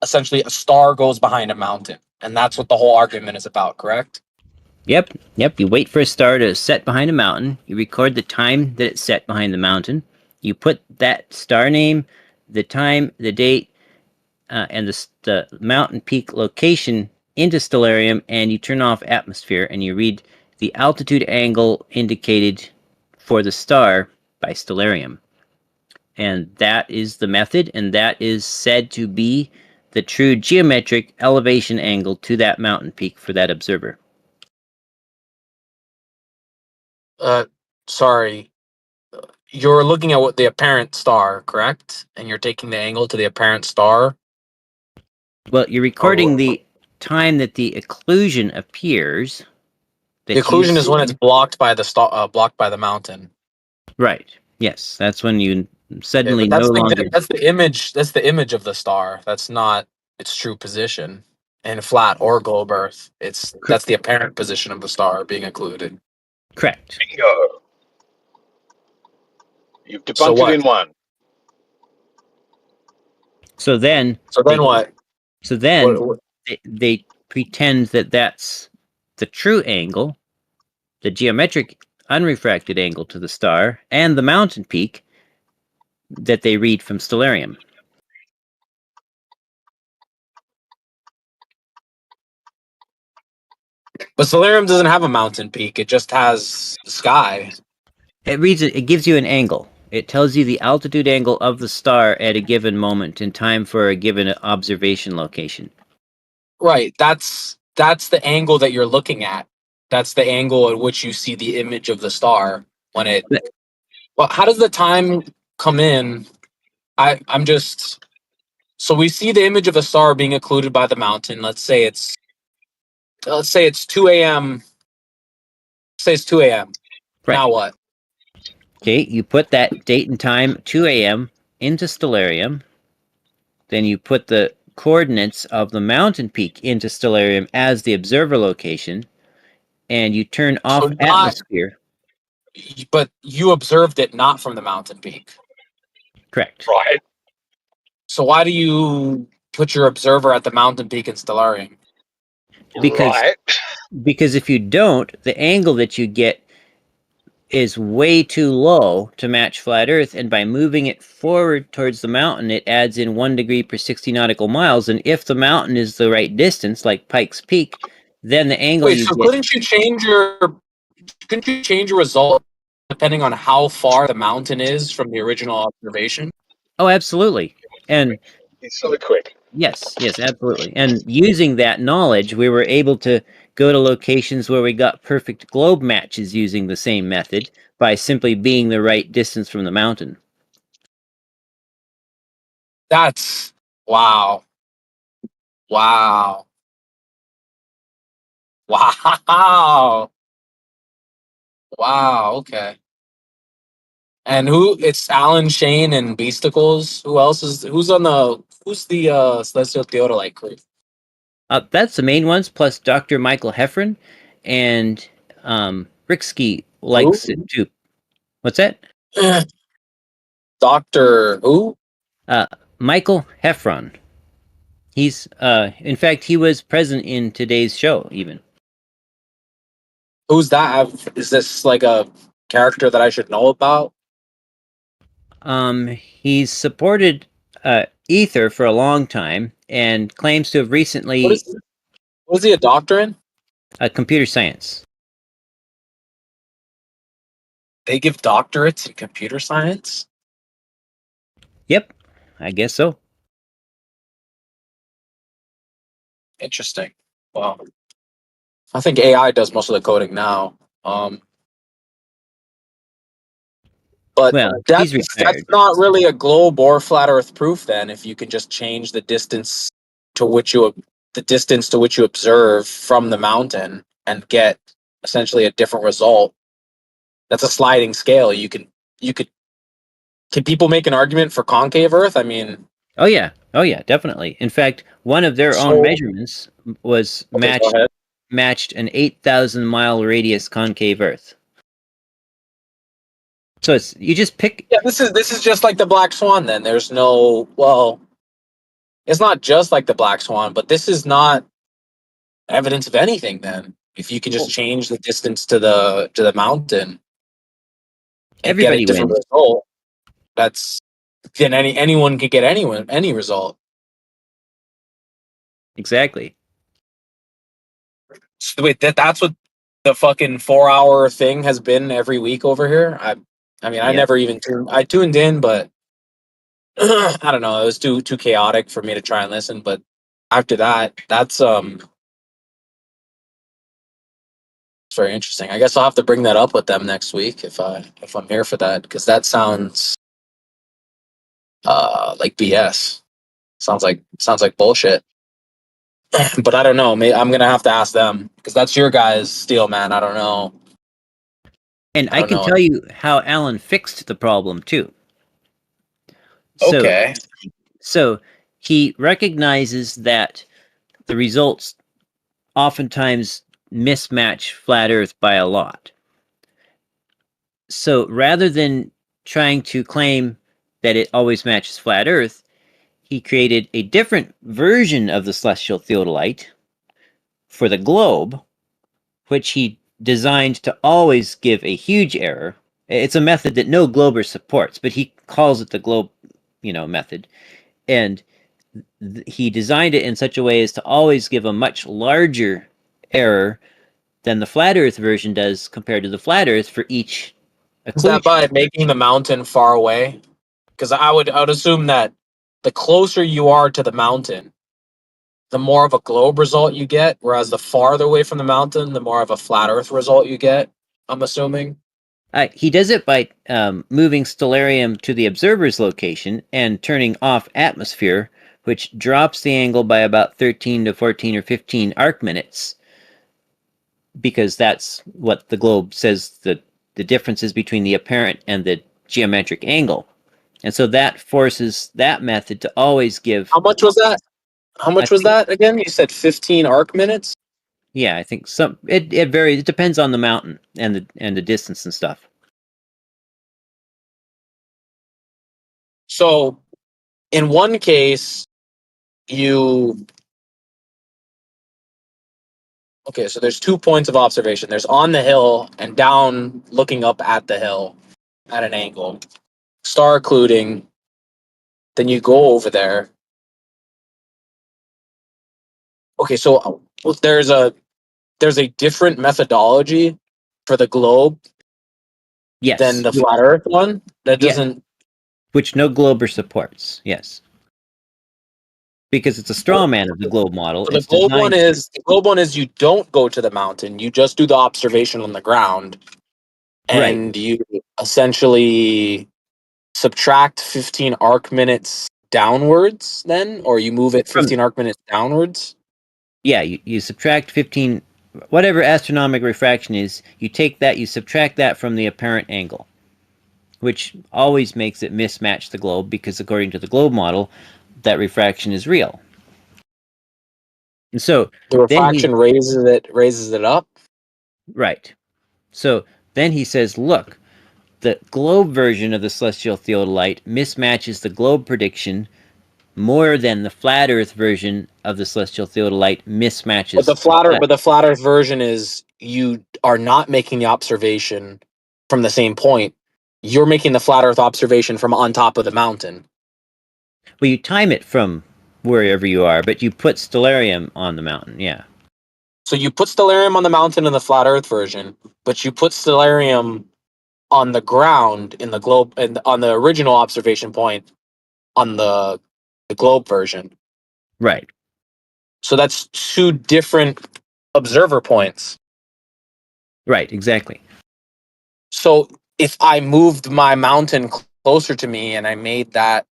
essentially a star goes behind a mountain, and that's what the whole argument is about. Correct? Yep. You wait for a star to set behind a mountain. You record the time that it set behind the mountain. You put that star name, the time, the date, and the mountain peak location into Stellarium, and you turn off atmosphere, and you read the altitude angle indicated for the star by Stellarium. And that is the method, and that is said to be the true geometric elevation angle to that mountain peak for that observer. Sorry. You're looking at what the apparent star, correct? And you're taking the angle to the apparent star. Well, you're recording the time that the occlusion appears. The occlusion is when it's blocked by the star, blocked by the mountain. Right. Yes, that's when you suddenly Yeah, no longer. That's the image. That's the image of the star. That's not its true position in flat or globe Earth. That's the apparent position of the star being occluded. Correct. Bingo. You've debunked it in one. So then what? So then they pretend that that's the true angle, the geometric unrefracted angle to the star, and the mountain peak that they read from Stellarium. But Stellarium doesn't have a mountain peak. It just has the sky. It reads it. It gives you an angle. It tells you the altitude angle of the star at a given moment in time for a given observation location. Right. That's the angle that you're looking at. That's the angle at which you see the image of the star when it. Well, how does the time come in? I'm just. So we see the image of a star being occluded by the mountain. Let's say it's 2 a.m. Say it's 2 a.m. Right. Now what? Okay, you put that date and time, 2 a.m., into Stellarium. Then you put the coordinates of the mountain peak into Stellarium as the observer location, and you turn off atmosphere. But you observed it not from the mountain peak. Correct. Right. So why do you put your observer at the mountain peak in Stellarium? Because if you don't, the angle that you get is way too low to match flat Earth, and by moving it forward towards the mountain, it adds in 1 degree per 60 nautical miles. And if the mountain is the right distance, like Pikes Peak, then the angle Wait, you so get. couldn't you change your result depending on how far the mountain is from the original observation? Oh, absolutely. And It's so quick. yes, absolutely. And using that knowledge, we were able to go to locations where we got perfect globe matches using the same method by simply being the right distance from the mountain. That's wow. Wow. Wow. Wow. Okay. And it's Alan Shane and Beasticles. Who's the Celestial Theodolite crew? That's the main ones, plus Dr. Michael Heffron and Ricksky Who? likes it too. What's that? Doctor who? Michael Heffron. He's in fact he was present in today's show even. Who's that? Is this like a character that I should know about? He's supported Ether for a long time and claims to have recently What is he a doctor in? Computer science. They give doctorates in computer science? Yep, I guess so. Interesting. Well, I think AI does most of the coding now. But Well, he's that's retired. not really a globe or flat Earth proof. Then, if you can just change the distance to which you observe from the mountain and get essentially a different result, that's a sliding scale. You could. Can people make an argument for concave Earth? I mean, Oh yeah, definitely. In fact, one of their own so measurements was okay, go ahead. matched an 8,000-mile radius concave Earth. So you just pick. Yeah, this is just like the black swan. Then there's no it's not just like the black swan, but this is not evidence of anything. Then if you can just change the distance to the mountain and get a Everybody different wins. result, then anyone could get any result. Exactly. So wait, that's what the fucking 4 hour thing has been every week over here. I mean, I Yep. never even tuned in, but I don't know. It was too chaotic for me to try and listen. But after that, that's it's very interesting. I guess I'll have to bring that up with them next week if I'm here for that, because that sounds like BS. Sounds like bullshit. But I don't know. I'm gonna have to ask them because that's your guys' steel, man. I don't know. And I I don't can know. tell you how Alan fixed the problem too. Okay. So he recognizes that the results oftentimes mismatch flat Earth by a lot. So rather than trying to claim that it always matches flat Earth, he created a different version of the celestial theodolite for the globe, which he designed to always give a huge error. It's a method that no glober supports, but he calls it the globe, method. And he designed it in such a way as to always give a much larger error than the flat Earth version does compared to the flat Earth for each Is that equation. by making the mountain far away? Because I would assume that the closer you are to the mountain, the more of a globe result you get, whereas the farther away from the mountain, the more of a flat Earth result you get. I'm assuming. He does it by moving stellarium to the observer's location and turning off atmosphere, which drops the angle by about 13 to 14 or 15 arc minutes, because that's what the globe says the difference is between the apparent and the geometric angle. And so that forces that method to always give. How much was that? How much was that again? You said 15 arc minutes. Yeah, I think it varies. It depends on the mountain and the distance and stuff. So, in one case, you Okay, so there's 2 points of observation. There's on the hill and down looking up at the hill at an angle. Star occluding. Then you go over there. Okay, so there's a different methodology for the globe Yes. than the flat Earth one. That doesn't. Which no glober supports. Yes. Because it's a straw man of the globe model. So the It's globe one designed. is you don't go to the mountain. You just do the observation on the ground, and you essentially subtract 15 arc minutes downwards. Then, or you move it 15 arc minutes downwards. Yeah, you subtract 15, whatever astronomical refraction is. You take that, you subtract that from the apparent angle, which always makes it mismatch the globe because according to the globe model, that refraction is real. And so the refraction raises it up. Right. So then he says, look, the globe version of the celestial theodolite mismatches the globe prediction more than the flat Earth version of the celestial theodolite mismatches. But the flat Earth version is you are not making the observation from the same point. You're making the flat Earth observation from on top of the mountain. Well, you time it from wherever you are, but you put stellarium on the mountain, yeah. So you put stellarium on the mountain in the flat Earth version, but you put stellarium on the ground in the globe and on the original observation point on the globe version. Right. So that's 2 different observer points. Right, exactly. So if I moved my mountain closer to me and I made that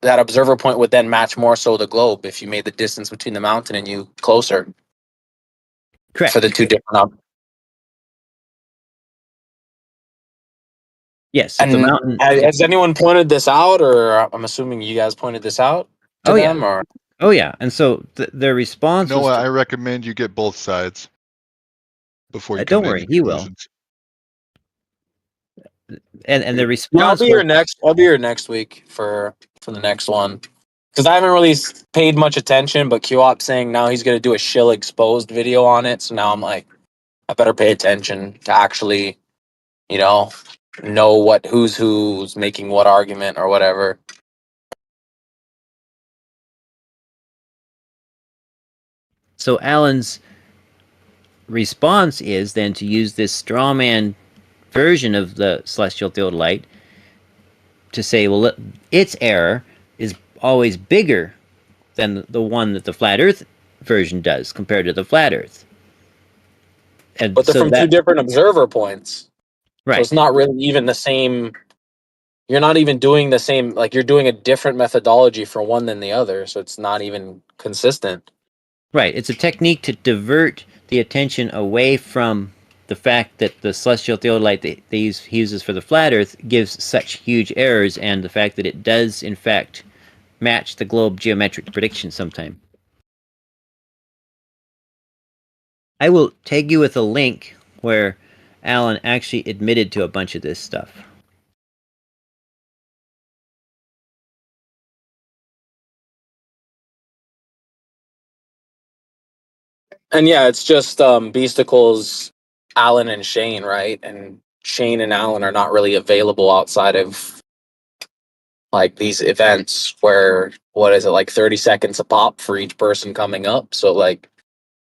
observer point would then match more so the globe if you made the distance between the mountain and you closer. Correct. For the 2 different Yes, and the mountain. Has anyone pointed this out, or I'm assuming you guys pointed this out to them? Yeah. Or oh yeah, and so their response. Noah, I recommend you get both sides before you come don't to worry, any he will. conclusions. And the response. Yeah, I'll be here next. I'll be here next week for the next one because I haven't really paid much attention. But QOP saying now he's going to do a shill exposed video on it, so now I'm like, I better pay attention to actually, know what who's making what argument or whatever. So Alan's response is then to use this strawman version of the celestial theodolite to say, well, its error is always bigger than the one that the flat Earth version does compared to the flat Earth. And But they're from 2 different observer points. Right. So it's not really even the same. You're not even doing the same. Like you're doing a different methodology for one than the other. So it's not even consistent. Right. It's a technique to divert the attention away from the fact that the celestial theodolite that he uses for the flat Earth gives such huge errors, and the fact that it does, in fact, match the globe geometric prediction sometime. I will tag you with a link where Alan actually admitted to a bunch of this stuff. And yeah, it's just Beasticles, Alan and Shane, right? And Shane and Alan are not really available outside of like these events where what is it, like 30 seconds a pop for each person coming up. So like,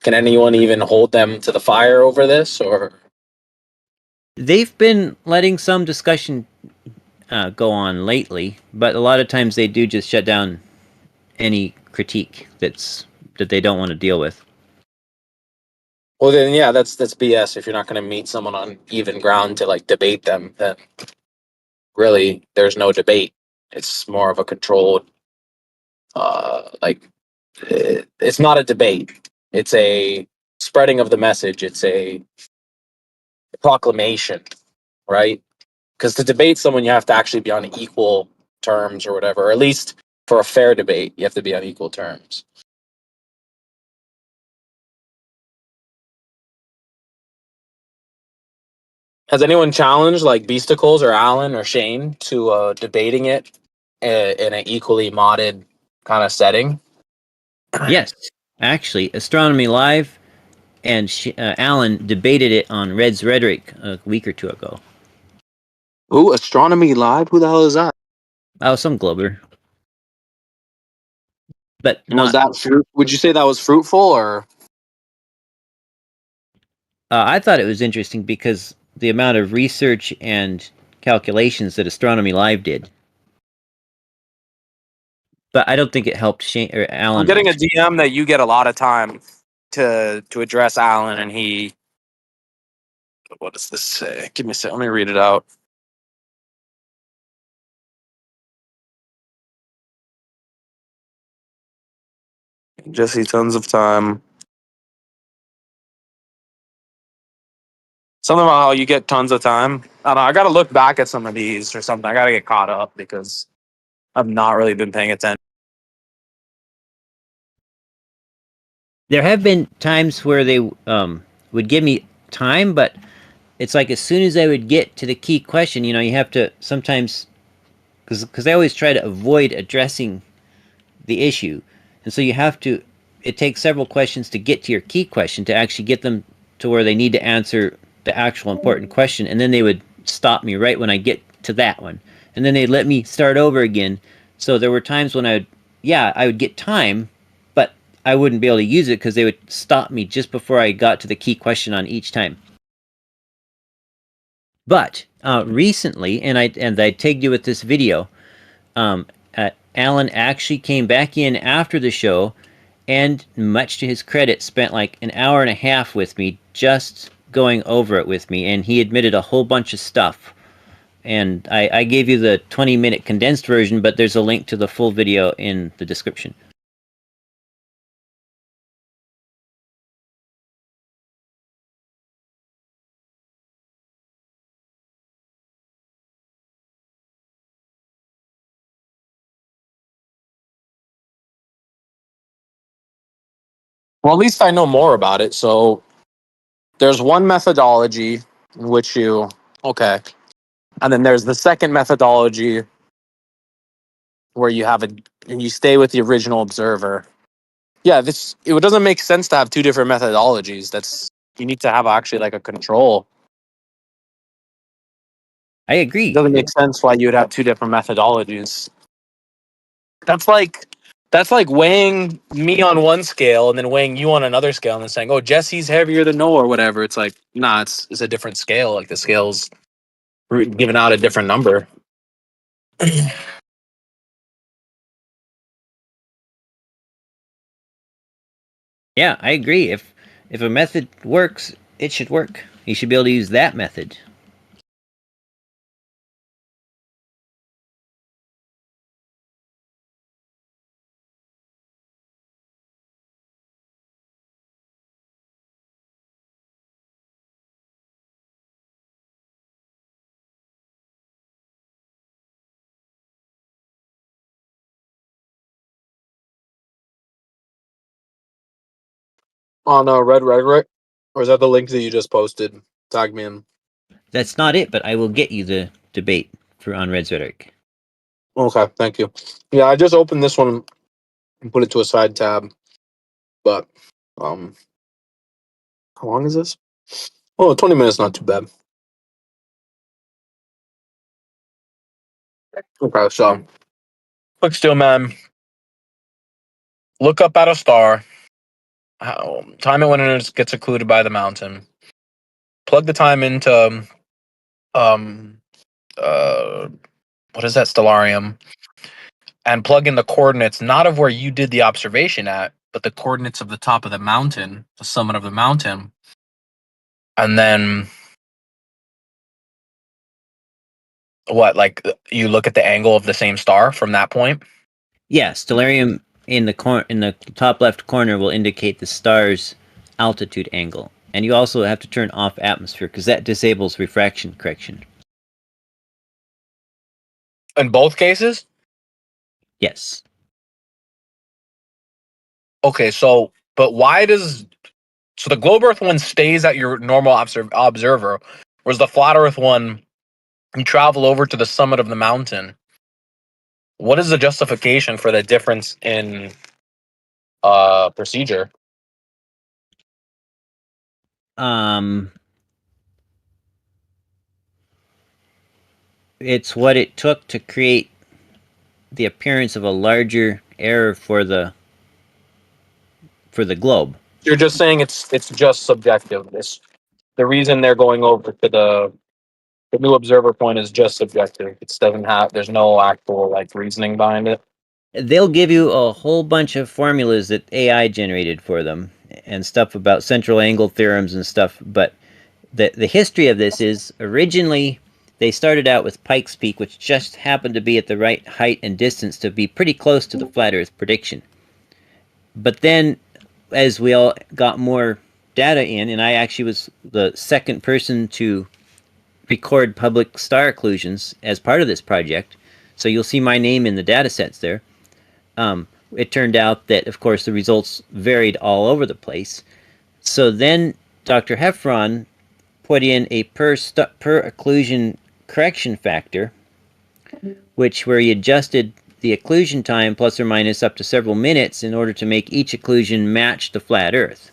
can anyone even hold them to the fire over this? Or they've been letting some discussion go on lately, but a lot of times they do just shut down any critique that they don't want to deal with. well, then yeah, that's BS. If you're not going to meet someone on even ground to like debate them, then really there's no debate. It's more of a controlled, it's not a debate. It's a spreading of the message. It's a proclamation, right? Because to debate someone, you have to actually be on equal terms or whatever, or at least for a fair debate, you have to be on equal terms. Has anyone challenged like Beasticles or Alan or Shane to debating it in an equally modded kind of setting? Yes, actually, Astronomy Live and Alan debated it on Red's Rhetoric a week or two ago. Ooh, Astronomy Live? Who the hell is that? Oh, some Glober. But Was that fruit? Would you say that was fruitful, or? I thought it was interesting because the amount of research and calculations that Astronomy Live did. But I don't think it helped Shane or Alan. I'm getting a much. DM that you get a lot of time to address Alan, and he. What does this say? Give me a second. Let me read it out. Jesse, tons of time. Something about how you get tons of time. I don't know. I got to look back at some of these or something. I got to get caught up because I've not really been paying attention. There have been times where they would give me time, but it's like as soon as I would get to the key question, you have to sometimes, because I always try to avoid addressing the issue, and so you have to. It takes several questions to get to your key question to actually get them to where they need to answer the actual important question, and then they would stop me right when I get to that one, and then they'd let me start over again. So there were times when I would get time, but I wouldn't be able to use it because they would stop me just before I got to the key question on each time. But recently, and I tagged you with this video, Alan actually came back in after the show, and much to his credit, spent like an hour and a half with me, just going over it with me, and he admitted a whole bunch of stuff. And I gave you the 20-minute condensed version, but there's a link to the full video in the description. Well, at least I know more about it. So there's one methodology in which you okay, and then there's the second methodology where you have and you stay with the original observer. Yeah, it doesn't make sense to have two different methodologies. You need to have actually like a control. I agree. It doesn't make sense why you would have two different methodologies. That's like weighing me on one scale and then weighing you on another scale and then saying, "Oh, Jesse's heavier than Noah," or whatever. It's like, nah, it's a different scale. Like the scale's giving out a different number. Yeah, I agree. If a method works, it should work. You should be able to use that method. On Red Rhetoric, or is that the link that you just posted? Tag me in. That's not it, but I will get you the debate for on Red's Rhetoric. Okay, thank you. Yeah, I just opened this one and put it to a side tab. But how long is this? Oh, 20 minutes, not too bad. Okay, so quick Steelman. Look up at a star. Time it when it gets occluded by the mountain. Plug the time into what is that, stellarium, and plug in the coordinates not of where you did the observation at, but the coordinates of the top of the mountain, the summit of the mountain, and then what? Like you look at the angle of the same star from that point. Yeah, stellarium in the top left corner will indicate the star's altitude angle, and you also have to turn off atmosphere because that disables refraction correction. In both cases? Yes. Okay, but why does the globe Earth one stays at your normal observer, whereas the flat Earth one you travel over to the summit of the mountain? What is the justification for the difference in procedure? it's what it took to create the appearance of a larger error for the globe. You're just saying it's just subjective. The reason they're going over to the new observer point is just subjective. It doesn't have there's no actual like reasoning behind it. They'll give you a whole bunch of formulas that AI generated for them and stuff about central angle theorems and stuff, but the history of this is originally they started out with Pike's Peak, which just happened to be at the right height and distance to be pretty close to the flat Earth prediction. But then, as we all got more data in, and I actually was the second person to record public star occlusions as part of this project, so you'll see my name in the data sets there. It turned out that, of course, the results varied all over the place. So then Dr. Heffron put in a per occlusion correction factor, which where he adjusted the occlusion time plus or minus up to several minutes in order to make each occlusion match the flat Earth.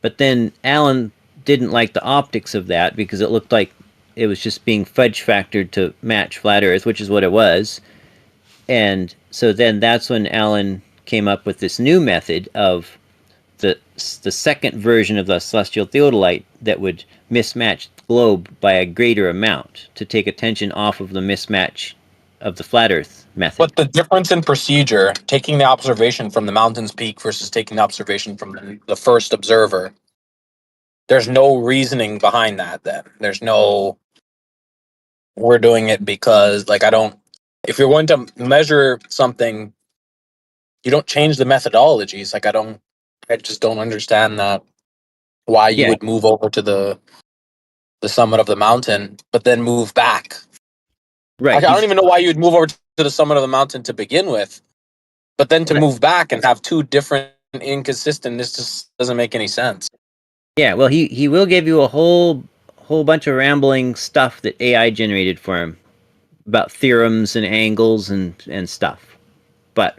But then Alan didn't like the optics of that because it looked like it was just being fudge factored to match flat Earth, which is what it was. And so then that's when Alan came up with this new method of the second version of the celestial theodolite that would mismatch the globe by a greater amount to take attention off of the mismatch of the flat Earth method. But the difference in procedure, taking the observation from the mountain's peak versus taking the observation from the first observer, there's no reasoning behind that. Then there's no we're doing it because like I don't. If you're going to measure something, you don't change the methodologies. Like I just don't understand that why you would move over to the summit of the mountain, but then move back. Right. I don't even know why you would move over to the summit of the mountain to begin with, but then to move back and have two different inconsistent. This just doesn't make any sense. Yeah. Well, he will give you a whole bunch of rambling stuff that AI generated for him about theorems and angles and stuff, but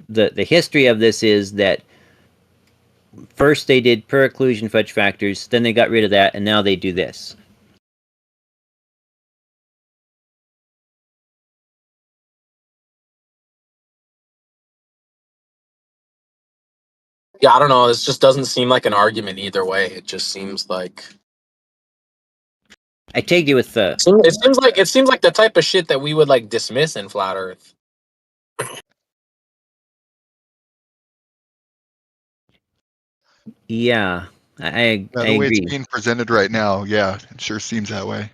the history of this is that first they did per occlusion fudge factors, then they got rid of that, and now they do this. Yeah, I don't know. This just doesn't seem like an argument either way. It just seems like I take you with the. It seems like the type of shit that we would like dismiss in flat Earth. Yeah, I The way agree. it's being presented right now, yeah, it sure seems that way.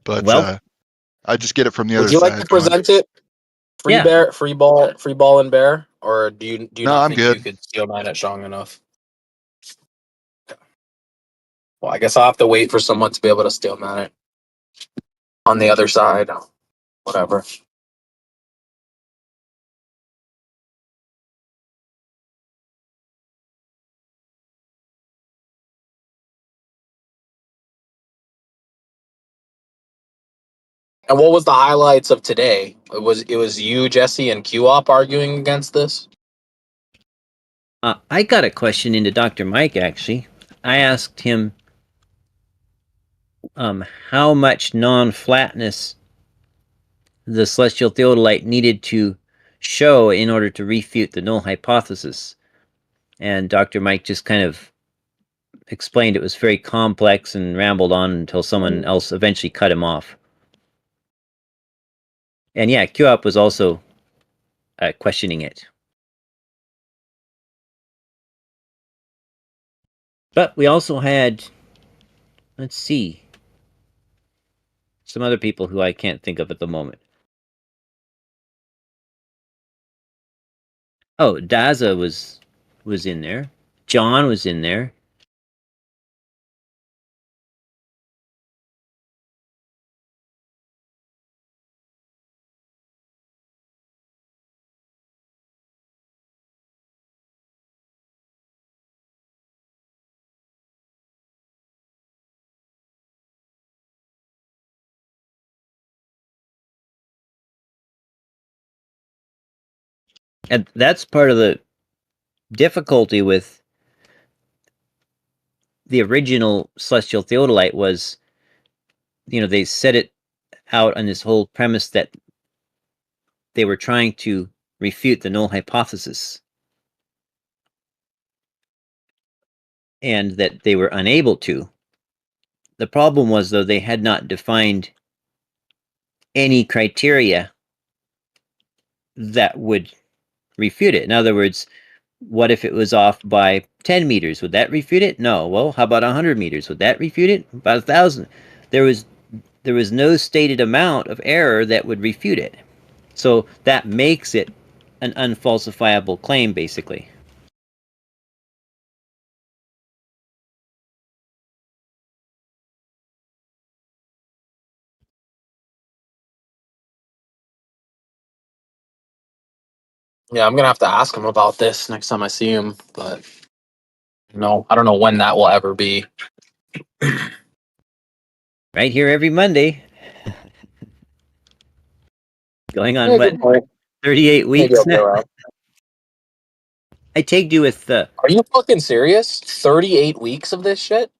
But well, I just get it from the Would other you like side, to John. present it? Free bear, free ball, and bear, or do you No, not I'm think good. you could steel man it strong enough? Well, I guess I'll have to wait for someone to be able to steel man it on the other side. Whatever. And what was the highlights of today? It was you, Jesse, and QOP arguing against this. I got a question into Dr. Mike actually. I asked him how much non-flatness the celestial theodolite needed to show in order to refute the null hypothesis. And Dr. Mike just kind of explained it was very complex and rambled on until someone else eventually cut him off. And yeah, QOP was also questioning it. But we also had, let's see, some other people who I can't think of at the moment. Oh, Daza was in there. John was in there. And that's part of the difficulty with the original celestial theodolite was, they set it out on this whole premise that they were trying to refute the null hypothesis, and that they were unable to. The problem was, though, they had not defined any criteria that would refute it. In other words, what if it was off by 10 meters? Would that refute it? No. Well, how about 100 meters? Would that refute it? About 1,000. There was no stated amount of error that would refute it. So that makes it an unfalsifiable claim, basically. Yeah, I'm gonna have to ask him about this next time I see him, but no, I don't know when that will ever be. Right here every Monday. Going on, Yeah, what, good point. 38 Maybe weeks I'll now? go out. I tagged you with Are you fucking serious? 38 weeks of this shit?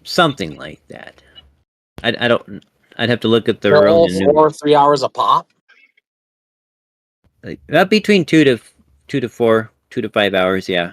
something like that. I don't. I'd have to look at the All Roman 4 3 hours a pop? like about between 2 to 4, 2 to 5 hours. Yeah.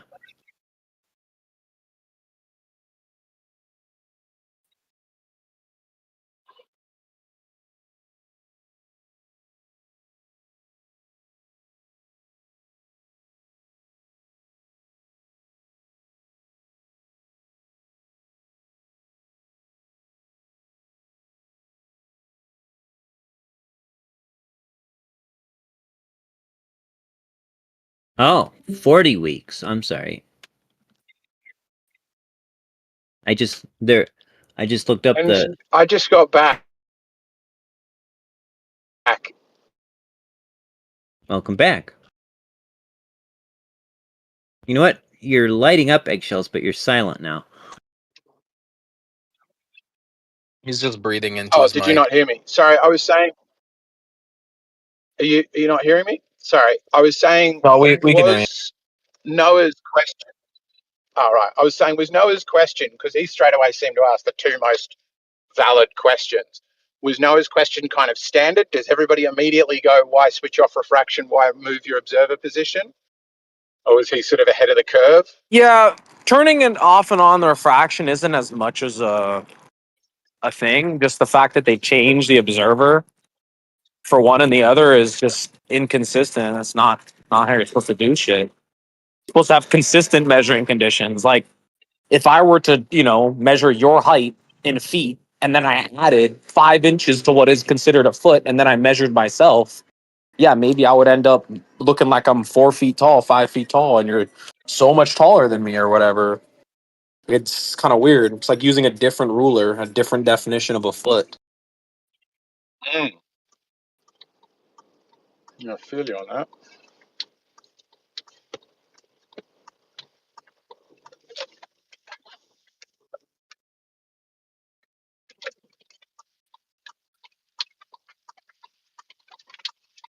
Oh, 40 weeks. I'm sorry. I just looked up And the. I just got back. Welcome back. You know what? You're lighting up, Eggshells, but you're silent now. He's just breathing into Oh, his did you mic. not hear me? Sorry, I was saying. Are you not hearing me? Sorry, I was saying. No, we can hear you. Was Noah's question? All right, I was saying was Noah's question, because he straight away seemed to ask the two most valid questions. Was Noah's question kind of standard? Does everybody immediately go, why switch off refraction? Why move your observer position? Or was he sort of ahead of the curve? Yeah, turning it off and on the refraction isn't as much as a thing. Just the fact that they changed the observer for one and the other is just inconsistent. That's not how you're supposed to do shit. You're supposed to have consistent measuring conditions. Like if I were to, measure your height in feet and then I added 5 inches to what is considered a foot and then I measured myself, yeah, maybe I would end up looking like I'm 4 feet tall, 5 feet tall, and you're so much taller than me or whatever. It's kind of weird. It's like using a different ruler, a different definition of a foot. I feel you on that.